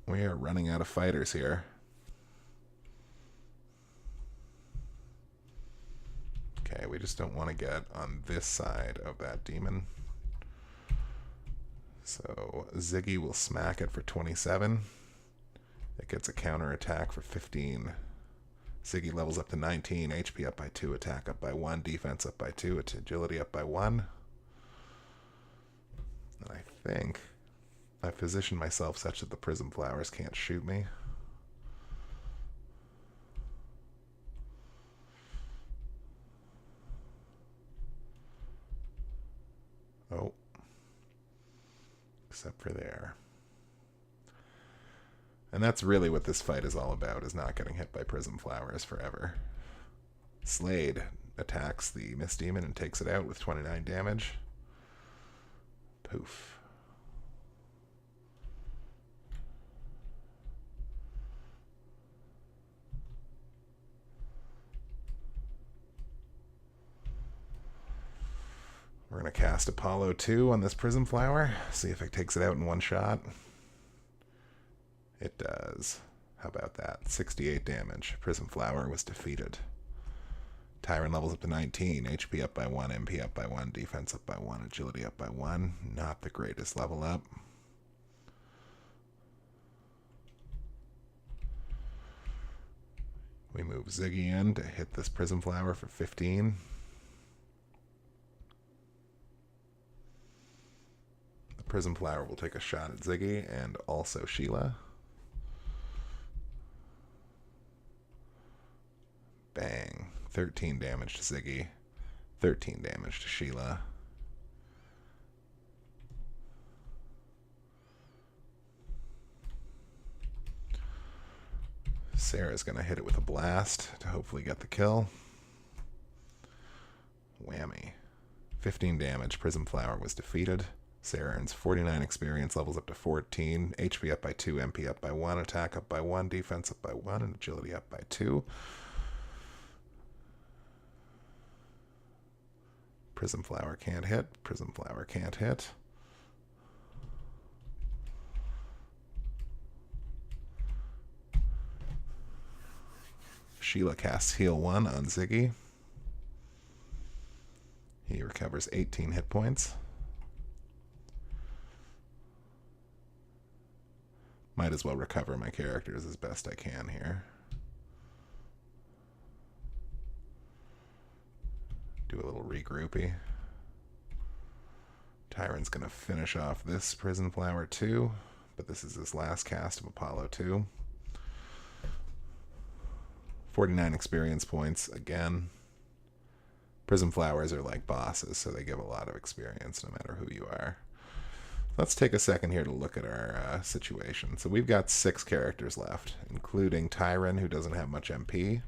We are running out of fighters here. Okay, we just don't want to get on this side of that demon. So Ziggy will smack it for 27. It gets a counter attack for 15. Ziggy levels up to 19, HP up by 2, attack up by 1, defense up by 2, agility up by 1. And I think I've positioned myself such that the prism flowers can't shoot me. Oh. Except for there. And that's really what this fight is all about, is not getting hit by prism flowers forever. Slade attacks the Mist Demon and takes it out with 29 damage. Poof. We're going to cast Apollo 2 on this prism flower, see if it takes it out in one shot. It does. How about that? 68 damage. Prism Flower was defeated. Tyrant levels up to 19. HP up by 1. MP up by 1. Defense up by 1. Agility up by 1. Not the greatest level up. We move Ziggy in to hit this Prism Flower for 15. The Prism Flower will take a shot at Ziggy and also Sheila. Bang. 13 damage to Ziggy. 13 damage to Sheila. Sarah's going to hit it with a blast to hopefully get the kill. Whammy. 15 damage. Prism Flower was defeated. Sarah earns 49 experience, levels up to 14. HP up by 2, MP up by 1, attack up by 1, defense up by 1, and agility up by 2. Prism Flower can't hit. Prism Flower can't hit. Sheila casts Heal 1 on Ziggy. He recovers 18 hit points. Might as well recover my characters as best I can here. Do a little regroupy. Tyrant's going to finish off this Prison Flower too, but this is his last cast of Apollo 2. 49 experience points again. Prism Flowers are like bosses, so they give a lot of experience no matter who you are. Let's take a second here to look at our situation. So we've got 6 characters left, including Tyron, who doesn't have much MP.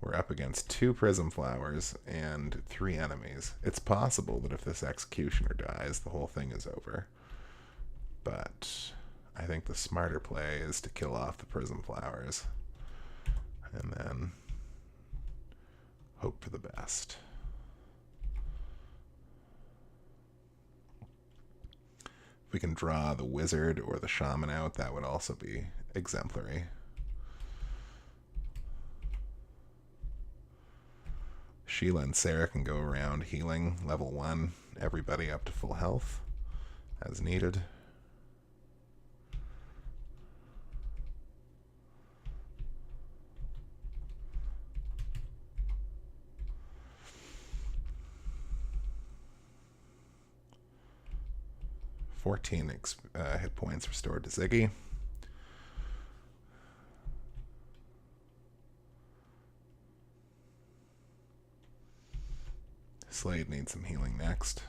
We're up against 2 Prism Flowers and 3 enemies. It's possible that if this Executioner dies, the whole thing is over. But I think the smarter play is to kill off the Prism Flowers and then hope for the best. If we can draw the Wizard or the Shaman out, that would also be exemplary. Sheila and Sarah can go around healing level 1, everybody up to full health as needed. Hit points restored to Ziggy. Slade needs some healing next.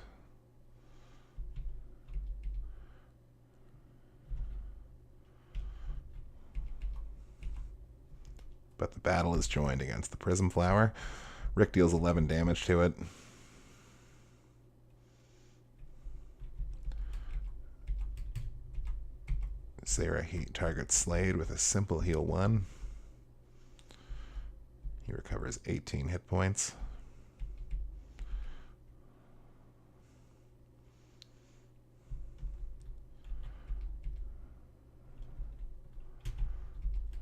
But the battle is joined against the Prism Flower. Rick deals 11 damage to it. Sarah targets Slade with a simple heal 1. He recovers 18 hit points.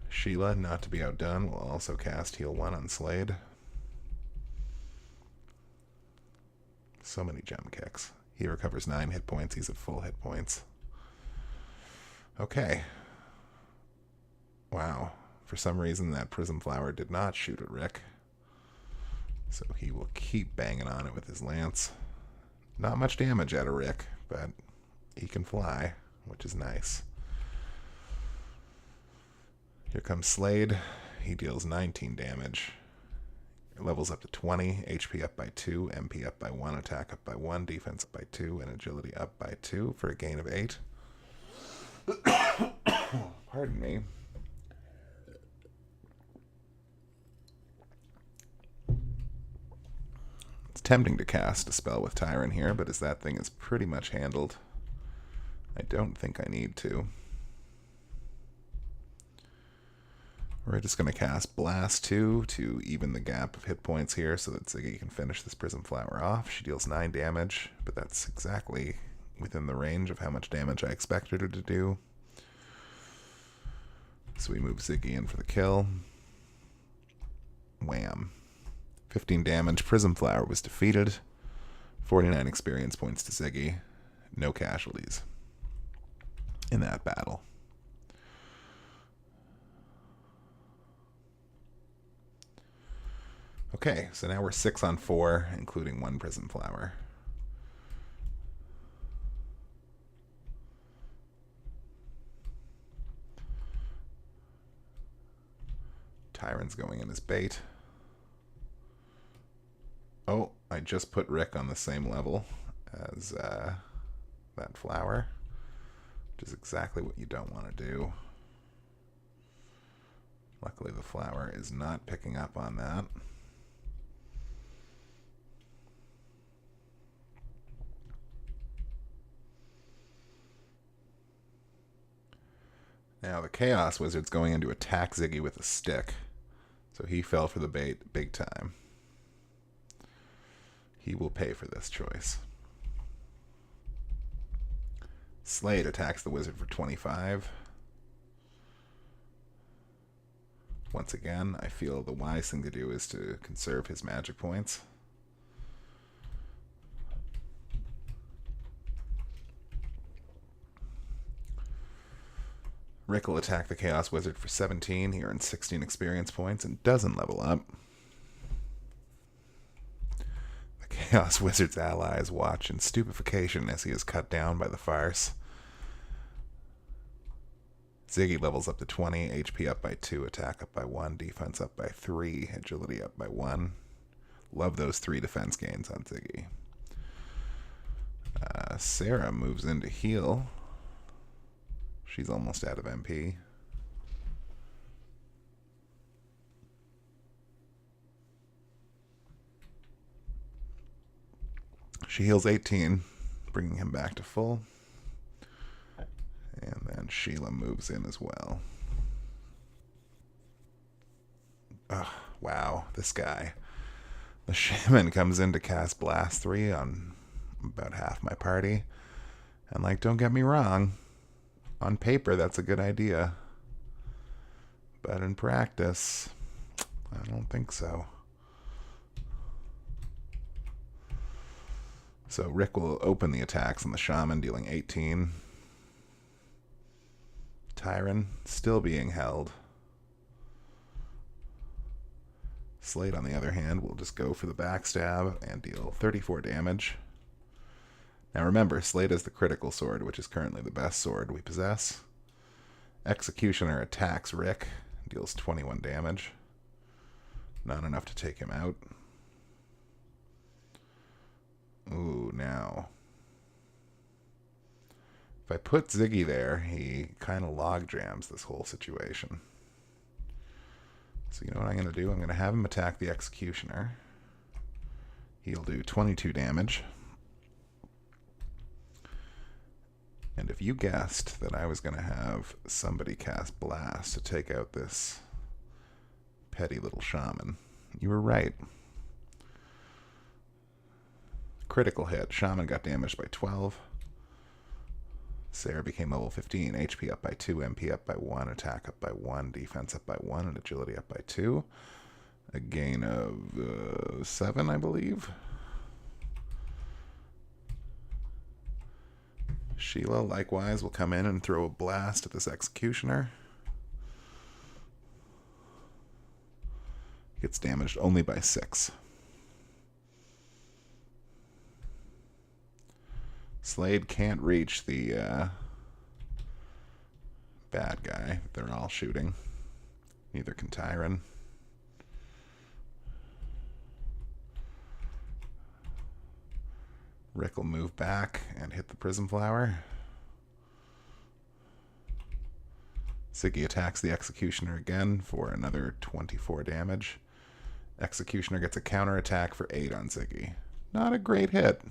Sheila, not to be outdone, will also cast heal 1 on Slade. So many gem kicks. He recovers 9 hit points. He's at full hit points. Okay. Wow. For some reason, that Prism Flower did not shoot at Rick. So he will keep banging on it with his lance. Not much damage out of Rick, but he can fly, which is nice. Here comes Slade. He deals 19 damage. Levels up to 20, HP up by 2, MP up by 1, attack up by 1, defense up by 2, and agility up by 2 for a gain of 8. Pardon me. It's tempting to cast a spell with Tyrant here, but as that thing is pretty much handled, I don't think I need to. We're just going to cast Blast 2 to even the gap of hit points here so that Ziggy can finish this Prism Flower off. She deals 9 damage, but that's exactly within the range of how much damage I expected her to do. So we move Ziggy in for the kill. Wham. 15 damage. Prism Flower was defeated. 49 experience points to Ziggy. No casualties in that battle. Okay, so now we're 6 on 4, including 1 Prism Flower. Tyrant's going in as bait. Oh, I just put Rick on the same level as that flower, which is exactly what you don't want to do. Luckily, the flower is not picking up on that. Now the Chaos Wizard's going in to attack Ziggy with a stick, so he fell for the bait big time. He will pay for this choice. Slade attacks the wizard for 25. Once again, I feel the wise thing to do is to conserve his magic points. Rick will attack the Chaos Wizard for 17. He earns 16 experience points and doesn't level up. The Chaos Wizard's allies watch in stupefaction as he is cut down by the farce. Ziggy levels up to 20, HP up by 2, attack up by 1, defense up by 3, agility up by 1. Love those 3 defense gains on Ziggy. Sarah moves in to heal. She's almost out of MP. She heals 18, bringing him back to full. And then Sheila moves in as well. Oh, wow, this guy. The Shaman comes in to cast Blast 3 on about half my party. And, like, don't get me wrong. On paper, that's a good idea. But in practice, I don't think so. So Rick will open the attacks on the Shaman, dealing 18. Tyrant still being held. Slade, on the other hand, will just go for the backstab and deal 34 damage. Now remember, Slade is the critical sword, which is currently the best sword we possess. Executioner attacks Rick, deals 21 damage. Not enough to take him out. Ooh, now. If I put Ziggy there, he kind of log jams this whole situation. So you know what I'm going to do? I'm going to have him attack the Executioner. He'll do 22 damage. And if you guessed that I was going to have somebody cast Blast to take out this petty little shaman, you were right. Critical hit. Shaman got damaged by 12. Sarah became level 15. HP up by 2, MP up by 1, attack up by 1, defense up by 1, and agility up by 2. A gain of 7, I believe. Sheila, likewise, will come in and throw a blast at this executioner. Gets damaged only by 6. Slade can't reach the bad guy. They're all shooting. Neither can Tyron. Rick will move back and hit the Prism Flower. Ziggy attacks the Executioner again for another 24 damage. Executioner gets a counterattack for 8 on Ziggy. Not a great hit,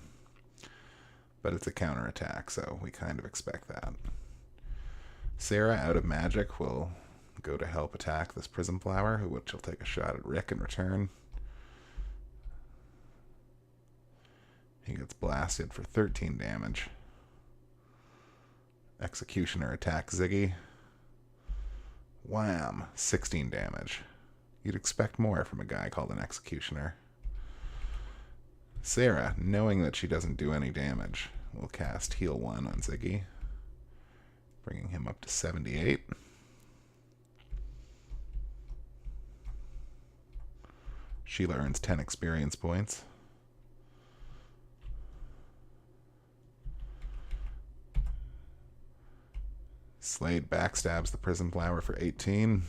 but it's a counterattack, so we kind of expect that. Sarah, out of magic, will go to help attack this Prism Flower, which will take a shot at Rick in return. He gets blasted for 13 damage. Executioner attacks Ziggy. Wham! 16 damage. You'd expect more from a guy called an Executioner. Sarah, knowing that she doesn't do any damage, will cast Heal 1 on Ziggy, bringing him up to 78. Sheila earns 10 experience points. Slade backstabs the Prism Flower for 18.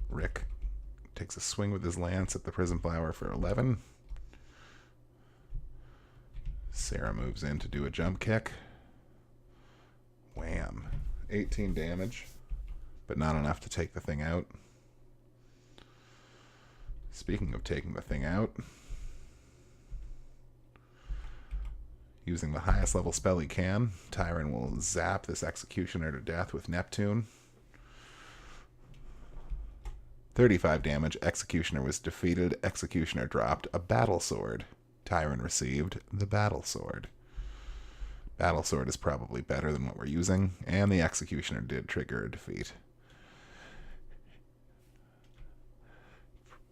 Rick takes a swing with his lance at the Prism Flower for 11. Sarah moves in to do a jump kick. Wham. 18 damage, but not enough to take the thing out. Speaking of taking the thing out, using the highest level spell he can, Tyron will zap this Executioner to death with Neptune. 35 damage. Executioner was defeated. Executioner dropped a battle sword. Tyron received the battle sword. Battle sword is probably better than what we're using, and the Executioner did trigger a defeat.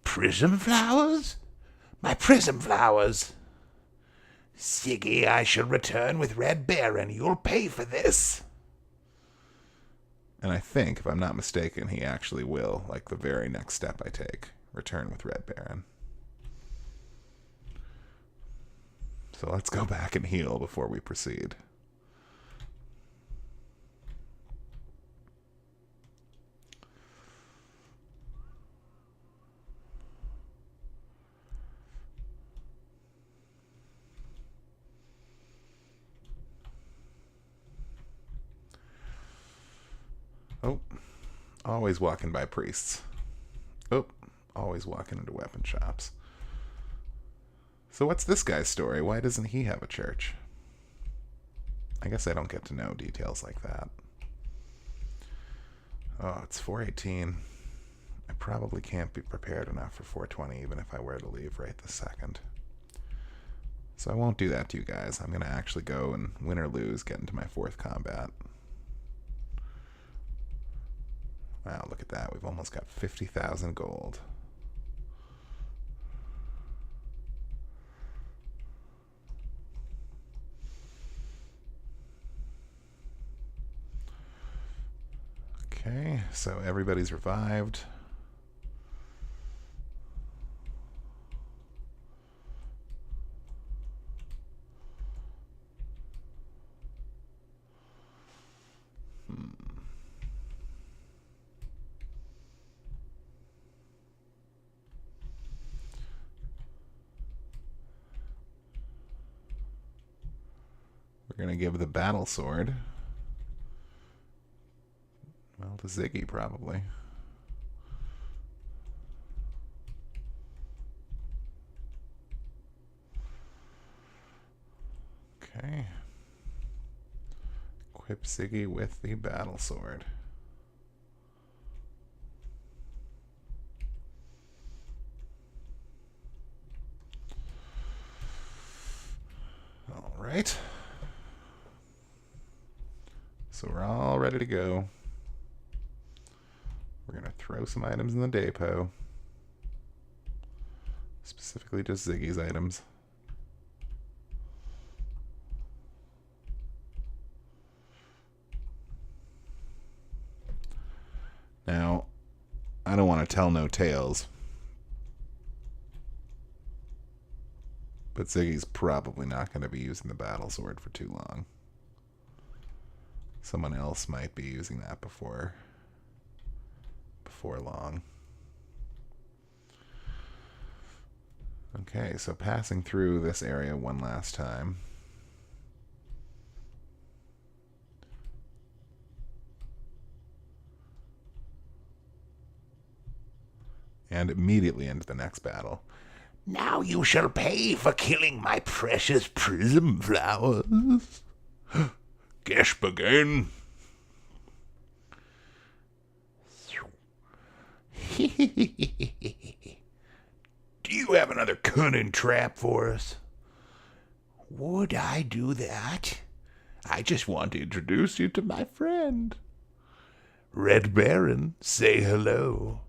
Prism flowers? My prism flowers! Ziggy, I shall return with Red Baron. You'll pay for this. And I think, if I'm not mistaken, he actually will, like the very next step I take, return with Red Baron. So let's go back and heal before we proceed. Oh, always walking by priests. Oh, always walking into weapon shops. So what's this guy's story? Why doesn't he have a church? I guess I don't get to know details like that. Oh, it's 4:18. I probably can't be prepared enough for 4:20 even if I were to leave right this second. So I won't do that to you guys. I'm going to actually go and win or lose, get into my 4th combat. Wow, look at that. We've almost got 50,000 gold. Okay, so everybody's revived. We're going to give the battle sword, well, to Ziggy probably. Okay. equip Ziggy with the battle sword. All right. So we're all ready to go. We're going to throw some items in the depot. Specifically just Ziggy's items. Now, I don't want to tell no tales, but Ziggy's probably not going to be using the battle sword for too long. Someone else might be using that before long. Okay, so passing through this area one last time. And immediately into the next battle. Now you shall pay for killing my precious prism flowers. Guess again. Do you have another cunning trap for us? Would I do that? I just want to introduce you to my friend. Red Baron, say hello.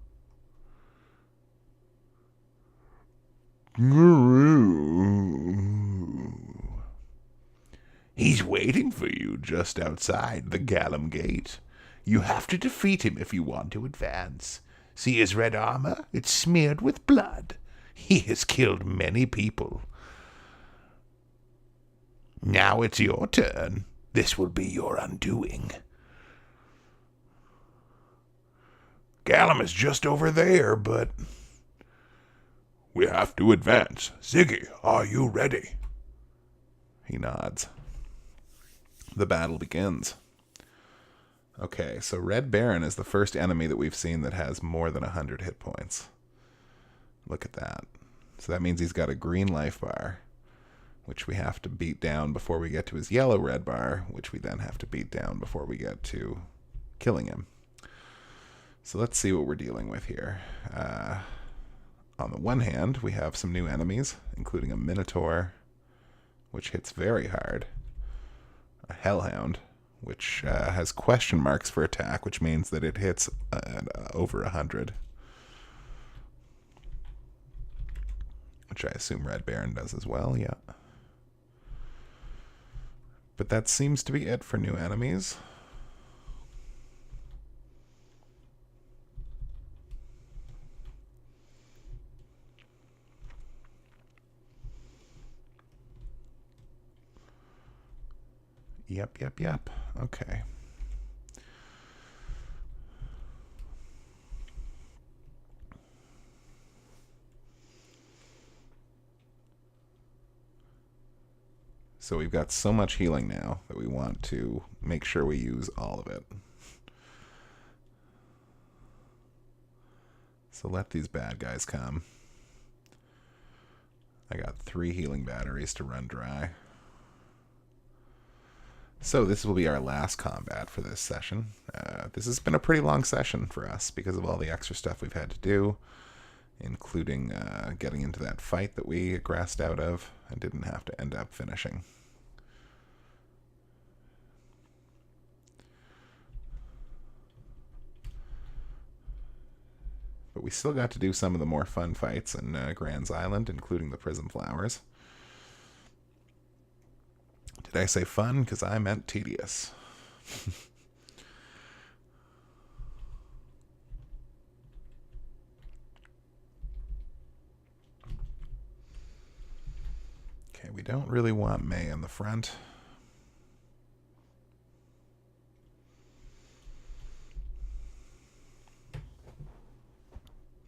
He's waiting for you just outside the Gallum Gate. You have to defeat him if you want to advance. See his red armor? It's smeared with blood. He has killed many people. Now it's your turn. This will be your undoing. Gallum is just over there, but we have to advance. Ziggy, are you ready? He nods. The battle begins. Okay, so Red Baron is the first enemy that we've seen that has more than 100 hit points. Look at that. So that means he's got a green life bar, which we have to beat down before we get to his yellow red bar, which we then have to beat down before we get to killing him. So let's see what we're dealing with here. On the one hand, we have some new enemies, including a Minotaur, which hits very hard. A Hellhound, which has question marks for attack, which means that it hits over 100. Which I assume Red Baron does as well, yeah. But that seems to be it for new enemies. Yep. Okay. So we've got so much healing now that we want to make sure we use all of it. So let these bad guys come. I got 3 healing batteries to run dry. So this will be our last combat for this session. This has been a pretty long session for us because of all the extra stuff we've had to do, including getting into that fight that we grassed out of and didn't have to end up finishing. But we still got to do some of the more fun fights in Grans Island, including the Prism Flowers. Did I say fun? Because I meant tedious. Okay, we don't really want May in the front.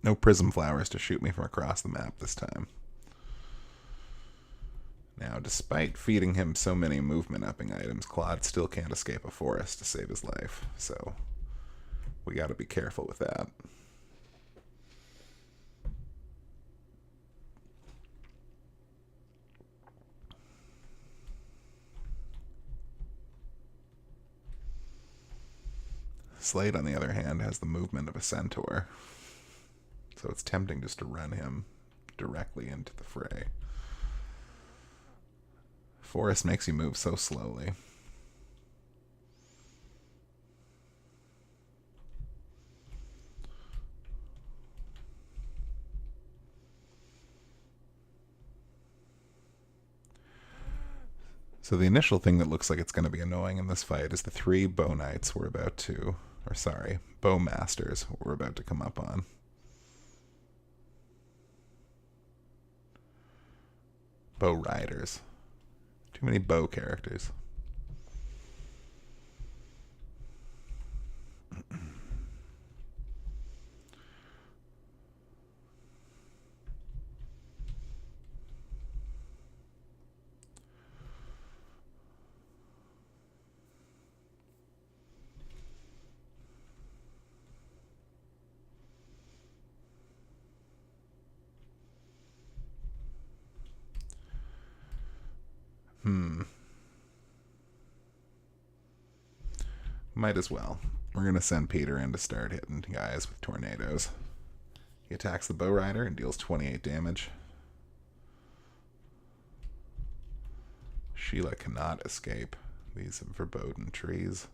No prism flowers to shoot me from across the map this time. Now, despite feeding him so many movement-upping items, Claude still can't escape a forest to save his life, so we gotta be careful with that. Slade, on the other hand, has the movement of a centaur. So it's tempting just to run him directly into the fray. Forest makes you move so slowly. So the initial thing that looks like it's going to be annoying in this fight is the 3 bow knights we're about to, or sorry, bow masters we're about to come up on. Bow riders. Too many bow characters. Might as well. We're going to send Peter in to start hitting guys with tornadoes. He attacks the bow rider and deals 28 damage. Sheila cannot escape these verboten trees.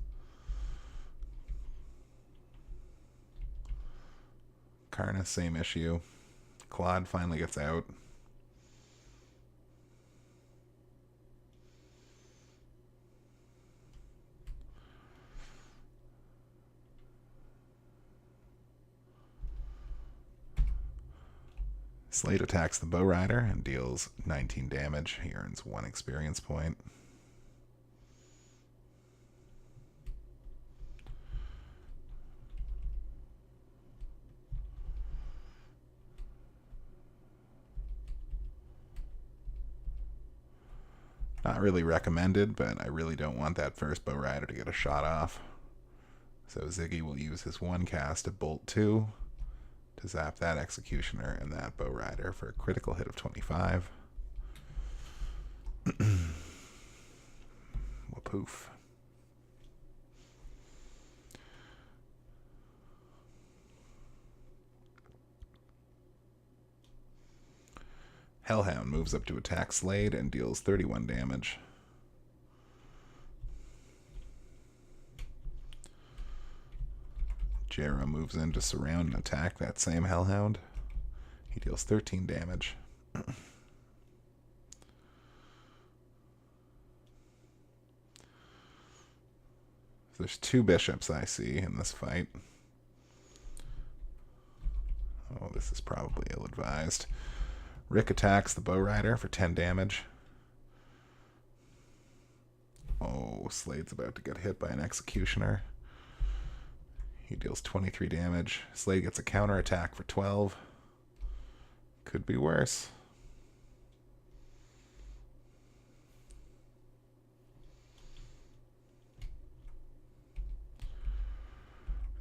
Karna, same issue. Claude finally gets out. Slade attacks the bow rider and deals 19 damage. He earns 1 experience point. Not really recommended, but I really don't want that first bow rider to get a shot off. So Ziggy will use his 1 cast of Bolt 2 to zap that executioner and that bow rider for a critical hit of 25. Well, poof. Hellhound moves up to attack Slade and deals 31 damage. Jera moves in to surround and attack that same Hellhound. He deals 13 damage. There's 2 bishops I see in this fight. Oh, this is probably ill-advised. Rick attacks the bow rider for 10 damage. Oh, Slade's about to get hit by an executioner. He deals 23 damage. Slade gets a counter attack for 12. Could be worse.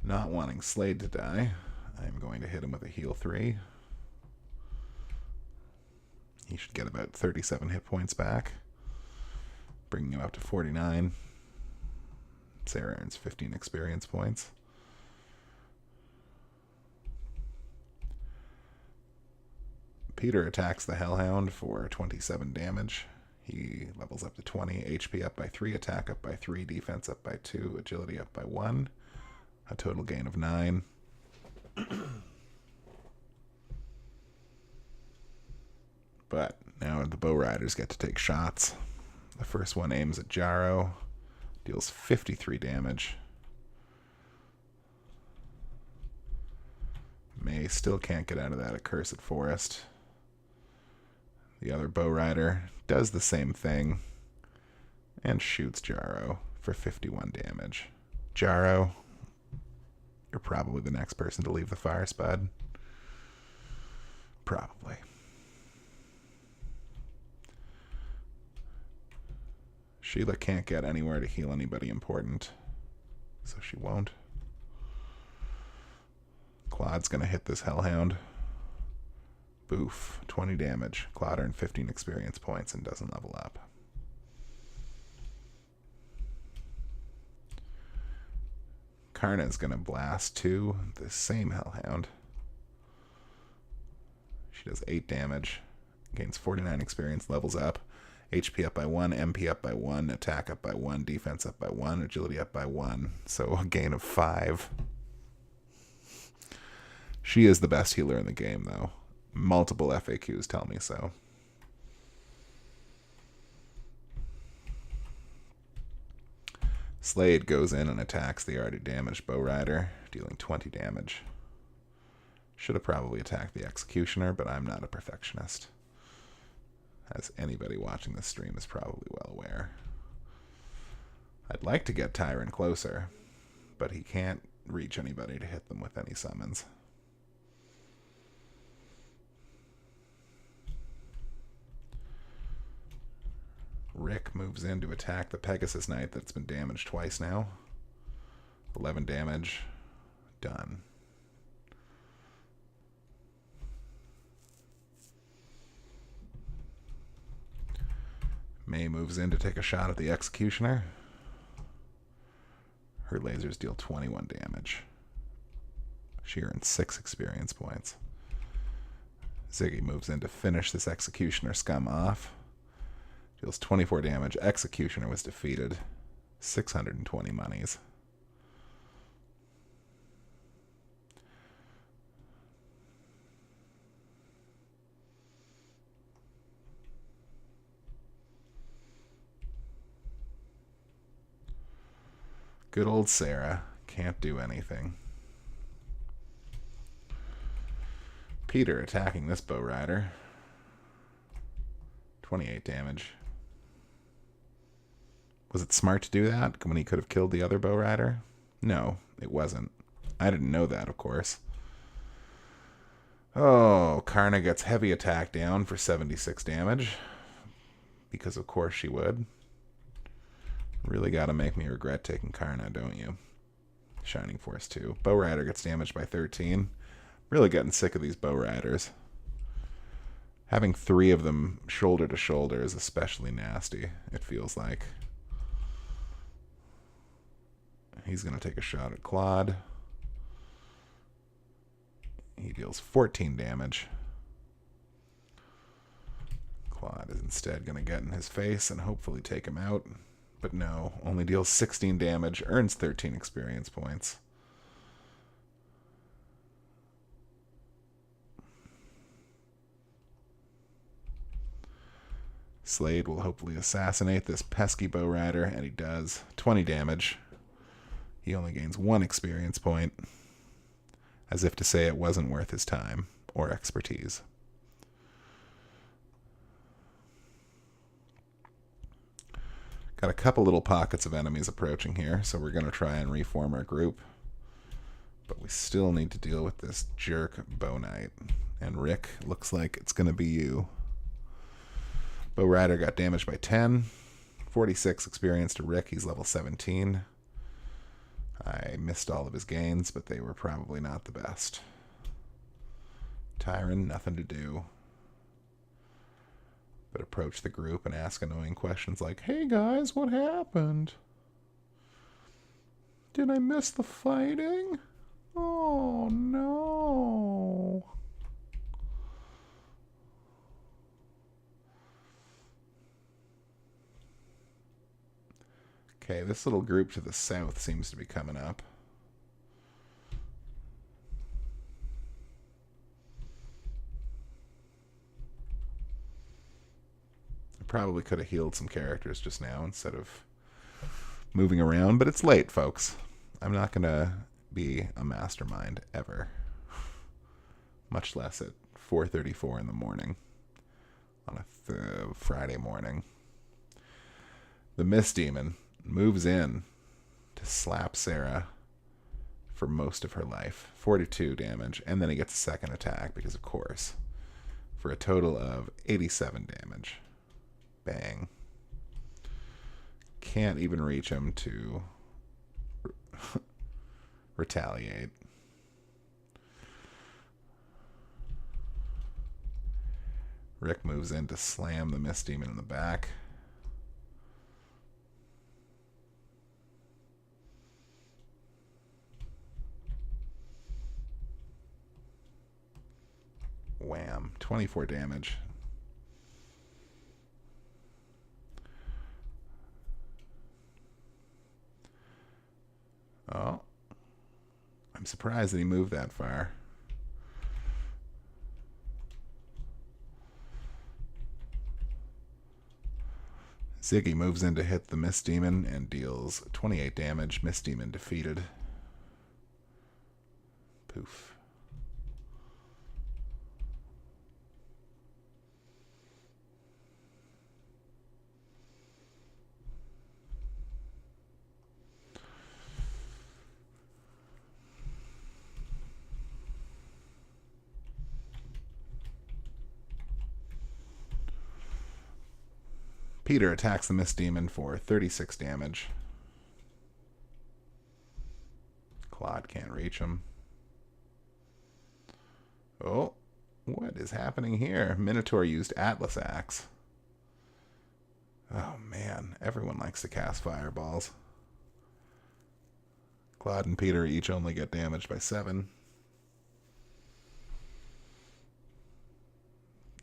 Not wanting Slade to die, I'm going to hit him with a heal 3. He should get about 37 hit points back, bringing him up to 49. Sarah earns 15 experience points. Peter attacks the Hellhound for 27 damage. He levels up to 20, HP up by 3, attack up by 3, defense up by 2, agility up by 1. A total gain of 9. But now the bow riders get to take shots. The first one aims at Jaro, deals 53 damage. May still can't get out of that accursed forest. The other bow rider does the same thing and shoots Jaro for 51 damage. Jaro, you're probably the next person to leave the fire, Spud. Probably. Sheila can't get anywhere to heal anybody important, so she won't. Claude's gonna hit this Hellhound. Boof, 20 damage. Claude earned 15 experience points and doesn't level up. Karna's going to blast to the same Hellhound. She does 8 damage, gains 49 experience, levels up. HP up by 1, MP up by 1, attack up by 1, defense up by 1, agility up by 1. So a gain of 5. She is the best healer in the game, though. Multiple FAQs tell me so. Slade goes in and attacks the already damaged Bow Rider, dealing 20 damage. Should have probably attacked the Executioner, but I'm not a perfectionist, as anybody watching this stream is probably well aware. I'd like to get Tyron closer, but he can't reach anybody to hit them with any summons. Rick moves in to attack the Pegasus Knight that's been damaged twice now. 11 damage. Done. May moves in to take a shot at the Executioner. Her lasers deal 21 damage. She earns 6 experience points. Ziggy moves in to finish this Executioner scum off. Deals 24 damage. Executioner was defeated. 620 monies. Good old Sarah. Can't do anything. Peter attacking this Bow Rider. 28 damage. Was it smart to do that when he could have killed the other Bow Rider? No, it wasn't. I didn't know that, of course. Oh, Karna gets heavy attack down for 76 damage. Because of course she would. Really gotta make me regret taking Karna, don't you? Shining Force 2. Bow Rider gets damaged by 13. Really getting sick of these Bow Riders. Having 3 of them shoulder to shoulder is especially nasty, it feels like. He's going to take a shot at Claude. He deals 14 damage. Claude is instead going to get in his face and hopefully take him out. But no, only deals 16 damage, earns 13 experience points. Slade will hopefully assassinate this pesky Bow Rider, and he does. 20 damage. He only gains 1 experience point, as if to say it wasn't worth his time or expertise. Got a couple little pockets of enemies approaching here, so we're going to try and reform our group. But we still need to deal with this jerk Bow Knight. And Rick, looks like it's going to be you. Bow Rider got damaged by 10. 46 experience to Rick. He's level 17. I missed all of his gains, but they were probably not the best. Tyron, nothing to do but approach the group and ask annoying questions like, "Hey guys, what happened? Did I miss the fighting? Oh no." Okay, this little group to the south seems to be coming up. I probably could have healed some characters just now instead of moving around, but it's late, folks. I'm not going to be a mastermind ever. Much less at 4:34 in the morning on a Friday morning. The Mist Demon moves in to slap Sarah for most of her life. 42 damage, and then he gets a second attack because of course, for a total of 87 damage. Bang. Can't even reach him to retaliate. Rick moves in to slam the Mist Demon in the back. Damn, 24 damage. Oh. I'm surprised that he moved that far. Ziggy moves in to hit the Mist Demon and deals 28 damage. Mist Demon defeated. Poof. Peter attacks the Mist Demon for 36 damage. Claude can't reach him. Oh, what is happening here? Minotaur used Atlas Axe. Oh man, everyone likes to cast fireballs. Claude and Peter each only get damaged by 7.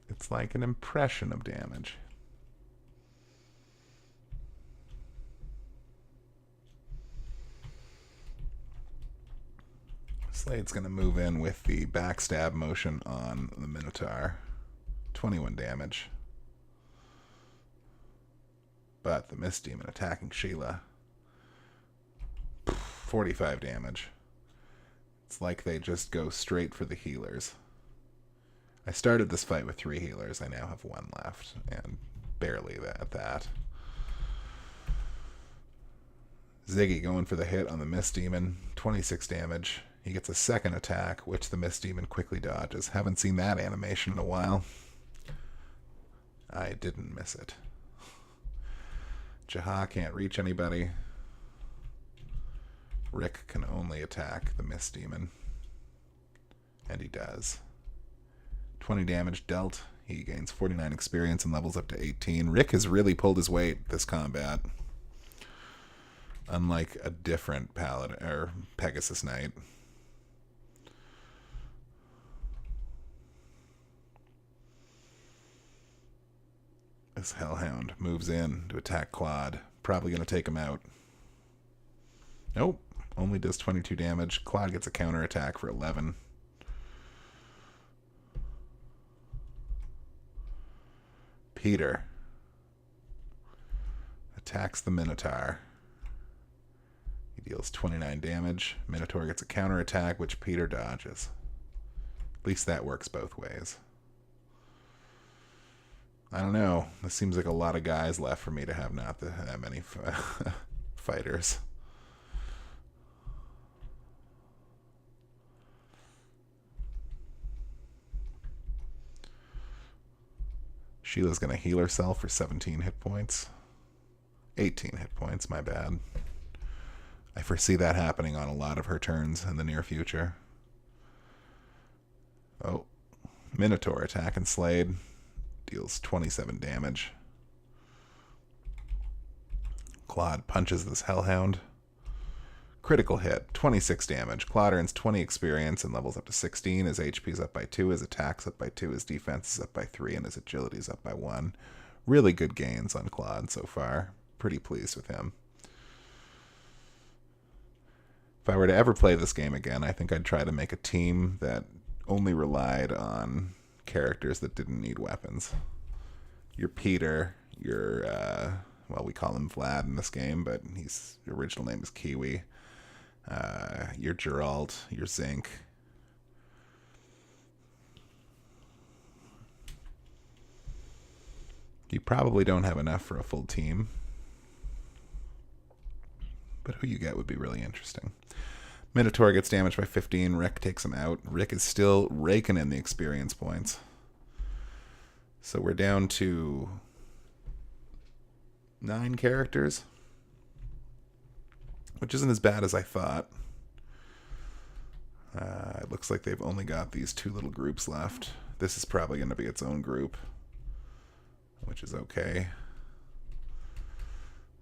It's like an impression of damage. Slade's going to move in with the backstab motion on the Minotaur. 21 damage. But the Mist Demon attacking Sheila. 45 damage. It's like they just go straight for the healers. I started this fight with 3 healers. I now have 1 left. And barely at that. Ziggy going for the hit on the Mist Demon. 26 damage. He gets a second attack, which the Mist Demon quickly dodges. Haven't seen that animation in a while. I didn't miss it. Jaha can't reach anybody. Rick can only attack the Mist Demon. And he does. 20 damage dealt. He gains 49 experience and levels up to 18. Rick has really pulled his weight this combat. Unlike a different Paladin or Pegasus Knight. This Hellhound moves in to attack Claude. Probably going to take him out. Nope. Only does 22 damage. Claude gets a counterattack for 11. Peter attacks the Minotaur. He deals 29 damage. Minotaur gets a counterattack, which Peter dodges. At least that works both ways. I don't know. This seems like a lot of guys left for me to have not that many fighters. Sheila's going to heal herself for 17 hit points. 18 hit points, my bad. I foresee that happening on a lot of her turns in the near future. Oh, Minotaur attacking Slade. Deals 27 damage. Claude punches this Hellhound. Critical hit, 26 damage. Claude earns 20 experience and levels up to 16. His HP is up by 2, his attack's up by 2, his defense is up by 3, and his agility is up by 1. Really good gains on Claude so far. Pretty pleased with him. If I were to ever play this game again, I think I'd try to make a team that only relied on characters that didn't need weapons. You're Peter, you're, well, we call him Vlad in this game, but his original name is Kiwi. You're Geralt, you're Zinc. You probably don't have enough for a full team. But who you get would be really interesting. Minotaur gets damaged by 15. Rick takes him out. Rick is still raking in the experience points. So we're down to 9 characters. Which isn't as bad as I thought. It looks like they've only got these 2 little groups left. This is probably going to be its own group. Which is okay.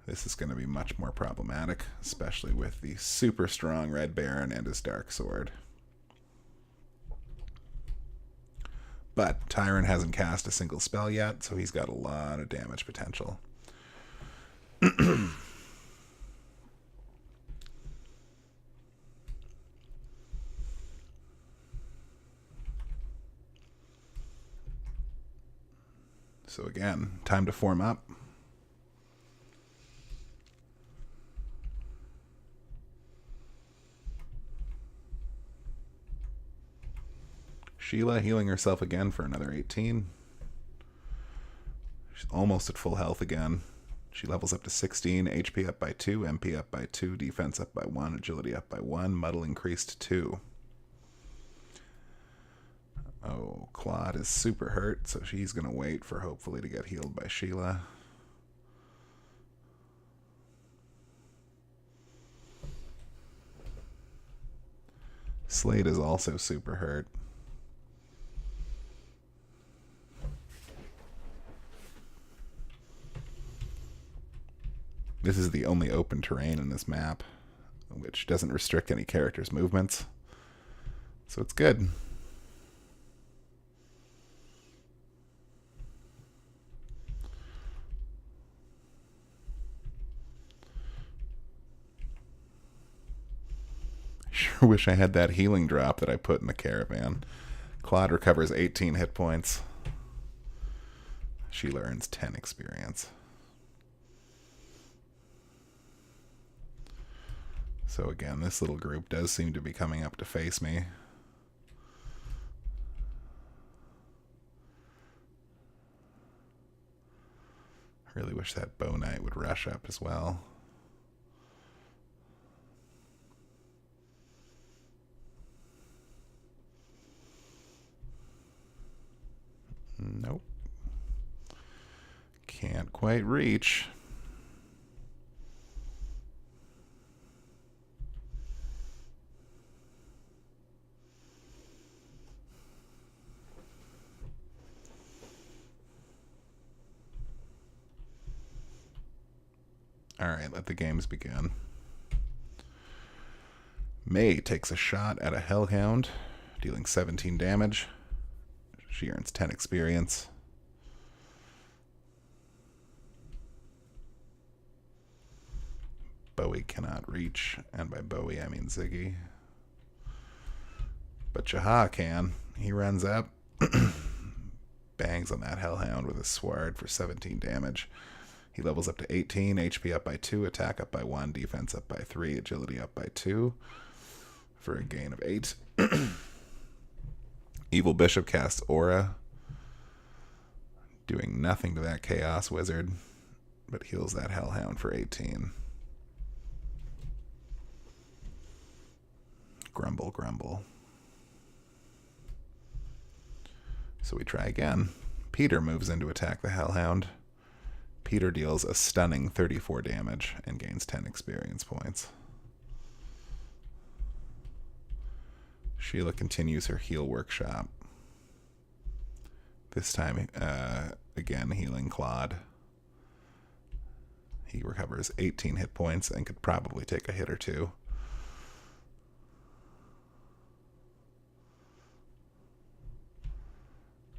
This is going to be much more problematic, especially with the super strong Red Baron and his Dark Sword. But Tyrant hasn't cast a single spell yet, so he's got a lot of damage potential. So again, time to form up. Sheila healing herself again for another 18. She's almost at full health again. She levels up to 16, HP up by 2, MP up by 2, defense up by 1, agility up by 1, muddle increased to 2. Oh, Claude is super hurt, so she's going to wait for hopefully to get healed by Sheila. Slade is also super hurt. This is the only open terrain in this map, which doesn't restrict any character's movements. So it's good. Sure wish I had that healing drop that I put in the caravan. Claude recovers 18 hit points. Sheila earns 10 experience. So again, this little group does seem to be coming up to face me. I really wish that Bow Knight would rush up as well. Nope. Can't quite reach. Alright, let the games begin. May takes a shot at a Hellhound, dealing 17 damage. She earns 10 experience. Bowie cannot reach, and by Bowie I mean Ziggy. But Jaha can. He runs up, bangs on that Hellhound with his sword for 17 damage. He levels up to 18, HP up by 2, attack up by 1, defense up by 3, agility up by 2, for a gain of 8. Evil Bishop casts Aura, doing nothing to that Chaos Wizard, but heals that Hellhound for 18. Grumble, grumble. So we try again. Peter moves in to attack the Hellhound. Peter deals a stunning 34 damage and gains 10 experience points. Sheila continues her heal workshop. This time, again, healing Claude. He recovers 18 hit points and could probably take a hit or two.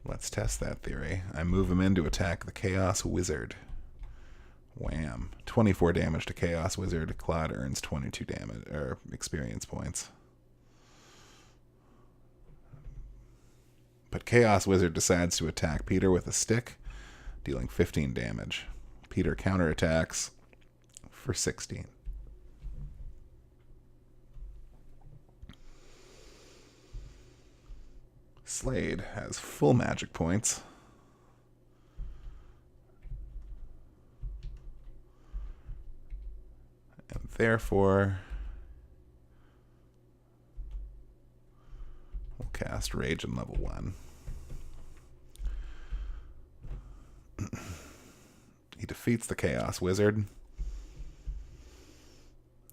Let's test that theory. I move him in to attack the Chaos Wizard. Wham. 24 damage to Chaos Wizard. Claude earns 22 damage or experience points. But Chaos Wizard decides to attack Peter with a stick, dealing 15 damage. Peter counterattacks for 16. Slade has full magic points. And therefore, we'll cast Rage in level 1. He defeats the Chaos Wizard.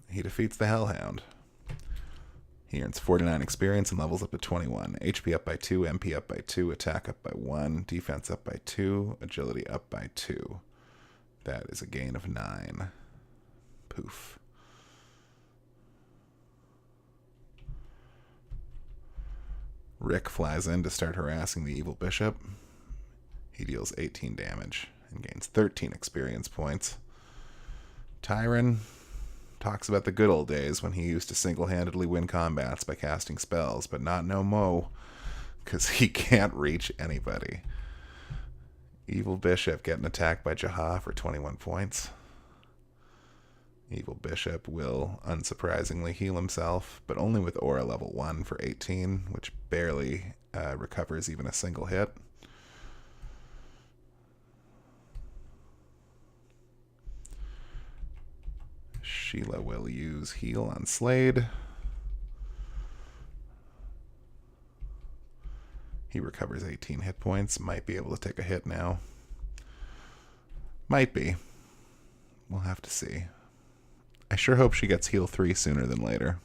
He defeats the Hellhound. He earns 49 experience and levels up to 21. HP up by 2, MP up by 2, attack up by 1, defense up by 2, agility up by 2. That is a gain of 9. Poof. Rick flies in to start harassing the evil bishop. He deals 18 damage and gains 13 experience points. Tyron talks about the good old days when he used to single-handedly win combats by casting spells, but not no mo, because he can't reach anybody. Evil Bishop getting attacked by Jaha for 21 points. Evil Bishop will, unsurprisingly, heal himself, but only with Aura level 1 for 18, which barely recovers even a single hit. Sheila will use heal on Slade. He recovers 18 hit points. Might be able to take a hit now. Might be. We'll have to see. I sure hope she gets heal 3 sooner than later.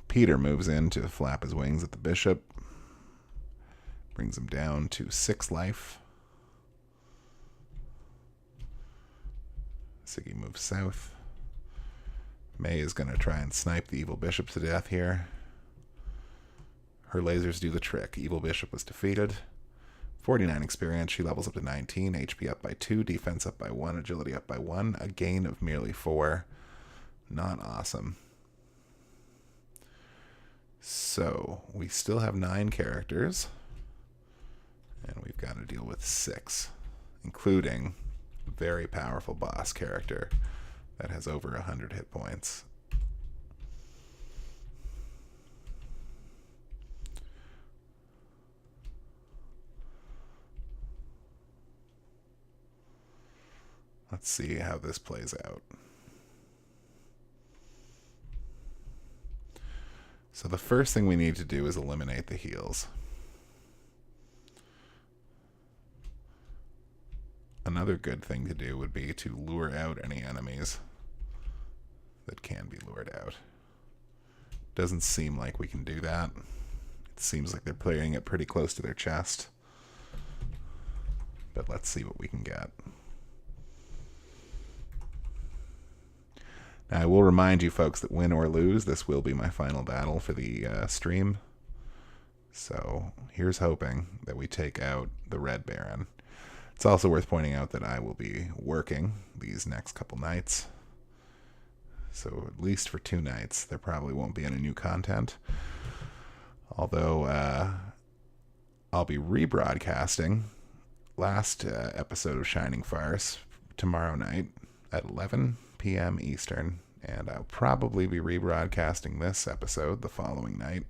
Peter moves in to flap his wings at the bishop. Brings him down to 6 life. Ziggy moves south. May is going to try and snipe the evil bishop to death here. Her lasers do the trick. Evil bishop was defeated. 49 experience. She levels up to 19. HP up by 2. Defense up by 1. Agility up by 1. A gain of merely 4. Not awesome. So, we still have 9 characters. And we've got to deal with 6. Including a very powerful boss character that has over 100 hit points. Let's see how this plays out. So the first thing we need to do is eliminate the heals. Another good thing to do would be to lure out any enemies that can be lured out. Doesn't seem like we can do that. It seems like they're playing it pretty close to their chest. But let's see what we can get. Now, I will remind you folks that win or lose, this will be my final battle for the stream. So here's hoping that we take out the Red Baron. It's also worth pointing out that I will be working these next couple nights. So at least for 2 nights, there probably won't be any new content. Although I'll be rebroadcasting last episode of Shining Farce tomorrow night at 11 p.m. Eastern, and I'll probably be rebroadcasting this episode the following night.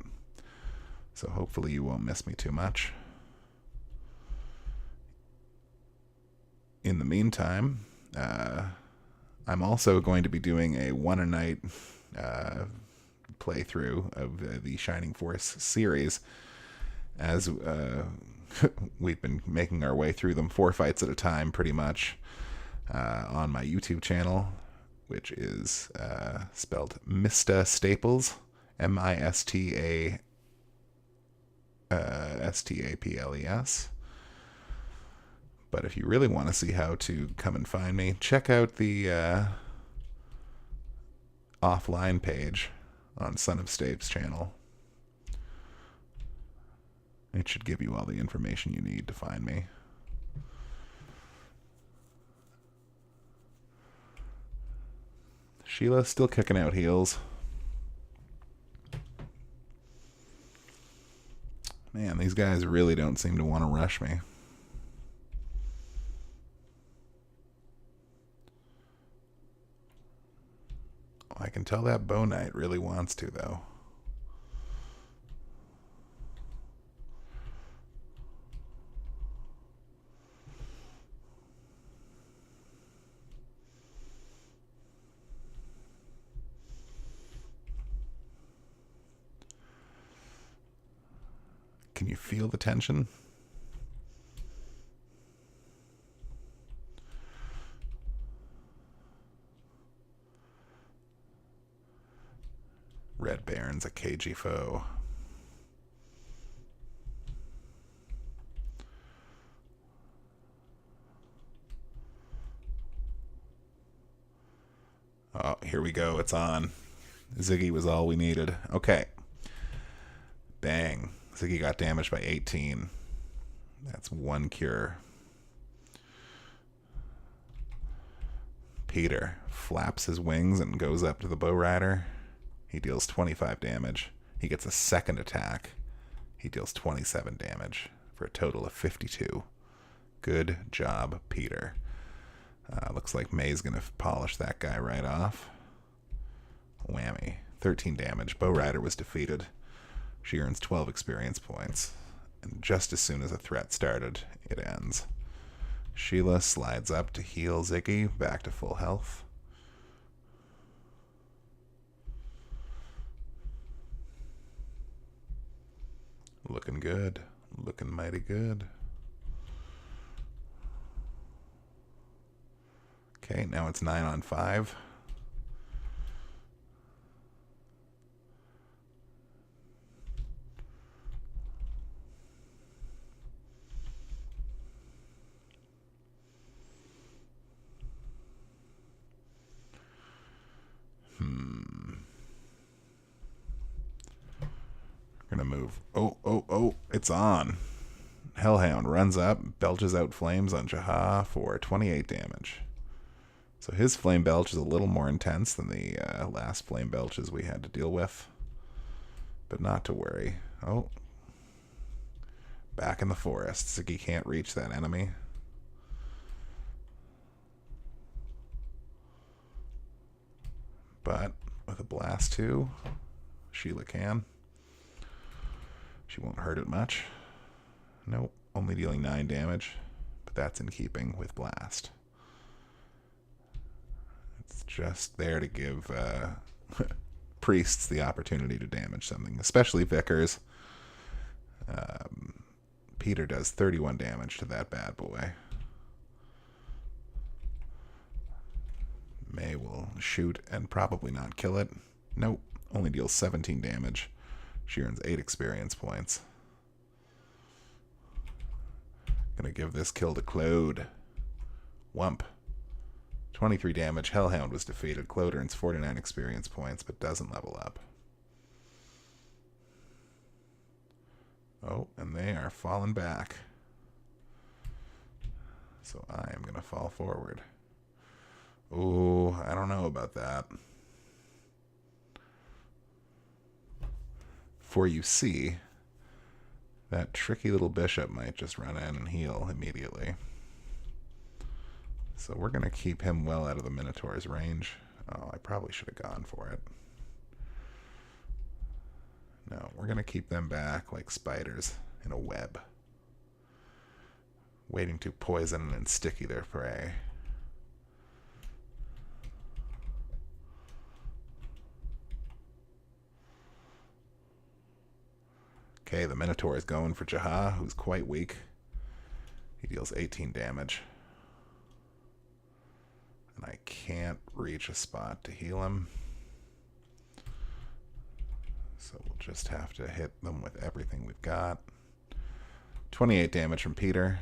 So hopefully you won't miss me too much. In the meantime, I'm also going to be doing a one-a-night playthrough of the Shining Force series, as we've been making our way through them 4 fights at a time, pretty much, on my YouTube channel, which is spelled Mista Staples, Mistastaples. But if you really want to see how to come and find me, check out the offline page on Son of Stapes channel. It should give you all the information you need to find me. Sheila's still kicking out heels. Man, these guys really don't seem to want to rush me. I can tell that Bow Knight really wants to, though. Can you feel the tension? Red Baron's a cagey foe. Oh, here we go. It's on. Ziggy was all we needed. Okay. Bang. Ziggy got damaged by 18. That's 1 cure. Peter flaps his wings and goes up to the bow rider. He deals 25 damage. He gets a second attack. He deals 27 damage for a total of 52. Good job, Peter. Looks like May's going to polish that guy right off. Whammy. 13 damage. Bow rider was defeated. She earns 12 experience points. And just as soon as the threat started, it ends. Sheila slides up to heal Ziggy back to full health. Looking good. Looking mighty good. Okay, now it's 9 on 5. Gonna move. Oh, it's on. Hellhound runs up, belches out flames on Jaha for 28 damage. So his flame belch is a little more intense than the last flame belches we had to deal with. But not to worry. Oh. Back in the forest. Ziggy can't reach that enemy. But with a blast too, Sheila can. She won't hurt it much. Nope, only dealing 9 damage, but that's in keeping with blast. It's just there to give priests the opportunity to damage something, especially vicars. Peter does 31 damage to that bad boy. May will shoot and probably not kill it. Nope, only deals 17 damage. She earns 8 experience points. Gonna give this kill to Claude. Wump. 23 damage. Hellhound was defeated. Claude earns 49 experience points, but doesn't level up. Oh, and they are falling back. So I am gonna fall forward. Ooh, I don't know about that. For you see, that tricky little bishop might just run in and heal immediately. So we're going to keep him well out of the Minotaur's range. Oh, I probably should have gone for it. No, we're going to keep them back like spiders in a web, waiting to poison and sticky their prey. Okay, the Minotaur is going for Jaha, who's quite weak. He deals 18 damage. And I can't reach a spot to heal him. So we'll just have to hit them with everything we've got. 28 damage from Peter.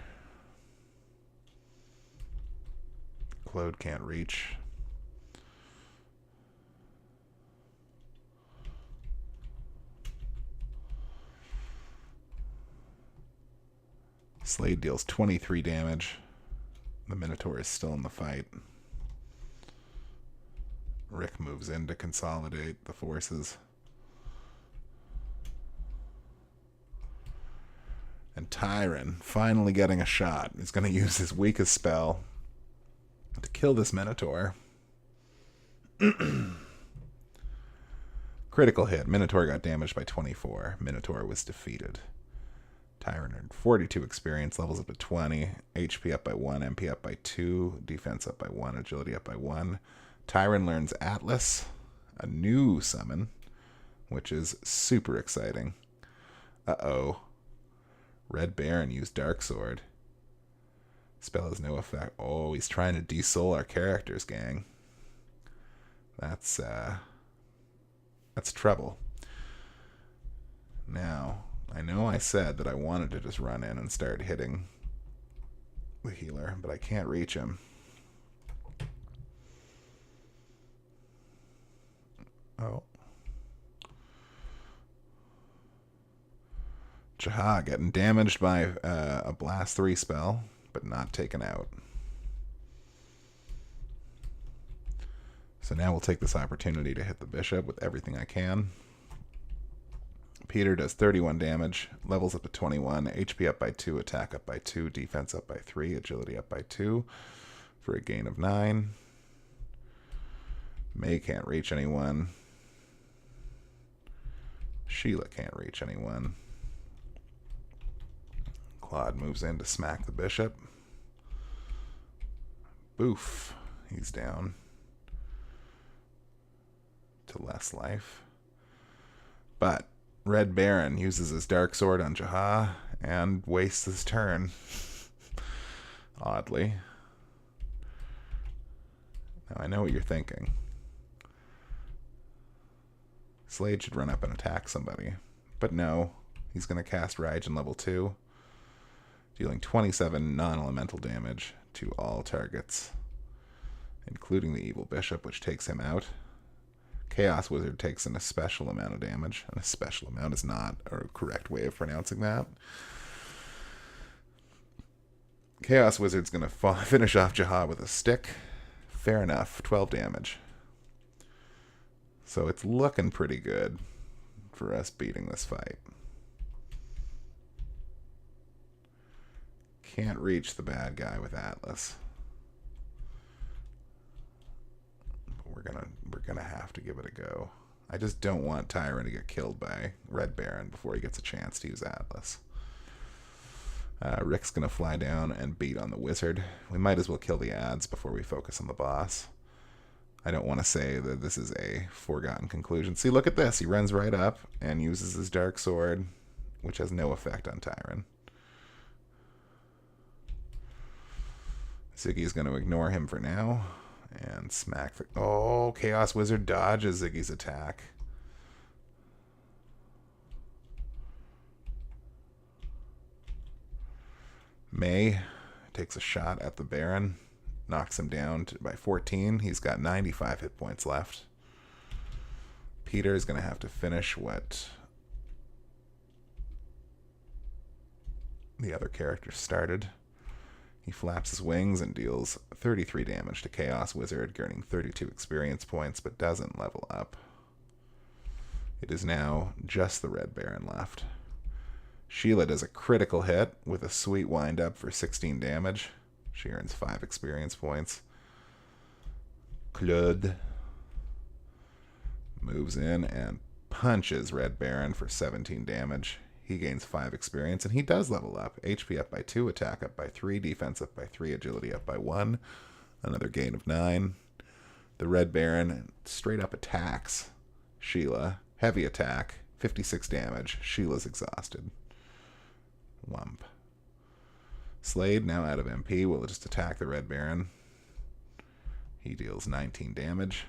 Claude can't reach. Slade deals 23 damage. The Minotaur is still in the fight. Rick moves in to consolidate the forces. And Tyron, finally getting a shot, is going to use his weakest spell to kill this Minotaur. Critical hit. Minotaur got damaged by 24. Minotaur was defeated. Tyron earned 42 experience, levels up to 20, HP up by 1, MP up by 2, defense up by 1, agility up by 1. Tyron learns Atlas, a new summon, which is super exciting. Uh-oh. Red Baron used Dark Sword. Spell has no effect. Oh, he's trying to de-soul our characters, gang. That's trouble. Now, I know I said that I wanted to just run in and start hitting the healer, but I can't reach him. Oh. Jaha getting damaged by a Blast 3 spell, but not taken out. So now we'll take this opportunity to hit the bishop with everything I can. Peter does 31 damage, levels up to 21, HP up by 2, attack up by 2, defense up by 3, agility up by 2, for a gain of 9. May can't reach anyone. Sheila can't reach anyone. Claude moves in to smack the bishop. Boof. He's down to less life. But Red Baron uses his Dark Sword on Jaha and wastes his turn. Oddly. Now I know what you're thinking. Slade should run up and attack somebody. But no, he's going to cast Raijin level 2, dealing 27 non-elemental damage to all targets, including the evil bishop, which takes him out. Chaos Wizard takes an especial amount of damage. An especial amount is not a correct way of pronouncing that. Chaos Wizard's going to finish off Jaha with a stick. Fair enough, 12 damage. So it's looking pretty good for us beating this fight. Can't reach the bad guy with Atlas. We're gonna have to give it a go. I just don't want Tyron to get killed by Red Baron before he gets a chance to use Atlas. Rick's gonna fly down and beat on the wizard. We might as well kill the ads before we focus on the boss. I don't want to say that this is a foregone conclusion. See, look at this. He runs right up and uses his Dark Sword, which has no effect on Tyron. Ziggy's going to ignore him for now and smack the... Oh, Chaos Wizard dodges Ziggy's attack. May takes a shot at the Baron. Knocks him down by 14. He's got 95 hit points left. Peter is going to have to finish what the other character started. He flaps his wings and deals 33 damage to Chaos Wizard, gaining 32 experience points, but doesn't level up. It is now just the Red Baron left. Sheila does a critical hit with a sweet wind-up for 16 damage. She earns 5 experience points. Claude moves in and punches Red Baron for 17 damage. He gains 5 experience, and he does level up. HP up by 2, attack up by 3, defense up by 3, agility up by 1. Another gain of 9. The Red Baron straight up attacks Sheila. Heavy attack, 56 damage. Sheila's exhausted. Wump. Slade, now out of MP, will just attack the Red Baron. He deals 19 damage.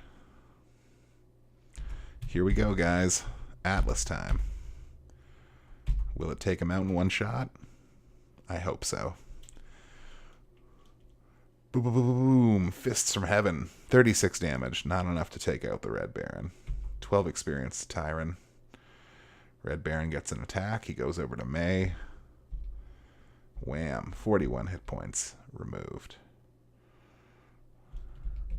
Here we go, guys. Atlas time. Will it take him out in one shot? I hope so. Boom, boom, boom, boom. Fists from heaven. 36 damage. Not enough to take out the Red Baron. 12 experience to Tyron. Red Baron gets an attack. He goes over to May. Wham. 41 hit points removed.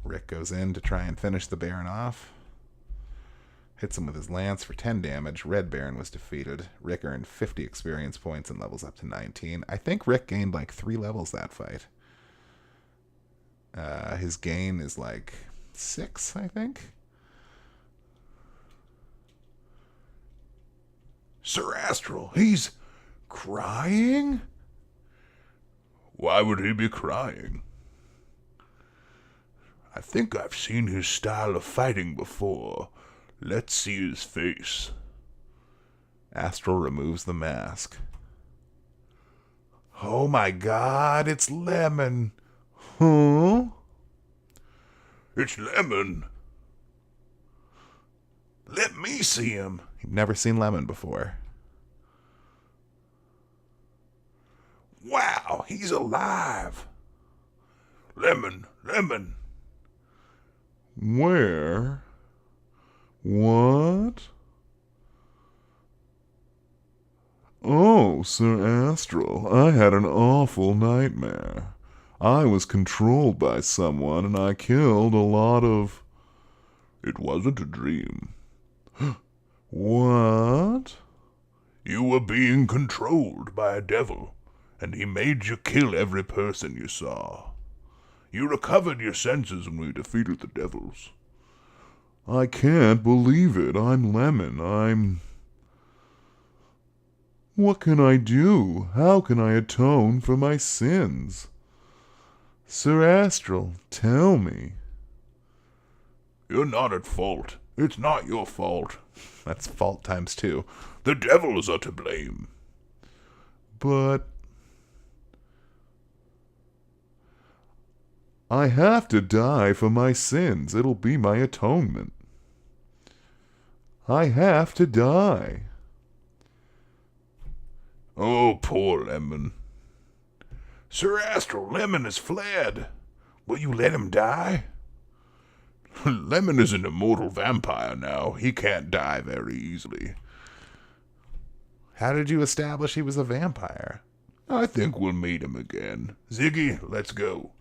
Rick goes in to try and finish the Baron off. Hits him with his lance for 10 damage. Red Baron was defeated. Rick earned 50 experience points and levels up to 19. I think Rick gained like 3 levels that fight. His gain is like 6, I think. Sir Astral, he's crying? Why would he be crying? I think I've seen his style of fighting before. Let's see his face. Astral removes the mask. Oh my god, it's Lemon. Huh? It's Lemon. Let me see him. You've never seen Lemon before. Wow, he's alive. Lemon, Lemon. Where? What? Oh, Sir Astral, I had an awful nightmare. I was controlled by someone and I killed a lot of... It wasn't a dream. What? You were being controlled by a devil, and he made you kill every person you saw. You recovered your senses when we defeated the devils. I can't believe it. I'm Lemon. What can I do? How can I atone for my sins? Sir Astral, tell me. You're not at fault. It's not your fault. That's fault times 2. The devils are to blame. But... I have to die for my sins. It'll be my atonement. I have to die. Oh, poor Lemon. Sir Astral, Lemon has fled. Will you let him die? Lemon is an immortal vampire now. He can't die very easily. How did you establish he was a vampire? I think we'll meet him again. Ziggy, let's go.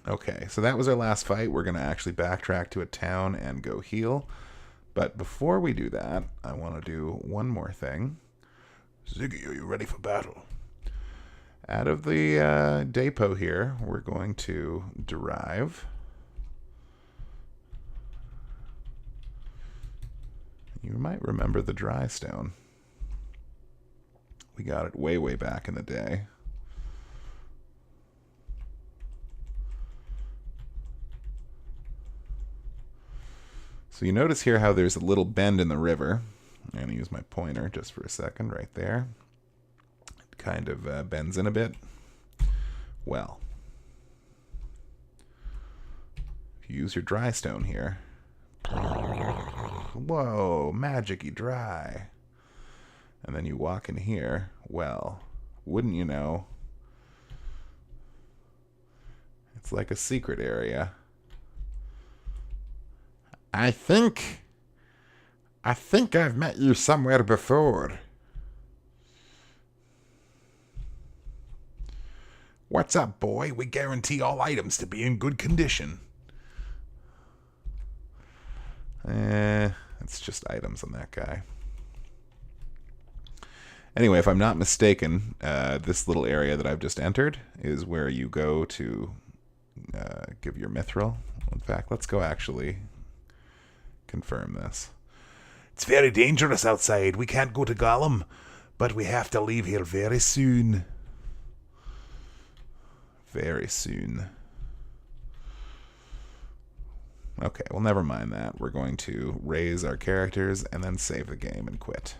Okay, so that was our last fight. We're going to actually backtrack to a town and go heal. But before we do that, I want to do one more thing. Ziggy, are you ready for battle? Out of the depot here, we're going to derive. You might remember the dry stone. We got it way, way back in the day. So you notice here how there's a little bend in the river. I'm going to use my pointer just for a second right there. It kind of bends in a bit. Well, if you use your dry stone here. Whoa, magic-y dry. And then you walk in here. Well, wouldn't you know, it's like a secret area. I think I've met you somewhere before. What's up, boy? We guarantee all items to be in good condition. It's just items on that guy. Anyway, if I'm not mistaken, this little area that I've just entered is where you go to give your mithril. In fact, let's go actually confirm this. It's very dangerous outside. We can't go to Gollum, but we have to leave here very soon. Very soon. Okay, well, never mind that. We're going to raise our characters and then save the game and quit.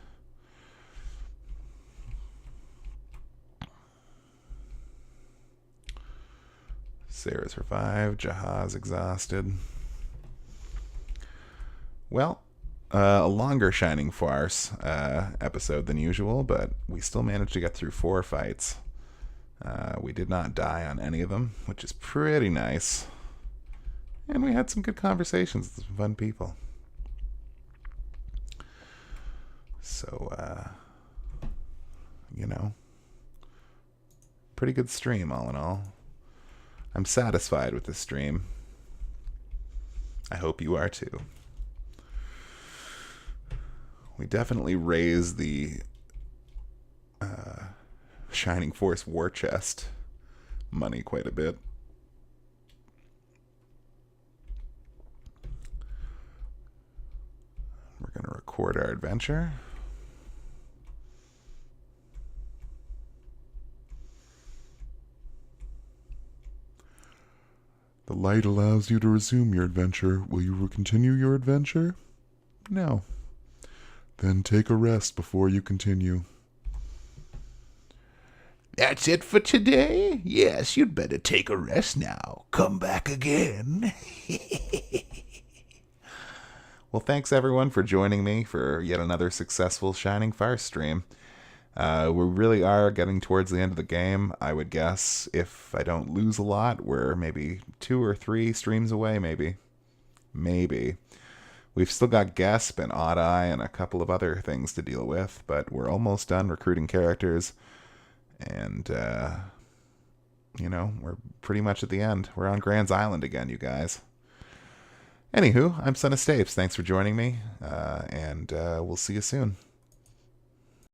Sarah's revived. Jahaz exhausted. Well, a longer Shining Farce episode than usual, but we still managed to get through 4 fights. We did not die on any of them, which is pretty nice. And we had some good conversations with some fun people. So, you know, pretty good stream all in all. I'm satisfied with this stream. I hope you are too. We definitely raised the Shining Force War Chest money quite a bit. We're going to record our adventure. The light allows you to resume your adventure. Will you continue your adventure? No. Then take a rest before you continue. That's it for today? Yes, you'd better take a rest now. Come back again. Well, thanks everyone for joining me for yet another successful Shining Farce stream. We really are getting towards the end of the game. I would guess if I don't lose a lot, we're maybe 2 or 3 streams away, maybe. We've still got Gesp and Odd Eye and a couple of other things to deal with, but we're almost done recruiting characters. And, we're pretty much at the end. We're on Grans Island again, you guys. Anywho, I'm Son of Stapes. Thanks for joining me, and we'll see you soon.